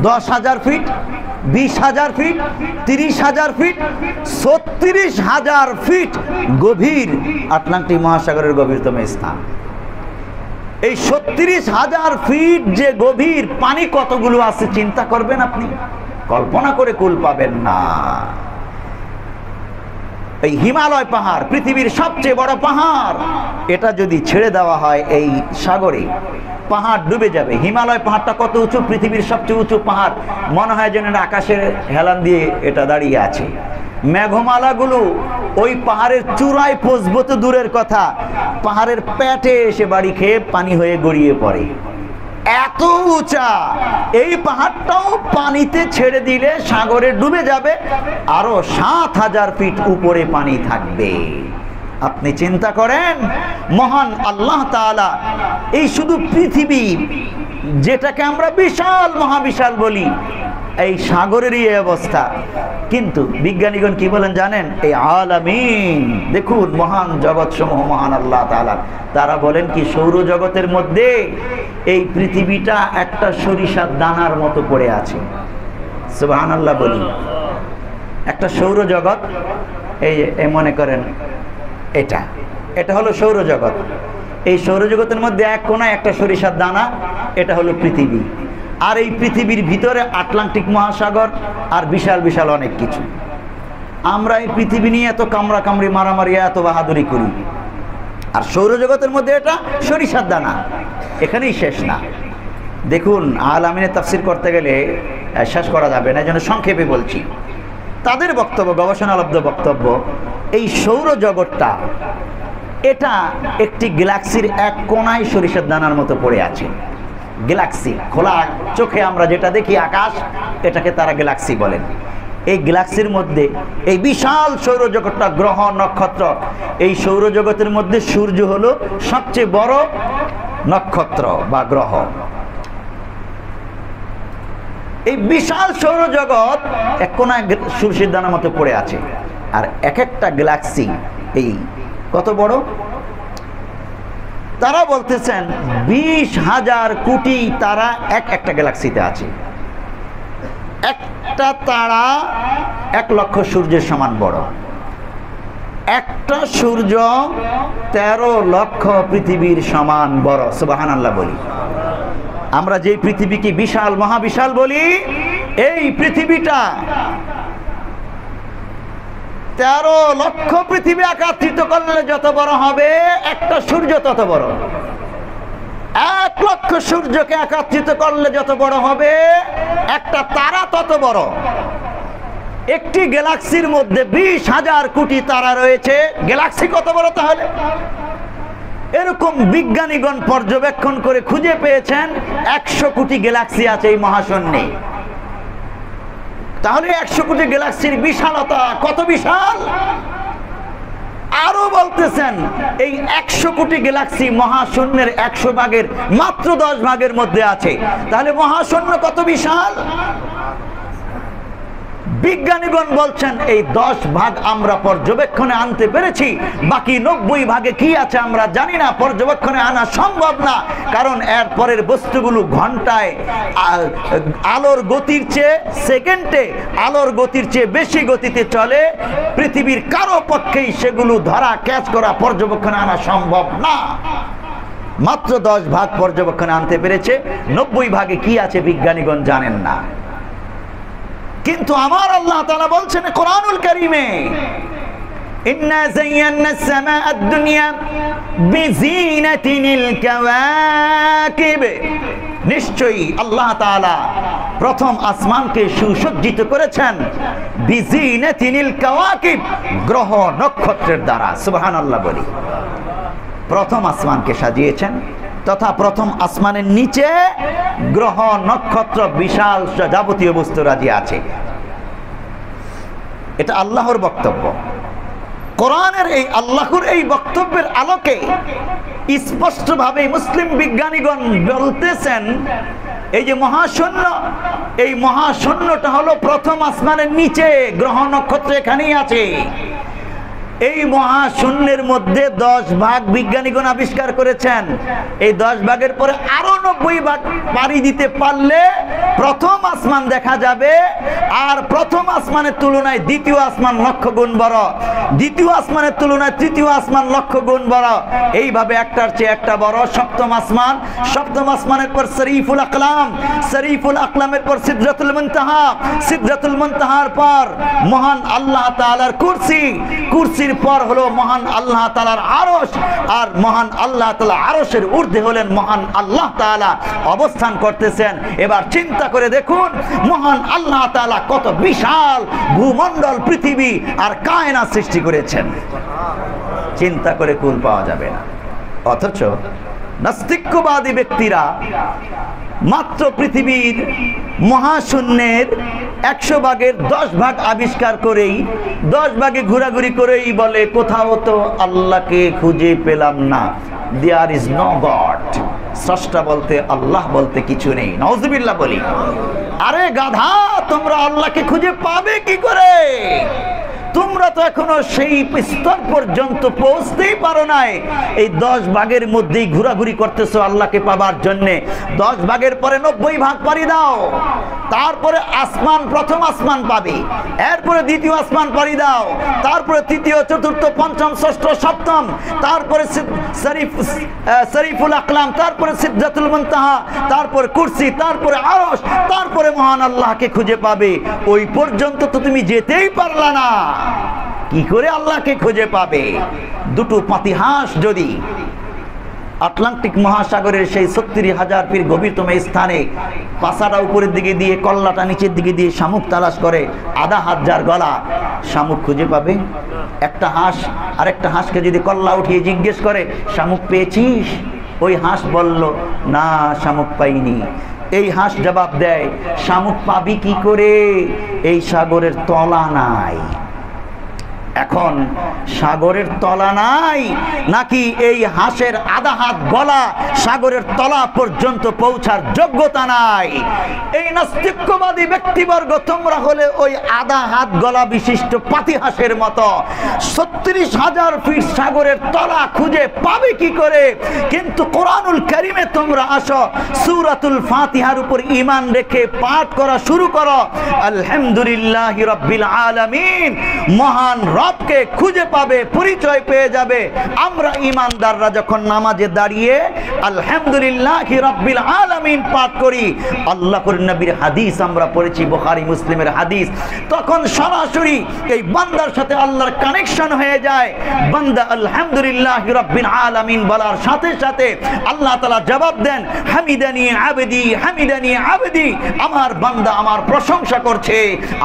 10,000 ফিট, 20,000 ফিট, 30,000 ফিট, 36,000 ফিট গভীর আটলান্টিক মহাসাগরের গভীরতম স্থান। এই 36,000 ফিট যে গভীর, পানি কতগুলো আছে চিন্তা করবেন আপনি, কল্পনা করে কুল পাবেন না। এই হিমালয় পাহাড়, পৃথিবীর সবচেয়ে বড় পাহাড়, এটা যদি ছেড়ে দেওয়া হয় এই সাগরে, পাহাড় ডুবে যাবে। হিমালয় পাহাড়টা কত উঁচু? পৃথিবীর সবচেয়ে উঁচু পাহাড়। মনে হয় যেন আকাশের হেলান দিয়ে এটা দাঁড়িয়ে আছে। মেঘমালাগুলো ওই পাহাড়ের চূড়ায় পৌঁছবো তো দূরের কথা, পাহাড়ের পেটে এসে বাড়ি খেয়ে পানি হয়ে গড়িয়ে পড়ে। এত উঁচা এই পাহাড়টাও পানিতে ছেড়ে দিলে সাগরে ডুবে যাবে, আরো 7,000 ফিট উপরে পানি থাকবে। আপনি চিন্তা করেন, মহান আল্লাহ তাআলা এই শুধু পৃথিবী, যেটাকে আমরা বিশাল মহাবিশাল বলি, এই সাগরেরই এই অবস্থা। কিন্তু বিজ্ঞানীগণ কি বলেন জানেন? এই আলামিন, দেখুন মহান জগৎ সমূহ মহান আল্লাহ তাআলা, তারা বলেন কি সৌরজগতের মধ্যে এই পৃথিবীটা একটা সরিষার দানার মতো পড়ে আছে। সুবহানাল্লাহ বলি। একটা সৌরজগৎ, এই মনে করেন এটা হলো সৌরজগৎ। এই সৌরজগতের মধ্যে এক কোনায় একটা সরিষার দানা, এটা হলো পৃথিবী। আর এই পৃথিবীর ভিতরে আটলান্টিক মহাসাগর আর বিশাল বিশাল অনেক কিছু। আমরা এই পৃথিবী নিয়ে এত কামড়াকামড়ি মারামারি এত বাহাদুরি করি, আর সৌরজগতের মধ্যে এটা সরিষার দানা। এখানেই শেষ না। দেখুন আলামিনের তাফসীর করতে গেলে শেষ করা যাবে না, এই জন্য সংক্ষেপে বলছি। তাদের বক্তব্য, গবেষণালব্ধ বক্তব্য, এই সৌরজগৎটা এটা একটি গ্যালাক্সির এক কোনায় সরিষার দানার মতো পড়ে আছে। গ্যালাক্সি, খোলা চোখে আমরা যেটা দেখি আকাশ, এটাকে তারা গ্যালাক্সি বলেন। এই গ্যালাক্সির মধ্যে এই বিশাল সৌরজগৎটা, গ্রহ নক্ষত্র, এই সৌরজগতের মধ্যে সূর্য হলো সবচেয়ে বড় নক্ষত্র বা গ্রহ। এই বিশাল সৌরজগৎ এক কোনায় সূর্যের দানার মতো পড়ে আছে। আর এক একটা গ্যালাক্সি এই কত বড়? তারা বলতেছেন 20,000 কোটি তারা একটা গ্যালাক্সিতে আছে। একটা তারা 1 লক্ষ সূর্যের সমান বড়। একটা সূর্য 13 লক্ষ পৃথিবীর সমান বড়। সুবহানাল্লাহ বলি। আমরা যে পৃথিবীকে বিশাল মহাবিশাল বলি, এই পৃথিবীটা 13 লক্ষ পৃথিবী একত্রিত করলে যত বড় হবে, একটা সূর্য তত বড়। 1 লক্ষ সূর্যকে একত্রিত করলে যত বড় হবে, একটা তারা তত বড়। একটি গ্যালাক্সির মধ্যে 20,000 কোটি তারা রয়েছে। গ্যালাক্সি কত বড় তাহলে? এরকম বিজ্ঞানীগণ পর্যবেক্ষণ করে খুঁজে পেয়েছেন 100 কোটি গ্যালাক্সি আছে এই মহাশূন্যে। তাহলে 100 কোটি গ্যালাক্সির বিশালতা কত বিশাল! আরো বলতেছেন এই 100 কোটি গ্যালাক্সি মহাশূন্যের 100 ভাগের মাত্র 10 ভাগের মধ্যে আছে। তাহলে মহাশূন্য কত বিশাল! বিজ্ঞানীগণ বলছেন এই 10 ভাগ আমরা পর্যবেক্ষণে আনতে পেরেছি, বাকি 90 ভাগে কি আছে আমরা জানি না, পর্যবেক্ষণে আনা সম্ভব না। কারণ এর পরের বস্তুগুলো ঘন্টায় আলোর গতির চেয়ে, সেকেন্ডে আলোর গতির চেয়ে বেশি গতিতে চলে। পৃথিবীর কারো পক্ষেই সেগুলো ধরা, ক্যাচ করা, পর্যবেক্ষণে আনা সম্ভব না। মাত্র 10 ভাগ পর্যবেক্ষণে আনতে পেরেছে, 90 ভাগে কি আছে বিজ্ঞানীগণ জানেন না। কিন্তু আমার আল্লাহ তাআলা বলছেন কোরআনুল কারীমে, ইন্না যায়্যানাস সামাআদ দুনিয়া বিজিনাতিনিল কাওয়াকিব, নিশ্চয়ই আল্লাহ তাআলা প্রথম আসমানকে সুসজ্জিত করেছেন বিজিনাতিনিল কাওয়াকিব, গ্রহ নক্ষত্রের দ্বারা। সুবহানাল্লাহ বলি। প্রথম আসমানকে সাজিয়েছেন, তথা প্রথম আসমানের নিচে গ্রহ নক্ষত্র বিশাল যাবতীয় বস্তু রাজি আছে। এটা আল্লাহর বক্তব্য। কোরআনের এই আল্লাহর এই বক্তব্যের আলোকে স্পষ্টভাবে মুসলিম বিজ্ঞানীগণ বলতেছেন এই যে মহাশূন্য, এই মহাশূন্যটা হলো প্রথম আসমানের নিচে, গ্রহ নক্ষত্র এখানেই আছে। এই মহাশূন্যের মধ্যে 10 ভাগ বিজ্ঞানীগণ আবিষ্কার করেছেন। এই 10 ভাগের পরে আরো 90 ভাগ পাড়ি দিতে পারলে প্রথম আসমান দেখা যাবে। আর প্রথম আসমানের তুলনায় দ্বিতীয় আসমান লক্ষ গুণ বড়, দ্বিতীয় আসমানের তুলনায় তৃতীয় আসমান লক্ষ গুণ বড়। এইভাবে একটার চেয়ে একটা বড়। সপ্তম আসমান, সপ্তম আসমানের পর শরীফুল আকলাম, শরীফুল আকলামের পর সিদরাতুল মুনতাহা, সিদরাতুল মুনতাহার পর মহান আল্লাহ তাআলার কুরসি, কুরসির পর হলো মহান আল্লাহ তাআলার আরশ, আর মহান আল্লাহ তাআলা আরশের ঊর্ধ্বে হলেন মহান আল্লাহ তাআলা অবস্থান করতেছেন। এবার চিন্তা করে দেখুন মহান আল্লাহ তাআলা কত বিশাল ভূমণ্ডল, পৃথিবী আর কায়নাত সৃষ্টি করেছেন। চিন্তা করে কুল পাওয়া যাবে না। অথচ নাস্তিক্যবাদী ব্যক্তিরা মাত্র পৃথিবীর মহাশূন্যের 100 ভাগের 10 ভাগ আবিষ্কার করেই, 10 ভাগে ঘোরাঘুরি করেই বলে কোথাও তো আল্লাহকে খুঁজে পেলাম না, দেয়ার ইজ নো গড। স্রষ্টা বলতে আল্লাহ বলতে কিছু নেই। নাউজুবিল্লাহ বলি। আরে গাধা, তোমরা আল্লাহকে খুঁজে পাবে কি করে? তোমরা তো এখনো সেই স্তর পর্যন্ত পৌঁছতেই পারো নাই। এই 10 ভাগের মধ্যেই ঘোরাঘুরি করতেছো আল্লাহকে পাবার জন্যে। 10 ভাগের পরে 90 ভাগ পাড়ি দাও, তারপরে আসমান, প্রথম আসমান পাবে, এরপরে দ্বিতীয় আসমান পাড়ি দাও, তারপরে তৃতীয়, চতুর্থ, পঞ্চম, ষষ্ঠ, সপ্তম, তারপরে শরীফুল আকলাম, তারপরে সিদরাতুল মুনতাহা, তারপরে কুরসি, তারপরে আরশ, তারপরে মহান আল্লাহকে খুঁজে পাবে। ওই পর্যন্ত তো তুমি যেতেই পারলা না, কি করে আল্লাহকে খুঁজে পাবে? দুটো পাতিহাঁস যদি আটলান্টিক মহাসাগরের সেই 70,000 ফিট গভীরতম স্থানে পাছাটা উপরের দিকে দিয়ে, কল্লাটা নিচের দিকে দিয়ে শামুক তালাশ করে, আধা হাত যার গলা, শামুক খুঁজে পাবে? একটা হাঁস আরেকটা হাঁসকে যদি কল্লা উঠিয়ে জিজ্ঞেস করে, শামুক পেয়েছিস? ওই হাঁস বলল, না, শামুক পাইনি। এই হাঁস জবাব দেয়, শামুক পাবি কি করে? এই সাগরের তলা নাই। এখন সাগরের তলা নাই নাকি এই হাঁসের আধা হাত গলা সাগরের তলা পর্যন্ত পৌঁছার যোগ্যতা নাই? এই নাস্তিক্যবাদী ব্যক্তিবর্গ তোমরা হলে ওই আধা হাত গলা বিশিষ্ট পাতিহাঁসের মতো। 36,000 ফিট সাগরের তলা খুঁজে পাবে কি করে? কিন্তু কোরআনুল কারীমে তোমরা আসো, সূরাতুল ফাতিহার উপর ঈমান রেখে পাঠ করা শুরু করো, আলহামদুলিল্লাহি রাব্বিল আলামিন। মহান রবকে খুঁজে পাবে, পরিচয় পেয়ে যাবে। আমরা ঈমানদাররা যখন নামাজে দাঁড়িয়ে আলহামদুলিল্লাহি রাব্বিল আলামিন পাঠ করি, আল্লাহর নবীর হাদিস আমরা পড়েছি, বুখারী মুসলিমের হাদিস, তখন সরাসরি এই বান্দার সাথে আল্লাহর কানেকশন হয়ে যায়। বান্দা আলহামদুলিল্লাহি রাব্বিল আলামিন বলার সাথে সাথে আল্লাহ তাআলা জবাব দেন, হামিদানি আবদি, হামিদানি আবদি। আমার বান্দা আমার প্রশংসা করছে,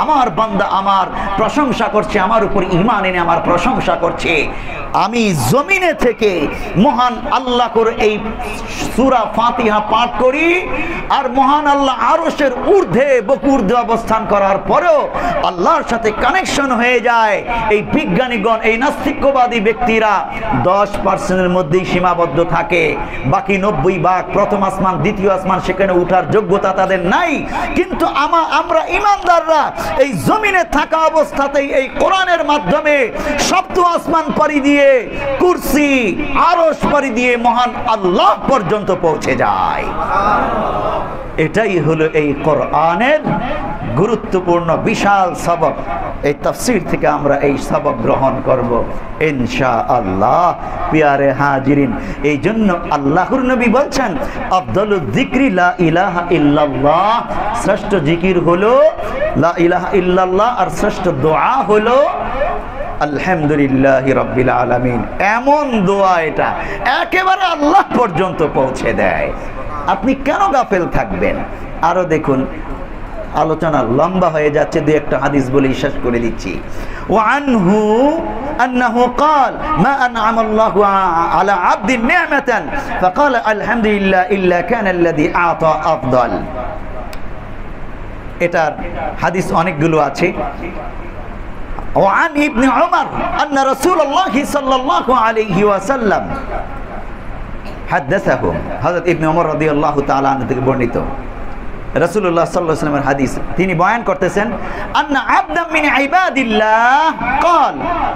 আমার বান্দা আমার প্রশংসা করছে, আমার উপর ঈমান এনে আমার প্রশংসা করছে। আমি জমিনে থেকে মহান আল্লাহর এই সূরা ফাতিহা পাঠ করি, আর মহান আল্লাহ আরশের ঊর্ধ্বে বকুর্ধ্বে অবস্থান করার পরেও আল্লাহর সাথে কানেকশন হয়ে যায়। এই বিজ্ঞানীগণ, এই নাস্তিক্যবাদী ব্যক্তিরা 10% মধ্যেই সীমাবদ্ধ থাকে। বাকি 90 ভাগ, প্রথম আসমান, দ্বিতীয় আসমান, সেখানে উঠার যোগ্যতা তাদের নাই। কিন্তু আমরা ঈমানদাররা এই জমিনে থাকা অবস্থাতেই এই কোরআনের মাধ্যমে সপ্ত আসমান পাড়ি দিয়ে, কুরসি, আরশ পাড়ি দিয়ে মহান আল্লাহ পর্যন্ত পৌঁছে যায়। এটাই হলো এই কোরআনের গুরুত্বপূর্ণ বিশাল সবক। এই তাফসীর থেকে আমরা এই সবক গ্রহণ করব ইনশাআল্লাহ। প্রিয় হাজিরিন, এই জন্য আল্লাহর নবী বলছেন, আফদালুয যিকরি লা ইলাহা ইল্লাল্লাহ। শ্রেষ্ঠ জিকির হলো লা ইলাহা ইল্লাল্লাহ, আর শ্রেষ্ঠ দোয়া হলো আলহামদুলিল্লাহি রাব্বিল আলামিন। এমন দোয়া এটা একেবারে আল্লাহ পর্যন্ত পৌঁছে দেয়। আপনি কেন গাফেল থাকবেন? আরো দেখুন, আলোচনা লম্বা হয়ে যাচ্ছে, দুই একটা হাদিস বলে শেষ করে দিচ্ছি। ওয়ানহু আন্নাহু قال ما انعم الله على عبد نعمه فقال الحمد لله الا كان الذي اعطى افضل। এটার হাদিস অনেকগুলো আছে। وعن ابن عمر ان رسول الله صلى الله عليه وسلم حدثهم। হযরত ইবনে ওমর রাদিয়াল্লাহু তাআলা আনহু থেকে বর্ণিত, রাসূলুল্লাহ সাল্লাল্লাহু আলাইহি ওয়াসাল্লামের হাদিস, তিনি বয়ান করতেছেন, আন্না আবদাম মিন ইবাদিল্লাহ قال,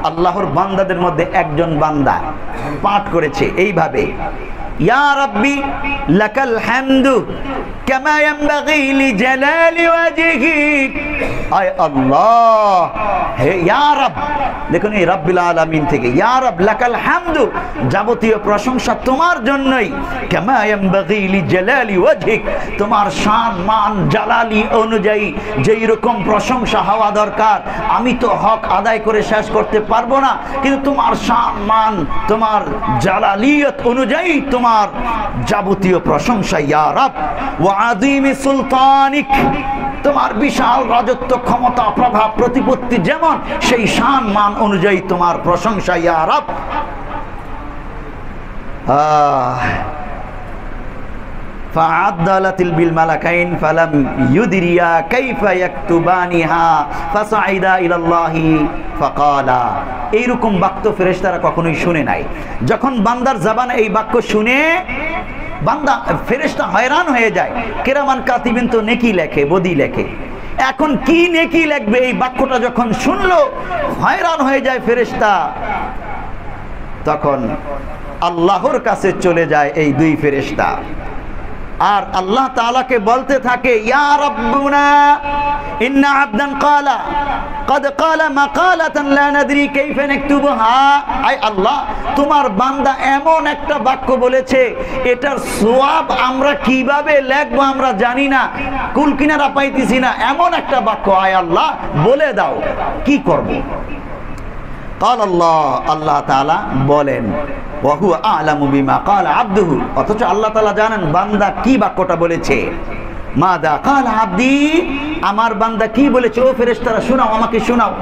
আল্লাহর বান্দাদের মধ্যে একজন বান্দা পাঠ করেছে এইভাবে, ইয়া রাব্বি লাকাল হামদু কামা ইয়ানবাগি লিজালালি ওয়াজহিক। আয় আল্লাহ, হে ইয়া রব, দেখুন এই রাব্বিল আলামিন থেকে, ইয়া রব লাকাল হামদু, যাবতীয় প্রশংসা তোমার জন্যই, কামা ইয়ানবাগি লিজালালি ওয়াজহিক, তোমার শান মান জালালি অনুযায়ী যেই রকম প্রশংসা হওয়া দরকার, আমি তো হক আদায় করে শেষ করতে পারবো না, কিন্তু তোমার শান মান, তোমার জালালিয়ত অনুযায়ী তোমার যাবতীয় প্রশংসা, ইয়া রব। ওয়া আযীমি সুলতানিক, তোমার বিশাল রাজত্ব, ক্ষমতা, প্রভাব, প্রতিপত্তি যেমন, সেই শান মান অনুযায়ী তোমার প্রশংসা, ইয়া রব। فعدلت بالملكين فلم يدريا كيف يكتبانها فصعدا الى الله فقال। এইরকম বাক্য ফেরেশতারা কখনোই শুনে নাই। যখন বান্দার জবানে এই বাক্য শুনে বান্দা ফেরেশতা হয়রান হয়ে যায়, কিরামান কাতিবিন তো নেকি লেখে, বদি লেখে, এখন কি নেকি লিখবে? এই বাক্যটা যখন শুনলো হয়রান হয়ে যায় ফেরেশতা। তখন আল্লাহর কাছে চলে যায় এই দুই ফেরেশতা, আর আল্লাহ তাআলাকে বলতে থাকে, ইয়া রাব্বুনা ইন্না আবদান ক্বালা قد قال مقالة لا ندري كيف نكتبها। আয় আল্লাহ, তোমার বান্দা এমন একটা বাক্য বলেছে, এটার সওয়াব আমরা কিভাবে লিখবো আমরা জানি না, কুল কিনারা পাইতেছি না, এমন একটা বাক্য, আয় আল্লাহ বলে দাও কি করব? قال الله, আল্লাহ তাআলা বলেন, ওয়া হুয়া আ'লামু বিমা ক্বালা আবদুহু, অথচ আল্লাহ তাআলা জানেন বান্দা কি বাক্যটা বলেছে। মাদা ক্বালা আবদি, আমার বান্দা কি বলেছে? ও ফেরেশতারা শোনাও, আমাকে শোনাও।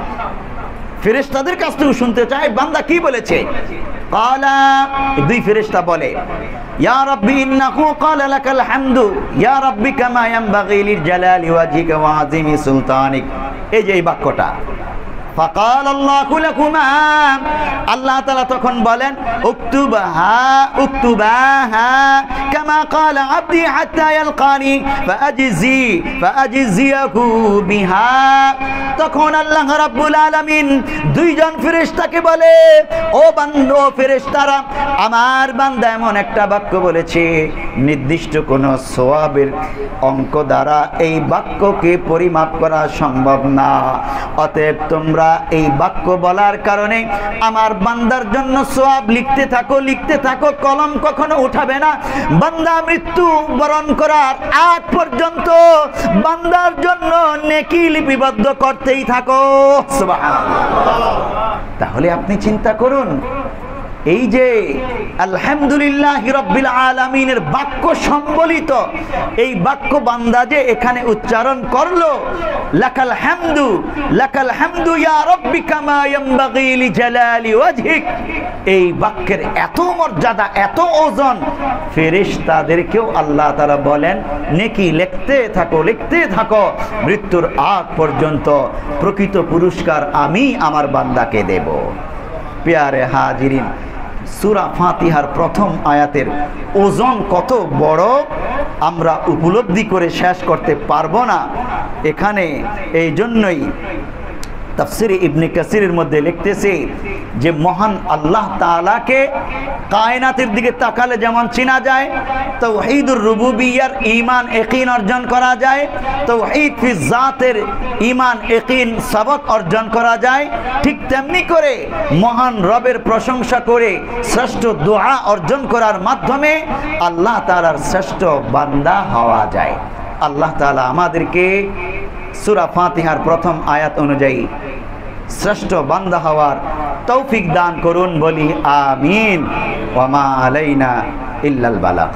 ফেরেশতাদের কাছ থেকে শুনতে চাই বান্দা কি বলেছে। ক্বালা, দুই ফেরেশতা বলে, ইয়া রাব্বি ইন্নাহু ক্বালা লাকাল হামদু ইয়া রাব্বি কামা ইয়ানবাগি লিজালালি ওয়াজহিকা ওয়া আযীমি সুলতানিক। এই যে এই বাক্যটা, ফাকাল আল্লাহু লাকুমা, আল্লাহ তাআলা তখন বলেন, উকতুবাহা কামা ক্বালা আবদি হাত্তা ইয়ালকানি ফাআজিজিয়াহু বিহা। তখন আল্লাহ রাব্বুল আলামিন দুইজন ফেরেশতাকে বলে, ও বান্দা, ও ফেরেশতারা, আমার বান্দা এমন একটা বাক্য বলেছে, নির্দিষ্ট কোন সওয়াবের অঙ্ক দ্বারা এই বাক্যকে পরিমাপ করা সম্ভব না। অতএব তোমরা এই বাক্য বলার কারণে আমার বান্দার জন্য সওয়াব লিখতে থাকো, লিখতে থাকো, কলম কখনো উঠাবে না। বান্দা মৃত্যু বরণ করার আগ পর্যন্ত বান্দার জন্য নেকি লিপিবদ্ধ করতেই থাকো। সুবহানাল্লাহ। তাহলে আপনি চিন্তা করুন, এই যে আলহামদুলিল্লাহি রাব্বিল আলামিনের বাক্য সম্বলিত এই বাক্য বান্দা যে এখানে উচ্চারণ করলো, লাকাল হামদু ইয়া রাব্বি কামা ইয়ানবাগি লিজালালি ওয়াজহিক, এই বাক্যের এত মর্যাদা, এত ওজন, ফেরেশতাদেরকেও আল্লাহ তাআলা বলেন নেকি লিখতে থাকো, লিখতে থাকো, মৃত্যুর আগ পর্যন্ত প্রকৃত পুরস্কার আমি আমার বান্দাকে দেব। প্যারে হাজিরিন, সূরা ফাতিহার প্রথম আয়াতের ওজন কত বড় আমরা উপলব্ধি করে শেষ করতে পারবো না। এখানে এই জন্যই তাফসীরে ইবনে কাসিরের মধ্যে লিখতেছে যে মহান আল্লাহ তাআলাকে কায়নাতের দিকে তাকালে যেমন চেনা যায়, তাওহীদুর রুবুবিয়্যার ঈমান ইয়াকিন অর্জন করা যায়, তাওহীদ ফি জাতের ঈমান ইয়াকিন সাবত অর্জন করা যায়, ঠিক তেমনি করে মহান রবের প্রশংসা করে শ্রেষ্ঠ দোয়া অর্জন করার মাধ্যমে আল্লাহ তাআলার শ্রেষ্ঠ বান্দা হওয়া যায়। আল্লাহ তাআলা আমাদেরকে সূরা ফাতিহার প্রথম আয়াত অনুযায়ী শ্রেষ্ঠ বান্দা হওয়ার তৌফিক দান করুন, বলি আমিন। ওয়া মা আলাইনা ইল্লাল বালাগ।